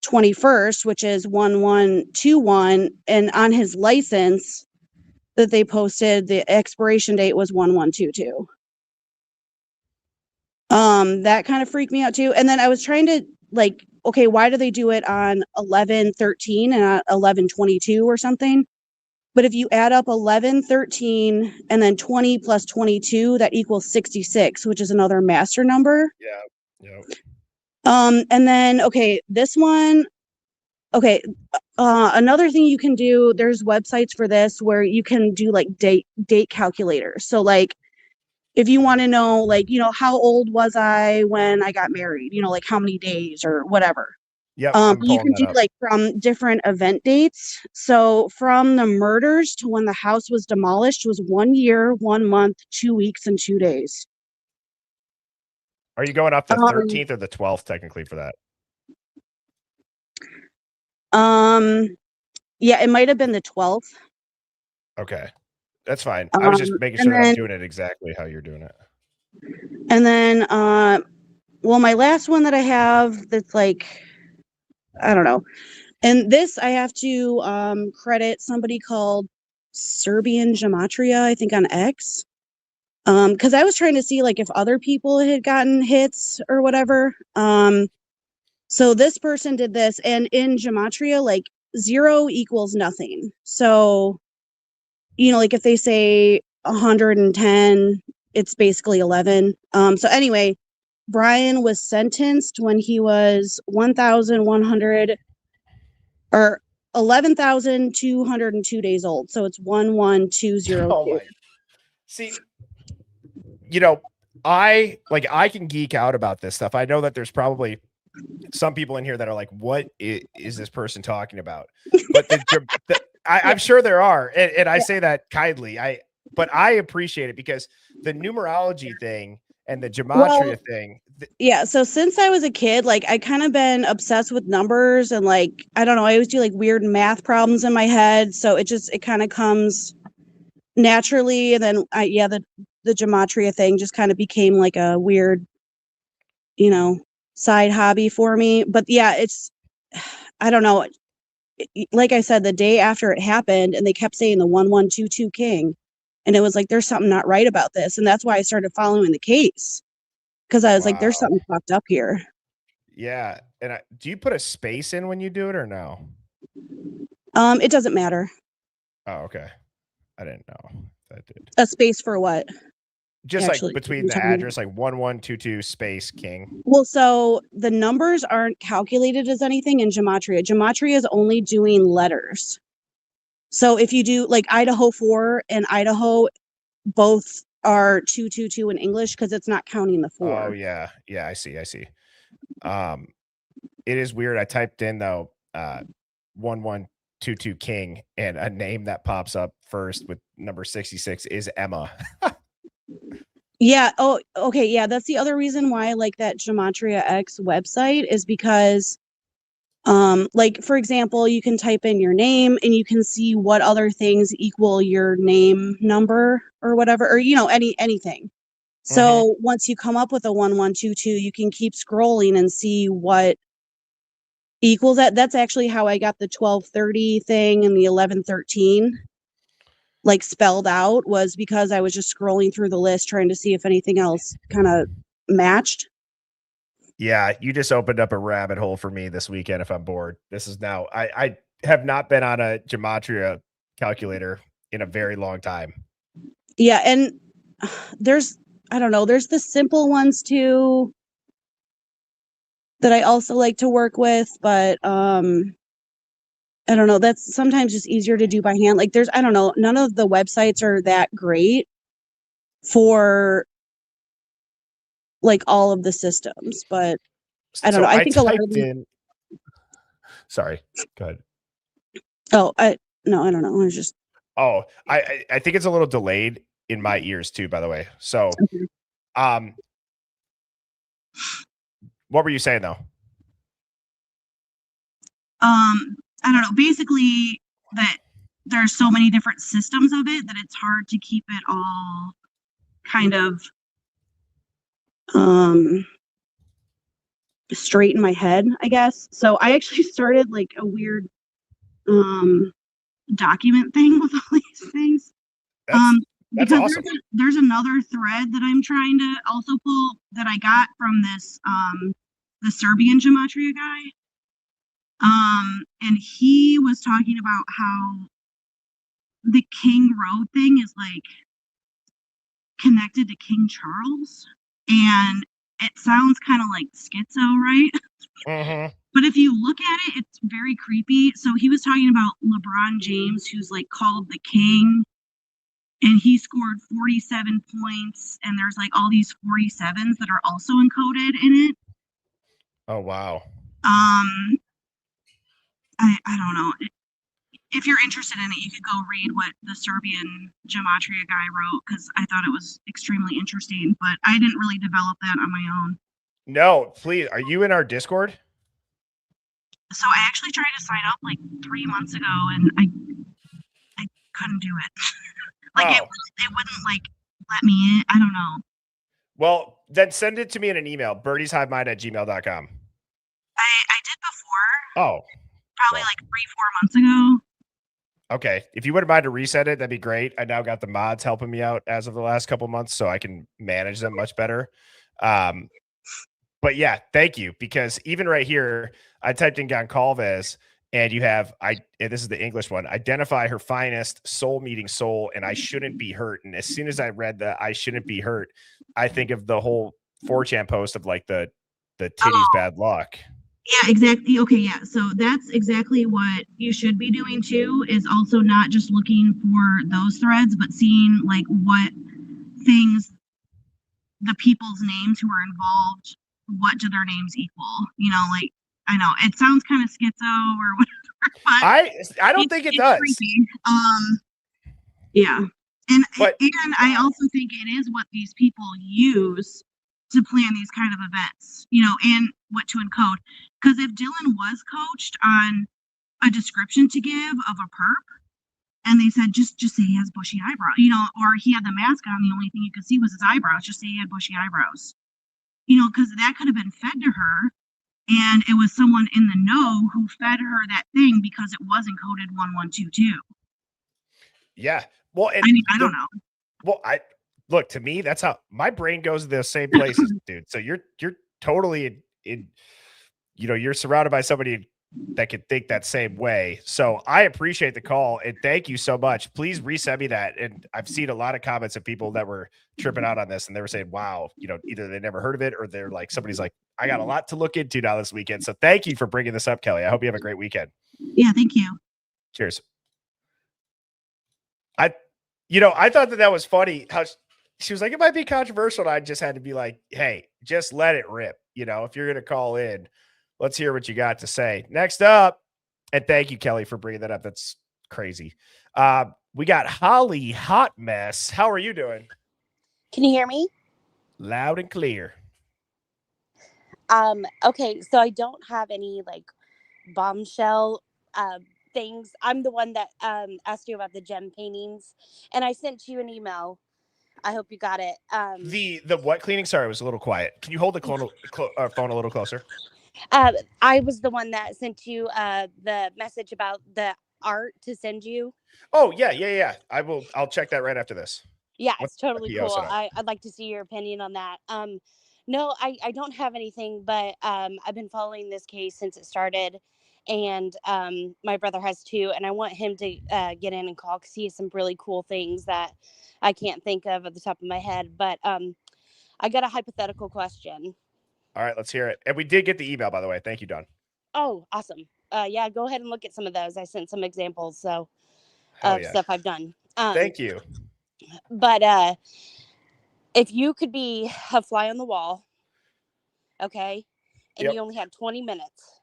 21st, which is 1121, and on his license that they posted, the expiration date was 1122. That kind of freaked me out too. And then I was trying to like, okay, why do they do it on 1113 and not 1122 or something? But if you add up 1113 and then 20 plus 22, that equals 66, which is another master number. Yeah. And then, okay, this one, okay, another thing you can do, there's websites for this where you can do like date calculators. So like, if you want to know, like, how old was I when I got married, like how many days or whatever. Yeah, you can do like from different event dates. So from the murders to when the house was demolished was 1 year, 1 month, 2 weeks, and 2 days. Are you going off the 13th or the 12th technically for that? Yeah, it might have been the 12th. Okay. That's fine. I was just making sure that I'm doing it exactly how you're doing it. And then, well, my last one that I have that's like, I don't know. And this I have to credit somebody called Serbian Gematria, I think on X. Because I was trying to see like if other people had gotten hits or whatever. So this person did this, and in Gematria, like 0 equals nothing. So, like if they say 110, it's basically 11. So anyway, Brian was sentenced when he was 1,100 or 11,202 days old. So it's 11202. Oh my. See, I can geek out about this stuff. I know that there's probably some people in here that are like, what is this person talking about? But I'm sure there are. And I say that kindly. But I appreciate it because the numerology thing and the gematria thing. Yeah. So since I was a kid, like I kind of been obsessed with numbers and like, I don't know, I always do like weird math problems in my head. So it kind of comes naturally. And then the the gematria thing just kind of became like a weird, side hobby for me. But yeah, I don't know. Like I said, the day after it happened, and they kept saying the 1122 king, and it was like, there's something not right about this. And that's why I started following the case, because I was like, there's something fucked up here. Yeah. And do you put a space in when you do it or no? It doesn't matter. Oh, okay. I didn't know that did. A space for what? Just Actually, like between the address, like 1122 space king. Well, so the numbers aren't calculated as anything in gematria. Gematria is only doing letters. So if you do like Idaho 4 and Idaho, both are 222 in English because it's not counting the 4. Oh yeah. Yeah, I see. It is weird. I typed in though 1122 king, and a name that pops up first with number 66 is Emma. Yeah. Oh, okay. Yeah. That's the other reason why I like that Gematria X website, is because, like, for example, you can type in your name and you can see what other things equal your name number or whatever, or, anything. So once you come up with a 1122, you can keep scrolling and see what equals that. That's actually how I got the 1230 thing and the 1113. Like spelled out, was because I was just scrolling through the list trying to see if anything else kind of matched. Yeah, you just opened up a rabbit hole for me this weekend if I'm bored. This is now I have not been on a gematria calculator in a very long time. Yeah, and there's the simple ones too that I also like to work with, but I don't know, that's sometimes just easier to do by hand. Like none of the websites are that great for like all of the systems, but I don't know. I think a lot of them. Sorry, go ahead. Oh, I don't know. I was just. Oh, I think it's a little delayed in my ears too, by the way. So, what were you saying though? I don't know. Basically, that there's so many different systems of it that it's hard to keep it all kind of straight in my head, I guess. So I actually started like a weird document thing with all these things. That's Because awesome. there's another thread that I'm trying to also pull that I got from this the Serbian gematria guy. And he was talking about how the King Road thing is like connected to King Charles, and it sounds kind of like schizo, right? But if you look at it, it's very creepy. So he was talking about LeBron James, who's like called the king, and he scored 47 points, and there's like all these 47s that are also encoded in it. Oh wow. I don't know. If you're interested in it, you could go read what the Serbian gematria guy wrote, because I thought it was extremely interesting, but I didn't really develop that on my own. No, please. Are you in our Discord? So I actually tried to sign up like 3 months ago, and I couldn't do it. Like it wouldn't like let me in. I don't know. Well, then send it to me in an email, birdieshivemind@gmail.com. I did before. Oh. Probably like 3-4 months ago. Okay. If you wouldn't mind to reset it, that'd be great. I now got the mods helping me out as of the last couple months, so I can manage them much better. But yeah, thank you. Because even right here, I typed in Goncalves, and you have this is the English one. Identify her finest, soul meeting soul, and I shouldn't be hurt. And as soon as I read the I shouldn't be hurt, I think of the whole 4chan post of like the titties bad luck. Yeah, exactly. Okay, yeah. So that's exactly what you should be doing too, is also not just looking for those threads, but seeing like what things, the people's names who are involved, what do their names equal? Like, I know it sounds kind of schizo or whatever, but I don't think it does. Creepy. Yeah. And I also think it is what these people use to plan these kind of events, and what to encode. Because if Dylan was coached on a description to give of a perp, And they said, just say he has bushy eyebrows, you know, or he had the mask on. The only thing you could see was his eyebrows. Just say he had bushy eyebrows, you know, because that could have been fed to her. And it was someone in the know who fed her that thing because it was encoded 1122. Yeah. Well, and I mean, I don't know. Well, look, to me, that's how my brain goes to the same places, dude. So you're totally in, you know, you're surrounded by somebody that can think that same way. So I appreciate the call and thank you so much. Please resend me that. And I've seen a lot of comments of people that were tripping out on this and they were saying, wow, you know, either they never heard of it or they're like, somebody's like, I got a lot to look into now this weekend. So thank you for bringing this up, Kelly. I hope you have a great weekend. Yeah, thank you. Cheers. I thought that was funny how she was like, it might be controversial. And I just had to be like, hey, just let it rip. You know, if you're going to call in, let's hear what you got to say. Next up, and thank you, Kelly, for bringing that up. That's crazy. We got Holly Hot Mess. How are you doing? Can you hear me? Loud and clear. Okay, so I don't have any like bombshell things. I'm the one that asked you about the gem paintings, and I sent you an email. I hope you got it. The what cleaning? Sorry, it was a little quiet. Can you hold the phone a little closer? I was the one that sent you the message about the art to send you. Oh, yeah. I'll check that right after this. Yeah, Once it's totally the PO cool. set up. I'd like to see your opinion on that. No, I don't have anything, but I've been following this case since it started, and my brother has too, and I want him to get in and call because he has some really cool things that I can't think of at the top of my head. But I got a hypothetical question. All right, let's hear it. And we did get the email, by the way. Thank you, Don. Oh, awesome. Yeah, go ahead and look at some of those. I sent some examples Hell of yeah. stuff I've done. Thank you. But if you could be a fly on the wall, okay, and Yep. you only had 20 minutes,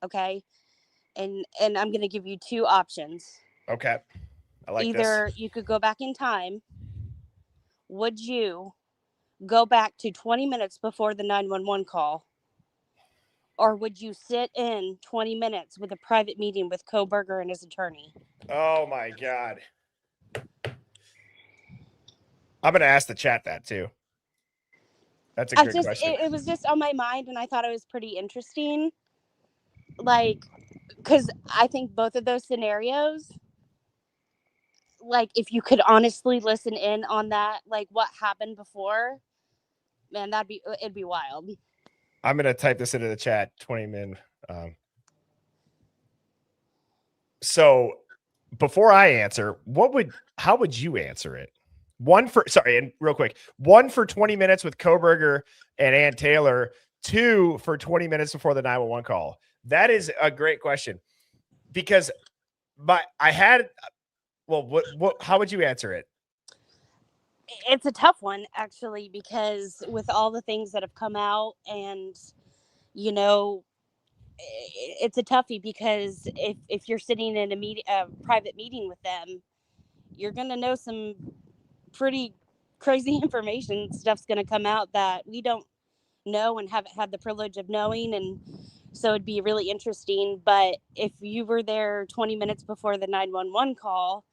okay, and I'm going to give you two options. Okay. I like Either this. you could go back in time. Would you go back to 20 minutes before the 911 call? Or would you sit in 20 minutes with a private meeting with Koberger and his attorney? Oh my God. I'm going to ask the chat that too. That's a good question. It was just on my mind, and I thought it was pretty interesting. Like, because I think both of those scenarios, like, if you could honestly listen in on that, like what happened before, man, it'd be wild. I'm going to type this into the chat. 20 min. So before I answer, how would you answer it? And real quick, 1 for 20 minutes with Koberger and Ann Taylor, 2 for 20 minutes before the 911 call. That is a great question because how would you answer it? It's a tough one, actually, because with all the things that have come out, and you know, it's a toughie because if you're sitting in a private meeting with them, you're gonna know some pretty crazy information. Stuff's gonna come out that we don't know and haven't had the privilege of knowing, and so it'd be really interesting. But if you were there 20 minutes before the 911 call,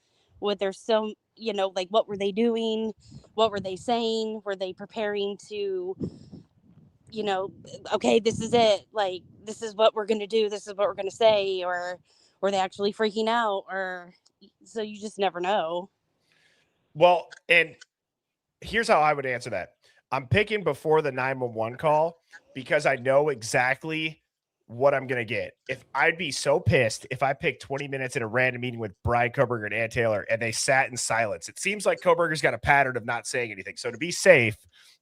would there so, you know, like, what were they doing? What were they saying? Were they preparing to, you know, okay, this is it, like, this is what we're going to do, this is what we're going to say? Or were they actually freaking out? Or so you just never know. Well, and here's how I would answer that. I'm picking before the 911 call because I know exactly what I'm going to get. If I'd be so pissed if I picked 20 minutes in a random meeting with Brian Koberger and Ann Taylor and they sat in silence. It seems like Koberger's got a pattern of not saying anything. So to be safe,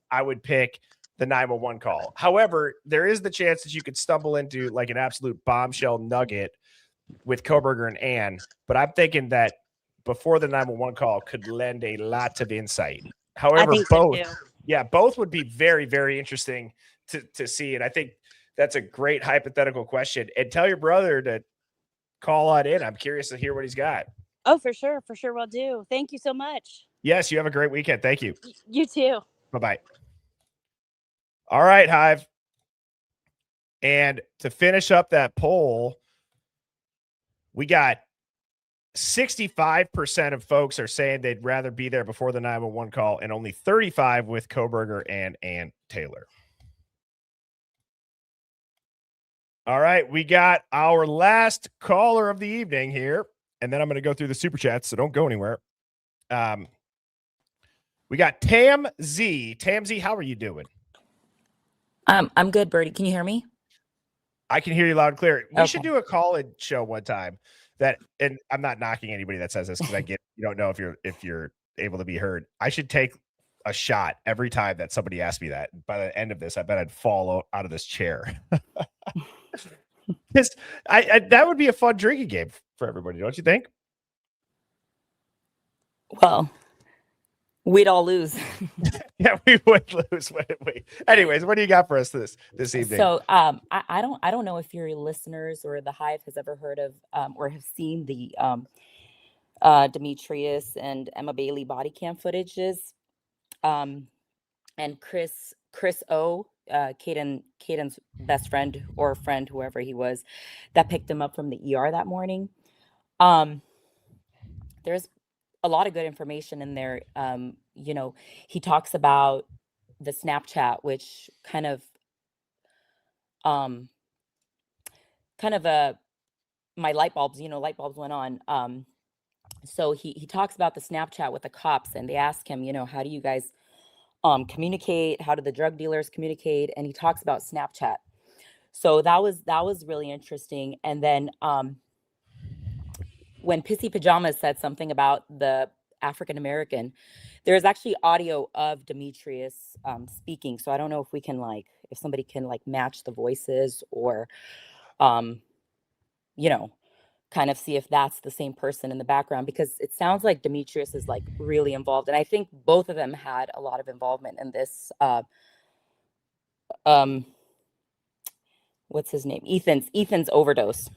I would pick the 911 call. However, there is the chance that you could stumble into like an absolute bombshell nugget with Koberger and Ann, but I'm thinking that before the 911 call could lend a lot of insight. However, both would be very, very interesting to see. And I think that's a great hypothetical question. And tell your brother to call on in. I'm curious to hear what he's got. Oh, for sure will do. Thank you so much. Yes, you have a great weekend. Thank you. You too. Bye-bye. All right, Hive. And to finish up that poll, we got 65% of folks are saying they'd rather be there before the 911 call, and only 35 with Koberger and Ann Taylor. All right, we got our last caller of the evening here, and then I'm going to go through the super chats, so don't go anywhere. We got Tam Z. Tam Z, how are you doing? I'm good, Birdie. Can you hear me? I can hear you loud and clear. We should Okay. do a call-in show one time. And I'm not knocking anybody that says this because I get you don't know if you're able to be heard. I should take a shot every time that somebody asks me that. By the end of this, I bet I'd fall out of this chair. That would be a fun drinking game for everybody, don't you think? Well, we'd all lose. Yeah, we would lose. Wait. Anyways, what do you got for us this evening? So I don't know if your listeners or the Hive has ever heard of or have seen the Demetrius and Emma Bailey body cam footages. And Chris O, Caden's best friend or friend, whoever he was, that picked him up from the ER that morning. There's a lot of good information in there. He talks about the Snapchat, which kind of my light bulbs went on. So he talks about the Snapchat with the cops, and they ask him, how do you guys communicate? How do the drug dealers communicate? And he talks about Snapchat. So that was really interesting. And then when Pissy Pajamas said something about the African American, there's actually audio of Demetrius speaking. So I don't know if we can if somebody can match the voices or kind of see if that's the same person in the background, because it sounds like Demetrius is really involved. And I think both of them had a lot of involvement in this. What's his name? Ethan's overdose.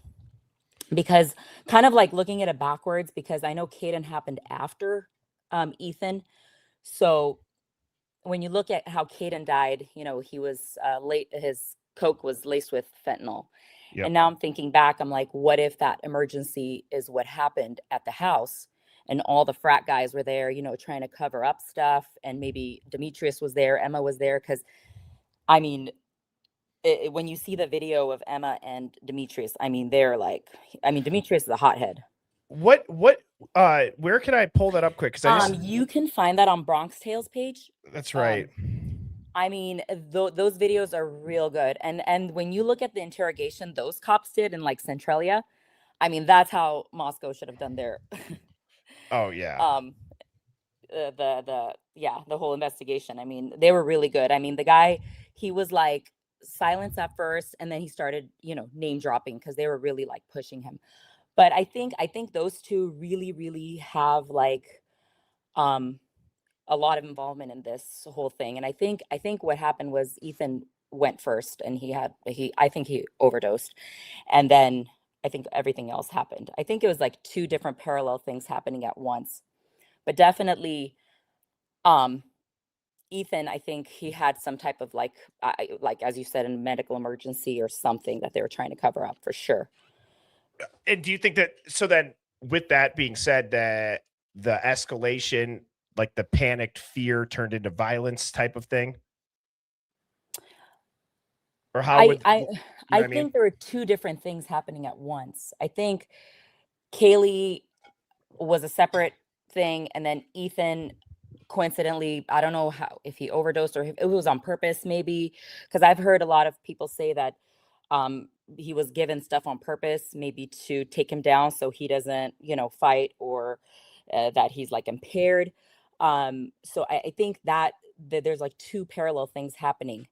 Because kind of looking at it backwards, because I know Caden happened after Ethan. So when you look at how Caden died, he was his Coke was laced with fentanyl. Yep. And now I'm thinking back, I'm like, what if that emergency is what happened at the house and all the frat guys were there, trying to cover up stuff, and maybe Demetrius was there, Emma was there, because I mean, when you see the video of Emma and Demetrius, they're Demetrius is a hothead. Where can I pull that up quick? You can find that on Bronx Tales page. That's right. Those videos are real good. And when you look at the interrogation those cops did in Centralia, that's how Moscow should have done their oh yeah. The whole investigation. They were really good. The guy, he was silence at first, and then he started, name dropping, because they were really pushing him. But I think those two really, really have a lot of involvement in this whole thing. And I think what happened was Ethan went first, and I think he overdosed, and then I think everything else happened. I think it was two different parallel things happening at once. But definitely Ethan, I think he had some type of as you said, a medical emergency or something that they were trying to cover up, for sure. And do you think that, so then with that being said, that the escalation, the panicked fear, turned into violence type of thing? Or how would I think there were two different things happening at once. I think Kaylee was a separate thing, and then Ethan, coincidentally, I don't know if he overdosed or if it was on purpose, maybe, because I've heard a lot of people say that he was given stuff on purpose, maybe to take him down so he doesn't, fight, or that he's impaired. So I think that there's two parallel things happening.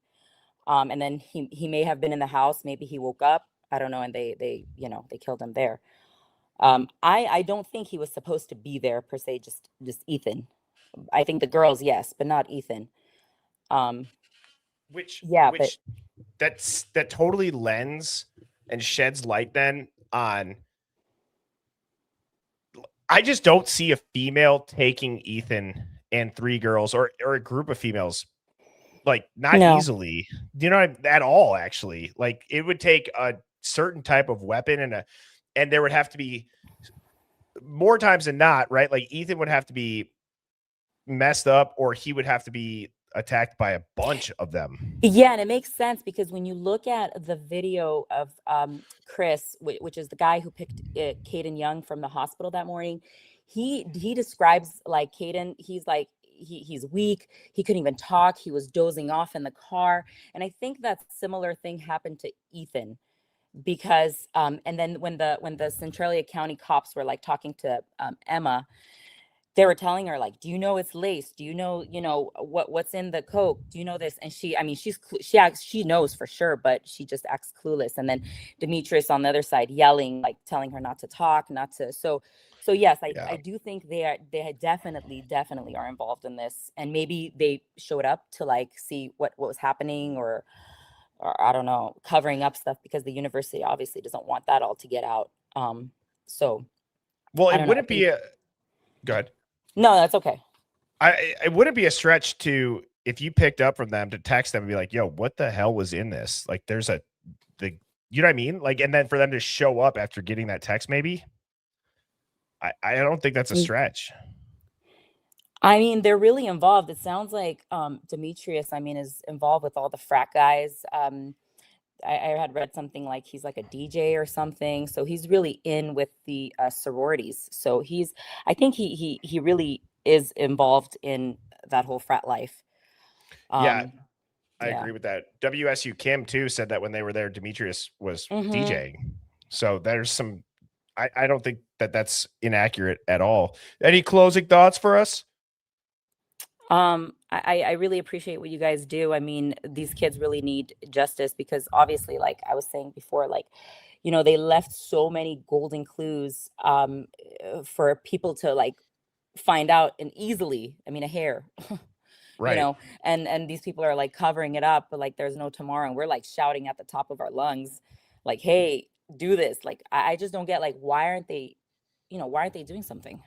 And then he may have been in the house, maybe he woke up, I don't know, and they killed him there. I don't think he was supposed to be there per se, just Ethan. I think the girls, yes, but not Ethan. That totally lends and sheds light then on. I just don't see a female taking Ethan and three girls or a group of females easily, at all, actually. It would take a certain type of weapon and there would have to be more times than not, right? Like Ethan would have to be messed up, or he would have to be attacked by a bunch of them. Yeah, and it makes sense because when you look at the video of Chris, which is the guy who picked Caden Young from the hospital that morning, he describes like Caden. He's like he's weak. He couldn't even talk. He was dozing off in the car, and I think that similar thing happened to Ethan because and then when the Centralia County cops were like talking to Emma, they were telling her like, do you know it's lace? Do you know what's in the Coke? Do you know this? And she, I mean, she knows for sure, but she just acts clueless. And then Demetrius on the other side yelling, like telling her not to talk, not to. So yes, I do think they definitely are involved in this, and maybe they showed up to like see what was happening, or I don't know, covering up stuff because the university obviously doesn't want that all to get out. So well, I it don't know, wouldn't be a good. No, that's okay. It wouldn't be a stretch to, if you picked up from them, to text them and be like, yo, what the hell was in this? Like you know what I mean? Like, and then for them to show up after getting that text, maybe. I don't think that's a stretch. I mean, they're really involved. It sounds like Demetrius, I mean, is involved with all the frat guys. I had read something like he's like a DJ or something. So he's really in with the sororities. So I think he really is involved in that whole frat life. I agree with that. WSU Kim too said that when they were there, Demetrius was DJing. So there's some, I don't think that's inaccurate at all. Any closing thoughts for us? I really appreciate what you guys do. I mean, these kids really need justice because obviously, like I was saying before, like, they left so many golden clues for people to like find out, and easily, I mean, a hair. Right. And these people are like covering it up, but like there's no tomorrow, and we're like shouting at the top of our lungs like, hey, do this. Like I just don't get, like, why aren't they doing something?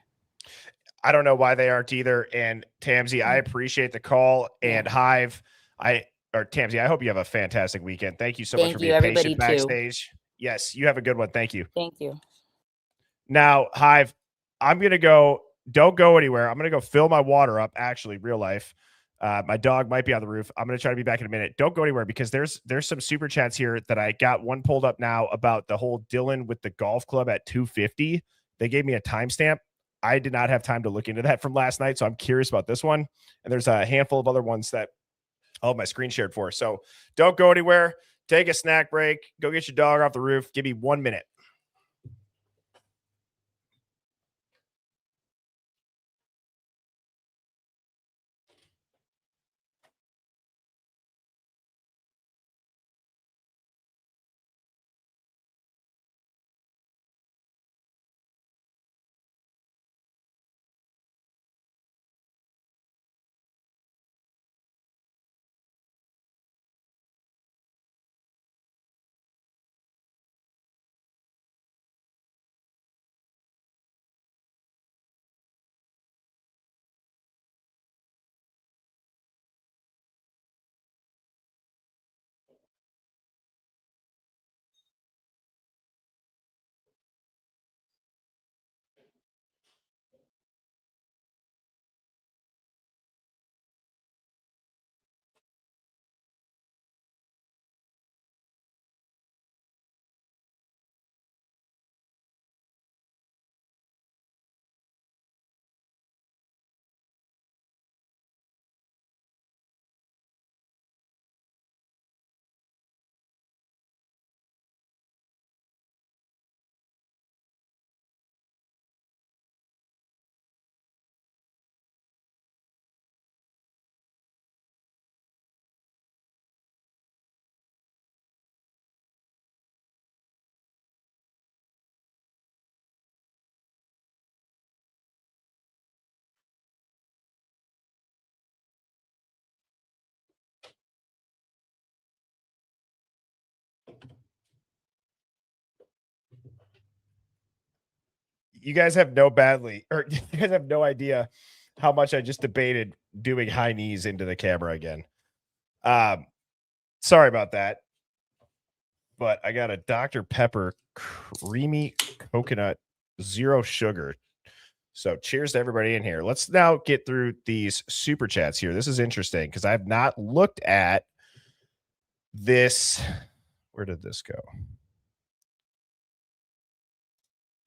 I don't know why they aren't either. And Tamsy, I appreciate the call. And Hive, Tamsy, I hope you have a fantastic weekend. Thank you so much for being patient backstage. Yes, you have a good one. Thank you. Thank you. Now, Hive, I'm going to go. Don't go anywhere. I'm going to go fill my water up, actually, real life. My dog might be on the roof. I'm going to try to be back in a minute. Don't go anywhere because there's some super chats here that I got one pulled up now about the whole Dylan with the golf club at 250. They gave me a timestamp. I did not have time to look into that from last night, so I'm curious about this one. And there's a handful of other ones that I'll have my screen shared for. So don't go anywhere. Take a snack break. Go get your dog off the roof. Give me 1 minute. You guys have you guys have no idea how much I just debated doing high knees into the camera again. Sorry about that. But I got a Dr. Pepper creamy coconut zero sugar. So cheers to everybody in here. Let's now get through these super chats here. This is interesting because I've not looked at this. Where did this go?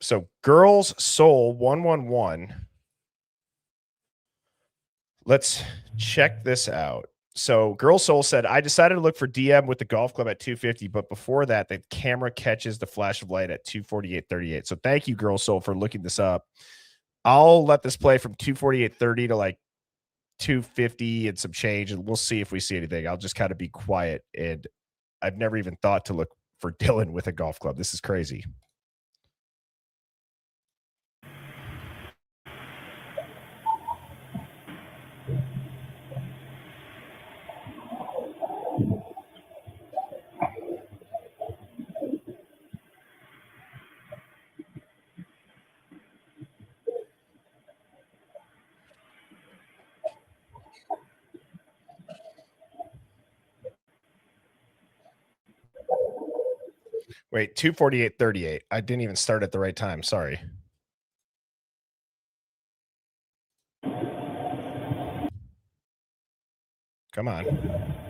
So Girls Soul 111. Let's check this out. So Girl Soul said, I decided to look for DM with the golf club at 250, but before that, the camera catches the flash of light at 248.38. So thank you, Girl Soul, for looking this up. I'll let this play from 248.30 to like 250 and some change, and we'll see if we see anything. I'll just kind of be quiet. And I've never even thought to look for Dylan with a golf club. This is crazy. Wait, 248.38. I didn't even start at the right time. Sorry. Come on.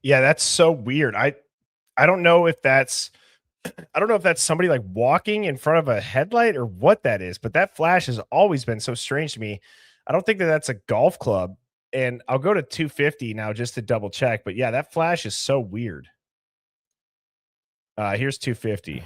Yeah, that's so weird. I don't know if that's somebody like walking in front of a headlight or what that is, but that flash has always been so strange to me. I don't think that that's a golf club, and I'll go to 250 now just to double check, but yeah, that flash is so weird. Here's 250.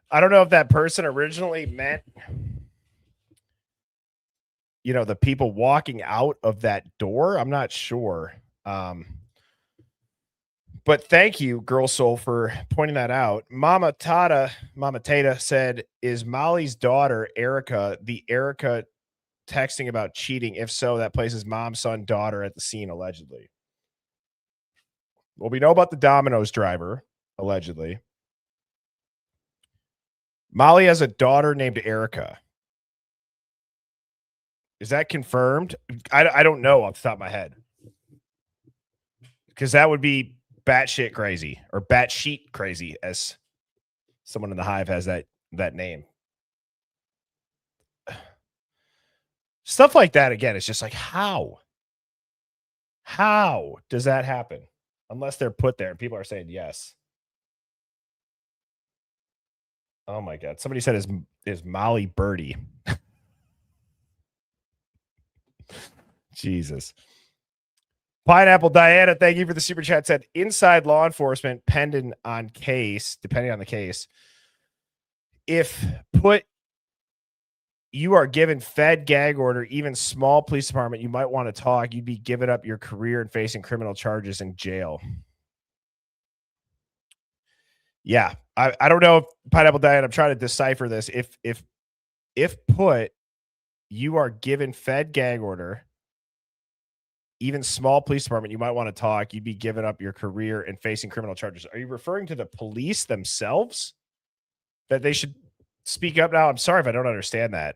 I don't know if that person originally meant, the people walking out of that door. I'm not sure. But thank you, Girl Soul, for pointing that out. Mama Tata said, is Molly's daughter, Erica, the Erica texting about cheating? If so, that places mom, son, daughter at the scene, allegedly. Well, we know about the Domino's driver, allegedly. Molly has a daughter named Erica. Is that confirmed? I don't know off the top of my head. Because that would be batshit crazy, or batshit crazy, as someone in the Hive has that name. Stuff like that, again, it's just like, how does that happen? Unless they're put there and people are saying yes. Oh my God. Somebody said, is Molly Birdie? Jesus. Pineapple Diana, thank you for the super chat. Said inside law enforcement, depending on the case. If you are given fed gag order, even small police department, you might want to talk. You'd be giving up your career and facing criminal charges in jail. Yeah, I don't know if Pineapple Diet. I'm trying to decipher this. If you are given fed gag order, even small police department, you might want to talk. You'd be giving up your career and facing criminal charges. Are you referring to the police themselves that they should speak up now? I'm sorry if I don't understand that.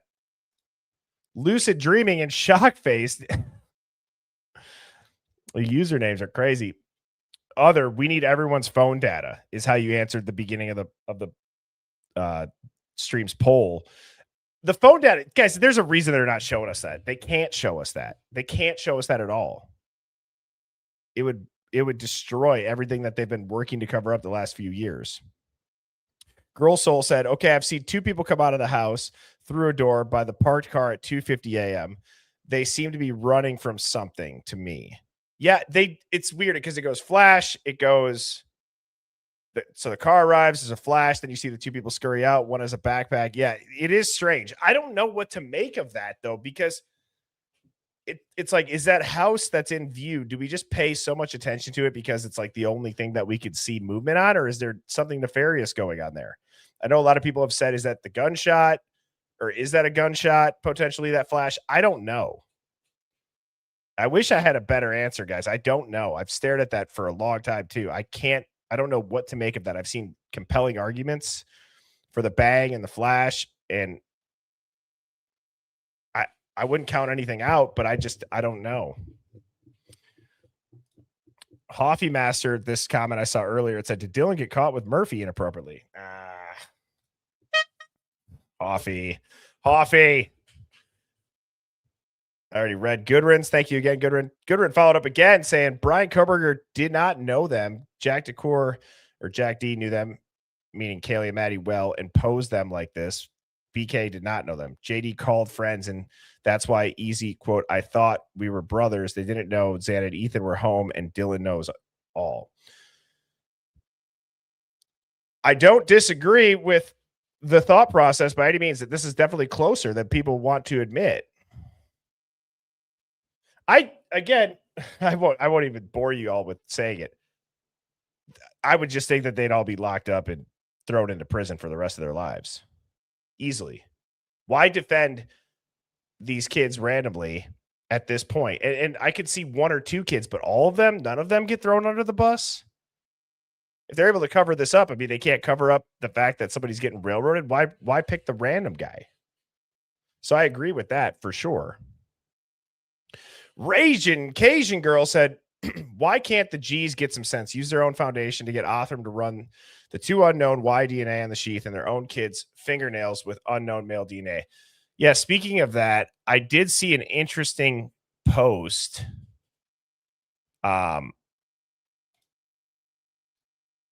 Lucid Dreaming and Shock Face. The usernames are crazy. We need everyone's phone data is how you answered the beginning of the stream's poll. The phone data, guys, there's a reason they're not showing us that. They can't show us that. They can't show us that at all. It would destroy everything that they've been working to cover up the last few years. Girl Soul said, okay, I've seen two people come out of the house through a door by the parked car at 2:50 a.m. They seem to be running from something to me. Yeah, it's weird because it goes flash, it goes. So the car arrives, there's a flash, then you see the two people scurry out. One has a backpack. Yeah, it is strange. I don't know what to make of that, though, because it's like, is that house that's in view, do we just pay so much attention to it because it's like the only thing that we could see movement on, or is there something nefarious going on there? I know a lot of people have said, is that the gunshot, or is that a gunshot, potentially that flash? I don't know. I wish I had a better answer, guys. I don't know. I've stared at that for a long time, too. I don't know what to make of that. I've seen compelling arguments for the bang and the flash, and I wouldn't count anything out, but I don't know. Hoffy mastered this comment I saw earlier. It said, did Dylan get caught with Murphy inappropriately? Hoffy. I already read Goodrins. Thank you again, Goodrin. Goodrin followed up again saying Brian Koberger did not know them. Jack DeCour or Jack D knew them, meaning Kaylee and Maddie, well, and posed them like this. BK did not know them. JD called friends, and that's why Easy, quote, I thought we were brothers. They didn't know Xan and Ethan were home, and Dylan knows all. I don't disagree with the thought process by any means that this is definitely closer than people want to admit. I won't even bore you all with saying it. I would just think that they'd all be locked up and thrown into prison for the rest of their lives. Easily. Why defend these kids randomly at this point? And I could see one or two kids, but all of them, none of them get thrown under the bus. If they're able to cover this up, I mean, they can't cover up the fact that somebody's getting railroaded. Why pick the random guy? So I agree with that for sure. Raging Cajun Girl said, why can't the G's get some sense? Use their own foundation to get Othram to run the two unknown Y DNA on the sheath and their own kids' fingernails with unknown male DNA. Yeah, speaking of that, I did see an interesting post. I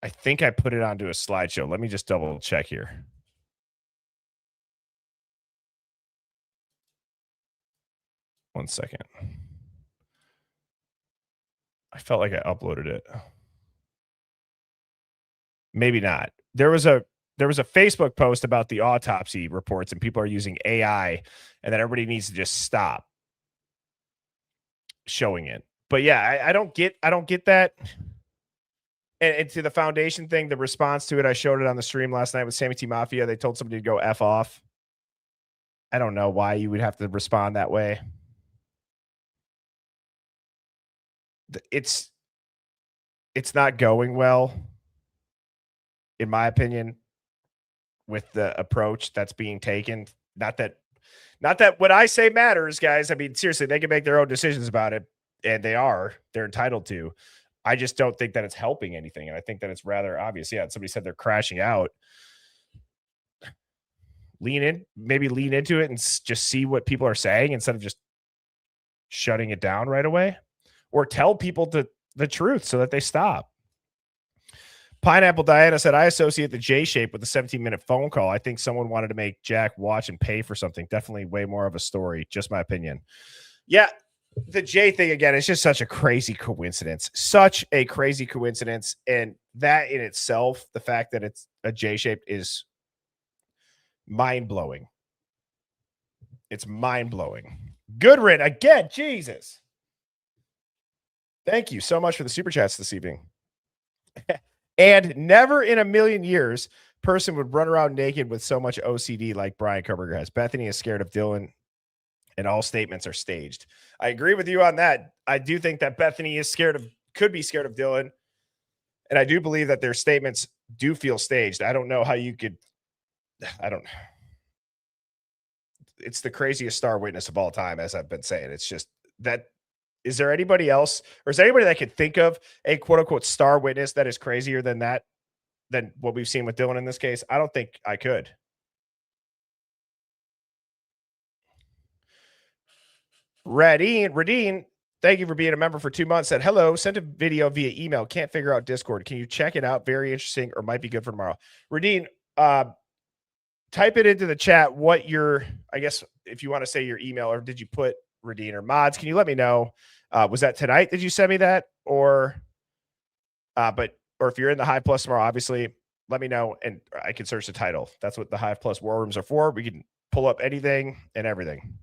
think I put it onto a slideshow. Let me just double check here. One second. I felt like I uploaded it. Maybe not. There was a Facebook post about the autopsy reports, and people are using AI, and that everybody needs to just stop showing it. But yeah, I don't get that. And to the foundation thing, the response to it, I showed it on the stream last night with Sammy T Mafia. They told somebody to go F off. I don't know why you would have to respond that way. It's not going well, in my opinion, with the approach that's being taken. Not that what I say matters, guys. I mean, seriously, they can make their own decisions about it, and they're entitled to. I just don't think that it's helping anything, and I think that it's rather obvious. Yeah, somebody said they're crashing out. Maybe lean into it and just see what people are saying instead of just shutting it down right away, or tell people the truth so that they stop. Pineapple Diana said, I associate the J shape with the 17-minute phone call. I think someone wanted to make Jack watch and pay for something. Definitely way more of a story. Just my opinion. Yeah, the J thing again, it's just such a crazy coincidence. Such a crazy coincidence. And that in itself, the fact that it's a J shaped is mind-blowing. It's mind-blowing. Goodrin, again, Jesus. Thank you so much for the super chats this evening. And never in a million years, person would run around naked with so much OCD like Brian Koberger has. Bethany is scared of Dylan, and all statements are staged. I agree with you on that. I do think that Bethany is could be scared of Dylan. And I do believe that their statements do feel staged. I don't know how you could, it's the craziest star witness of all time, as I've been saying. It's just that, is there anybody else, or is there anybody that could think of a quote unquote star witness that is crazier than that, than what we've seen with Dylan in this case? I don't think I could. Radine, thank you for being a member for 2 months. Said, hello, sent a video via email. Can't figure out Discord. Can you check it out? Very interesting, or might be good for tomorrow. Radine, type it into the chat what your, I guess, if you want to say your email, or did you put Radine or mods? Can you let me know? Was that tonight? Did you send me that? Or if you're in the Hive Plus tomorrow, obviously, let me know and I can search the title. That's what the Hive Plus War Rooms are for. We can pull up anything and everything.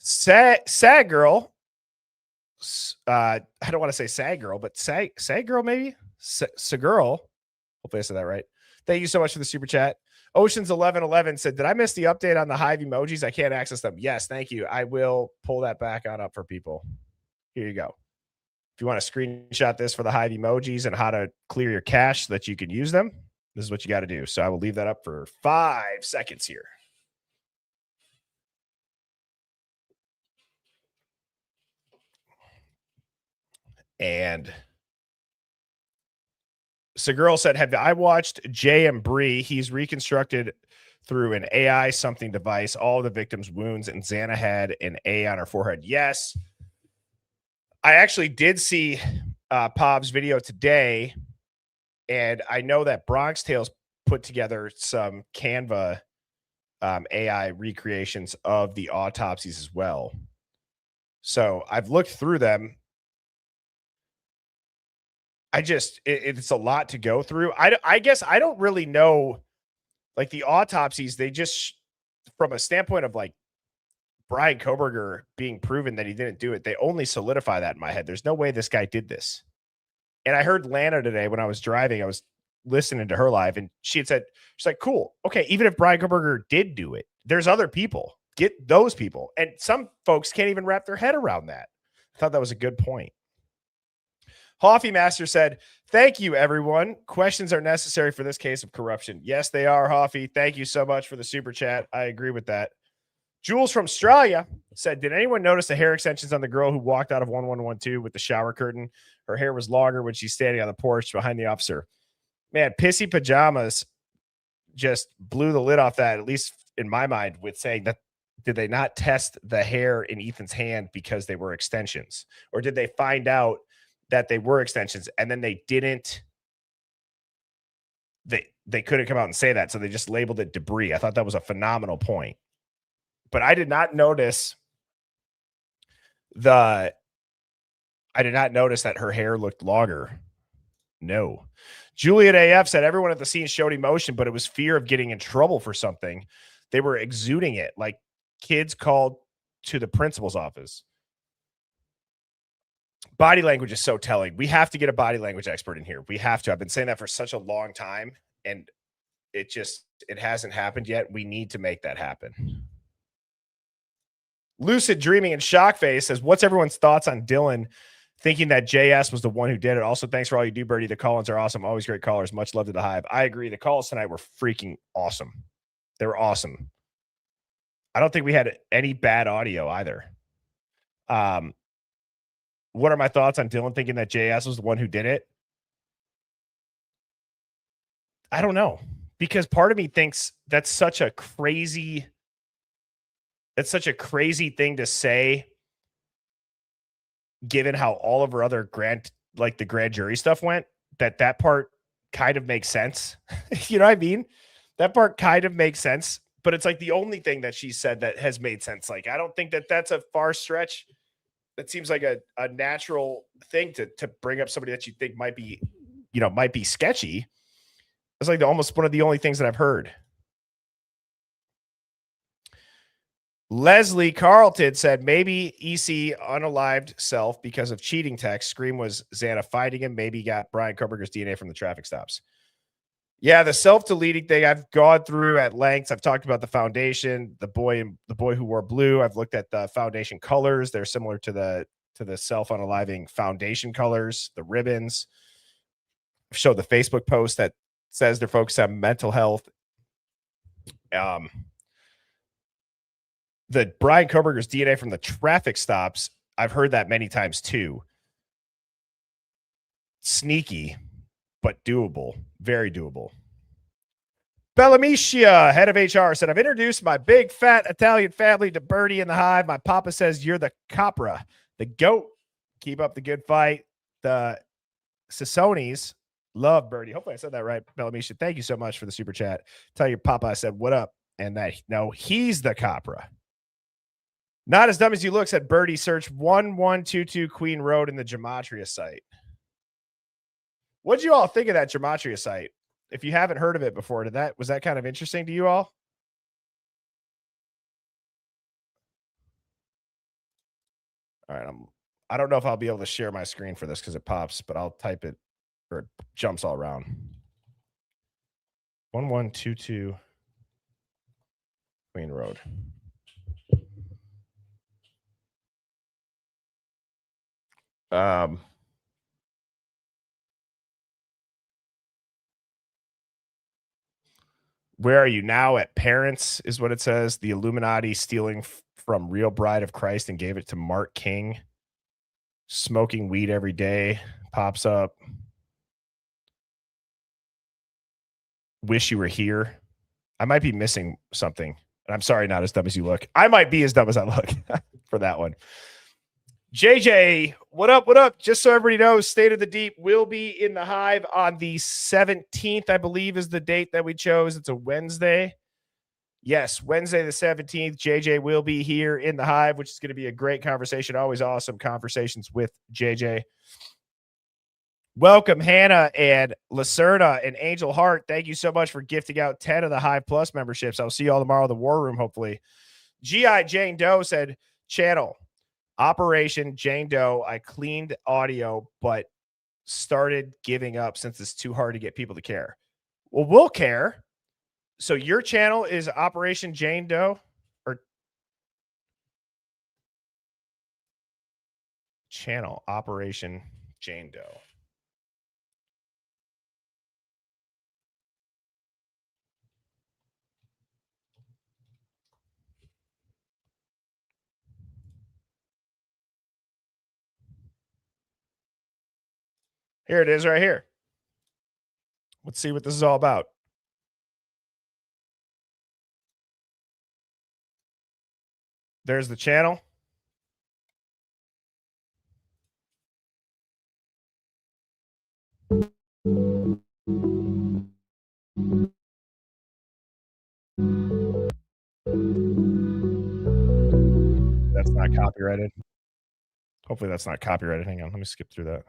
Sad girl. I don't want to say sad girl, but sad girl maybe. Girl. Hopefully I said that right. Thank you so much for the super chat. Oceans 1111 said, did I miss the update on the Hive emojis? I can't access them. Yes, thank you. I will pull that back on up for people. Here you go. If you want to screenshot this for the Hive emojis and how to clear your cache so that you can use them, this is what you got to do. So I will leave that up for 5 seconds here. And Segirl said, have I watched Jay and Bree? He's reconstructed through an AI something device all the victims' wounds, and Xana had an A on her forehead. Yes. I actually did see Pob's video today, and I know that Bronx Tales put together some Canva AI recreations of the autopsies as well. So I've looked through them. It's a lot to go through. I guess I don't really know, like the autopsies, they just, from a standpoint of like Brian Koberger being proven that he didn't do it, they only solidify that in my head. There's no way this guy did this. And I heard Lana today when I was driving, I was listening to her live, and she had said, she's like, cool. Okay. Even if Brian Koberger did do it, there's other people. Get those people. And some folks can't even wrap their head around that. I thought that was a good point. Hoffy Master said, thank you, everyone. Questions are necessary for this case of corruption. Yes, they are, Hoffy. Thank you so much for the super chat. I agree with that. Jules from Australia said, did anyone notice the hair extensions on the girl who walked out of 1112 with the shower curtain? Her hair was longer when she's standing on the porch behind the officer. Man, pissy pajamas just blew the lid off that, at least in my mind, with saying that, did they not test the hair in Ethan's hand because they were extensions? Or did they find out that they were extensions and then they didn't, they couldn't come out and say that, so they just labeled it debris? I thought that was a phenomenal point. But I did not notice that her hair looked longer. No. Juliet AF said everyone at the scene showed emotion, but it was fear of getting in trouble for something. They were exuding it like kids called to the principal's office. Body language is so telling. We have to get a body language expert in here. We have to. I've been saying that for such a long time, and it hasn't happened yet. We need to make that happen. Lucid Dreaming and Shockface says, what's everyone's thoughts on Dylan thinking that JS was the one who did it? Also, thanks for all you do, Birdie. The call-ins are awesome. Always great callers. Much love to the Hive. I agree. The calls tonight were freaking awesome. They were awesome. I don't think we had any bad audio either. What are my thoughts on Dylan thinking that JS was the one who did it? I don't know, because part of me thinks that's such a crazy thing to say, given how all of our other the grand jury stuff went, that part kind of makes sense. You know what I mean? That part kind of makes sense but it's like the only thing that she said that has made sense. Like, I don't think that that's a far stretch. That seems like a natural thing to bring up somebody that you think might be, might be sketchy. It's like almost one of the only things that I've heard. Leslie Carlton said maybe EC unalived self because of cheating text. Scream was Xana fighting him. Maybe got Brian Koberger's DNA from the traffic stops. Yeah, the self-deleting thing I've gone through at length. I've talked about the foundation, the boy who wore blue. I've looked at the foundation colors. They're similar to the self-unaliving foundation colors, the ribbons. I've showed the Facebook post that says they're focused on mental health. The Brian Koberger's DNA from the traffic stops, I've heard that many times too. Sneaky, but doable. Very doable. Bellamicia, head of HR, said, I've introduced my big, fat Italian family to Birdie in the Hive. My papa says you're the Capra, the goat. Keep up the good fight. The Sissonis love Birdie. Hopefully I said that right, Bellamicia. Thank you so much for the super chat. Tell your papa I said, what up? And that, no, he's the Capra. Not as dumb as you look, said Birdie. Search 1122 Queen Road in the Gematria site. What'd you all think of that Gematria site? If you haven't heard of it before, was that kind of interesting to you all? All right, I don't know if I'll be able to share my screen for this because it pops, but I'll type it or it jumps all around. 1122 Queen Road. Where are you now? At parents is what it says. The Illuminati stealing from Real Bride of Christ and gave it to Mark King. Smoking weed every day pops up. Wish you were here. I might be missing something. I'm sorry, not as dumb as you look. I might be as dumb as I look for that one. JJ, what up? What up? Just so everybody knows, State of the Deep will be in the Hive on the 17th, I believe is the date that we chose. It's a Wednesday. Yes, Wednesday the 17th. JJ will be here in the Hive, which is going to be a great conversation. Always awesome conversations with JJ. Welcome, Hannah and Lacerna and Angel Heart. Thank you so much for gifting out 10 of the Hive Plus memberships. I'll see you all tomorrow in the War Room, hopefully. G.I. Jane Doe said, channel, Operation Jane Doe. I cleaned audio, but started giving up since it's too hard to get people to care. Well, we'll care. So your channel is Operation Jane Doe? Or channel, Operation Jane Doe. Here it is right here. Let's see what this is all about. There's the channel. That's not copyrighted. Hopefully that's not copyrighted. Hang on, let me skip through that.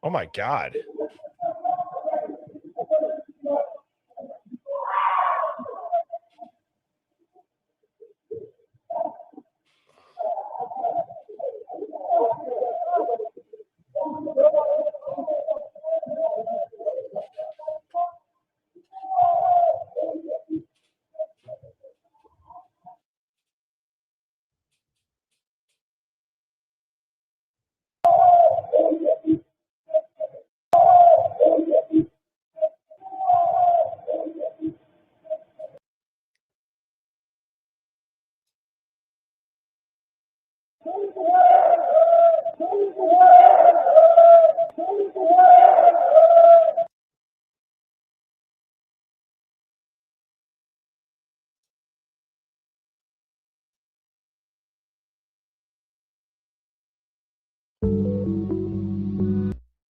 Oh my God.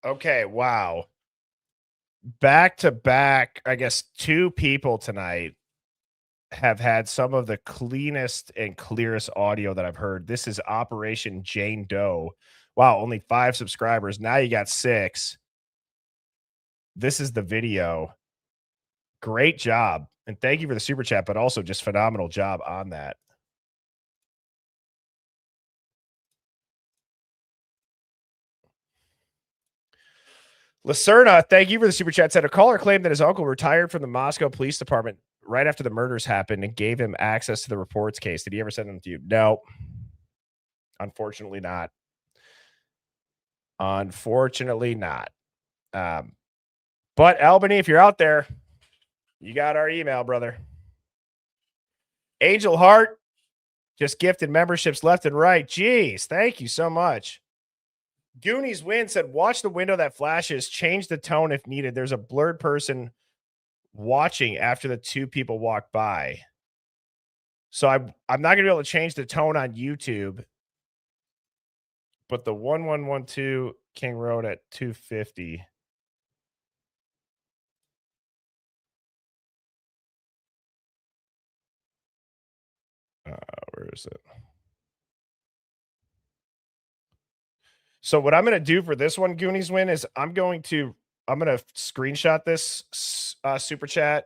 Okay, wow. Back to back, I guess 2 people tonight have had some of the cleanest and clearest audio that I've heard. This is Operation Jane Doe. Wow, only 5 subscribers. Now you got 6. This is the video. Great job. And thank you for the super chat, but also just phenomenal job on that. Lacerna, thank you for the super chat. Said a caller claimed that his uncle retired from the Moscow Police Department right after the murders happened and gave him access to the reports case. Did he ever send them to you? No. Unfortunately not. Unfortunately not. But Albany, if you're out there, you got our email, brother. Angel Heart just gifted memberships left and right. Jeez, thank you so much. Goonies Win said, watch the window that flashes. Change the tone if needed. There's a blurred person watching after the 2 people walk by. So I'm not going to be able to change the tone on YouTube. But the 1112 King Road at 250. Where is it? So what I'm going to do for this one, Goonies Win, is I'm going to screenshot this super chat,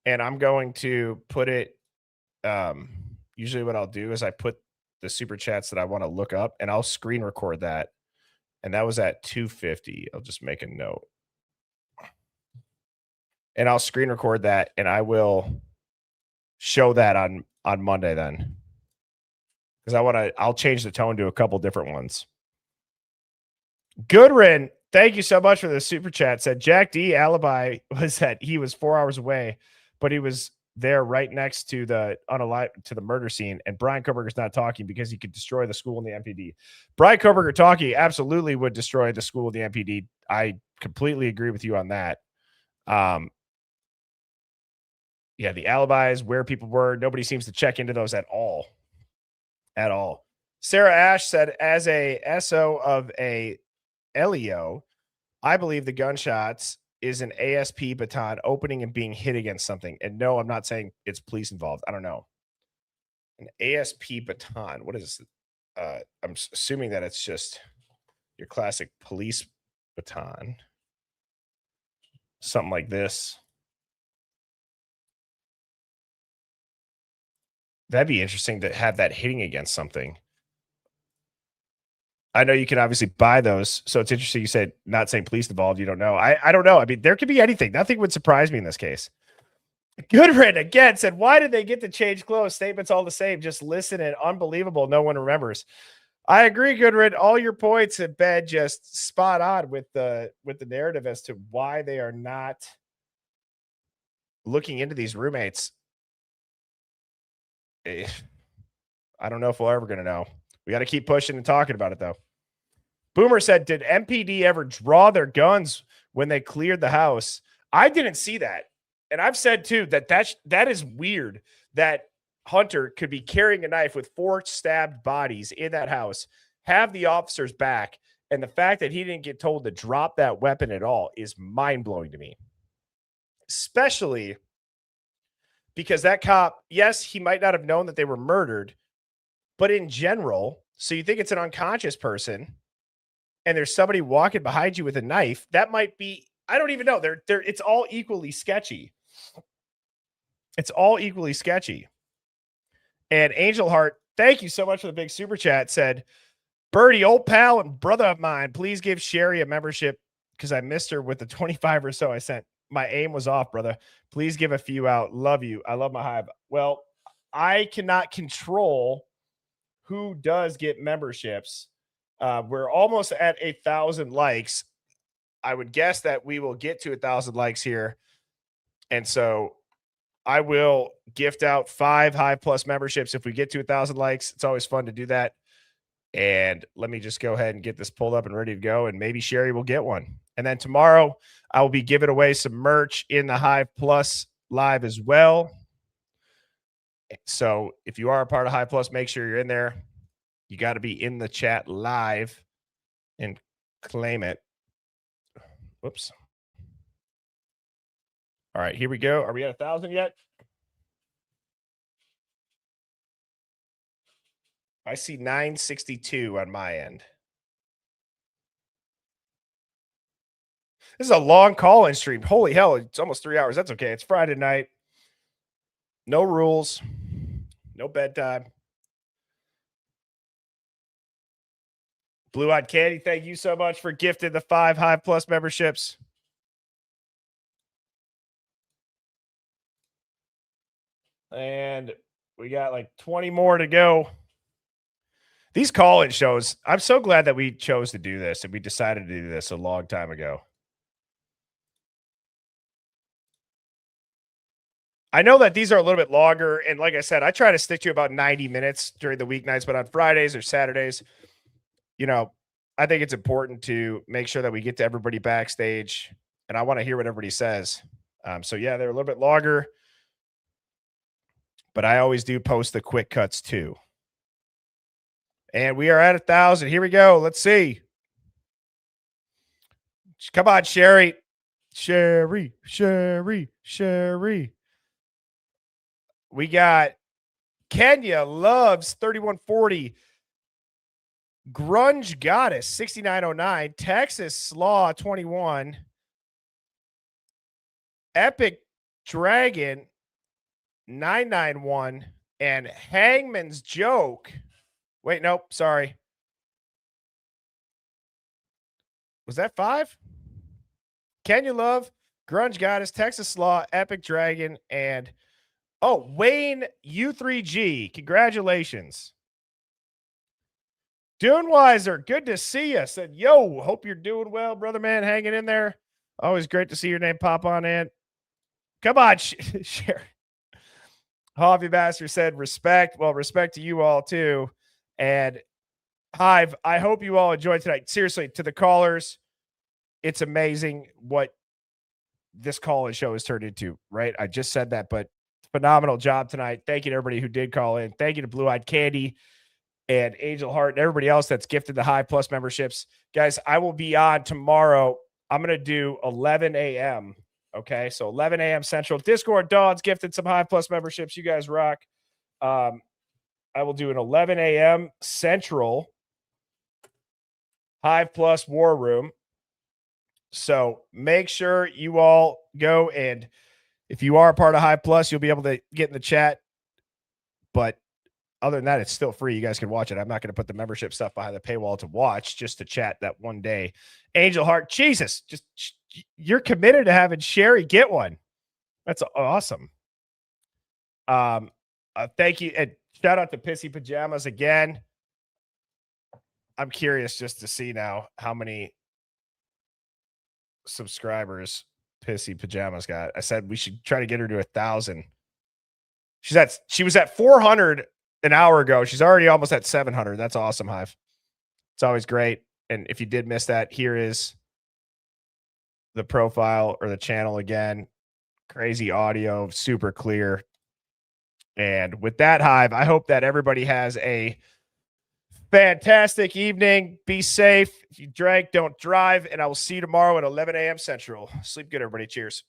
and I'm going to put it. Usually what I'll do is I put the super chats that I want to look up, and I'll screen record that. And that was at 250. I'll just make a note. And I'll screen record that, and I will show that on Monday then. Because I'll change the tone to a couple different ones. Goodrin, thank you so much for the super chat. Said Jack D alibi was that he was 4 hours away, but he was there right next to the murder scene, and Brian Koberger's not talking because he could destroy the school and the MPD. Brian Koberger talking absolutely would destroy the school and the MPD. I completely agree with you on that. Yeah, the alibis, where people were, nobody seems to check into those at all. At all. Sarah Ash said, as a SO of a LEO, I believe the gunshots is an ASP baton opening and being hit against something. And no, I'm not saying it's police involved. I don't know. An ASP baton. What is it? I'm assuming that it's just your classic police baton. Something like this. That'd be interesting to have that hitting against something. I know you can obviously buy those. So it's interesting you said not saying police involved. You don't know. I don't know. I mean, there could be anything. Nothing would surprise me in this case. Goodrin again said, why did they get to change clothes? Statements all the same. Just listen and unbelievable. No one remembers. I agree, Goodrin. All your points have been just spot on with the narrative as to why they are not looking into these roommates. I don't know if we're ever going to know. We got to keep pushing and talking about it, though. Boomer said, did MPD ever draw their guns when they cleared the house? I didn't see that. And I've said, too, that is weird that Hunter could be carrying a knife with 4 stabbed bodies in that house, have the officers back, and the fact that he didn't get told to drop that weapon at all is mind-blowing to me. Especially because that cop, yes, he might not have known that they were murdered, but in general, so you think it's an unconscious person, and there's somebody walking behind you with a knife, that might be, I don't even know. It's all equally sketchy. It's all equally sketchy. And Angel Heart, thank you so much for the big super chat, said, Birdie, old pal and brother of mine, please give Sherry a membership because I missed her with the 25 or so I sent. My aim was off, brother. Please give a few out. Love you. I love my Hive. Well, I cannot control who does get memberships. We're almost at 1,000 likes. I would guess that we will get to 1,000 likes here. And so I will gift out 5 Hive Plus memberships if we get to 1,000 likes. It's always fun to do that. And let me just go ahead and get this pulled up and ready to go. And maybe Sherry will get one. And then tomorrow I will be giving away some merch in the Hive Plus live as well. So if you are a part of Hive Plus, make sure you're in there. You got to be in the chat live and claim it. Whoops. All right, here we go. Are we at 1,000 yet? I see 962 on my end. This is a long call-in stream. Holy hell, it's almost 3 hours. That's okay. It's Friday night. No rules. No bedtime. Blue-Eyed Candy, thank you so much for gifting the 5 Hive Plus memberships. And we got like 20 more to go. These call-in shows, I'm so glad that we chose to do this and we decided to do this a long time ago. I know that these are a little bit longer, and like I said, I try to stick to about 90 minutes during the weeknights, but on Fridays or Saturdays, you know, I think it's important to make sure that we get to everybody backstage, and I want to hear what everybody says. So yeah, they're a little bit longer, but I always do post the quick cuts too. And we are at 1,000. Here we go. Let's see. Come on, Sherry. Sherry. We got Kenya loves 3140. Grunge Goddess 6909. Texas Slaw 21. Epic Dragon 991. And Hangman's Joke. Wait, nope, sorry. Was that 5? Kenya Love, Grunge Goddess, Texas Slaw, Epic Dragon, and Wayne U3G. Congratulations. Dunewiser, good to see you. Said, yo, hope you're doing well, brother man. Hanging in there. Always great to see your name pop on in. Come on, share. Hobby Master said, respect. Well, respect to you all, too. And Hive, I hope you all enjoyed tonight. Seriously, to the callers, it's amazing what this call-in show has turned into, right? I just said that, but phenomenal job tonight. Thank you to everybody who did call in. Thank you to Blue-Eyed Candy and Angel Heart and everybody else that's gifted the Hive Plus memberships. Guys, I will be on tomorrow. I'm going to do 11 a.m. Okay, so 11 a.m. Central. Discord Dawns gifted some Hive Plus memberships. You guys rock. I will do an 11 a.m. Central Hive Plus War Room. So make sure you all go, and if you are a part of Hive Plus, you'll be able to get in the chat. But other than that, it's still free. You guys can watch it. I'm not going to put the membership stuff behind the paywall to watch, just to chat that one day. Angel Heart, Jesus, just you're committed to having Sherry get one. That's awesome. Thank you, and shout out to Pissy Pajamas again. I'm curious just to see now how many subscribers Pissy Pajamas got. I said we should try to get her to 1,000. She was at 400 an hour ago. She's already almost at 700. That's awesome, Hive. It's always great. And if you did miss that, here is the profile or the channel again. Crazy audio, super clear. And with that, Hive, I hope that everybody has a fantastic evening. Be safe. If you drank, don't drive. And I will see you tomorrow at 11 a.m. Central. Sleep good, everybody. Cheers.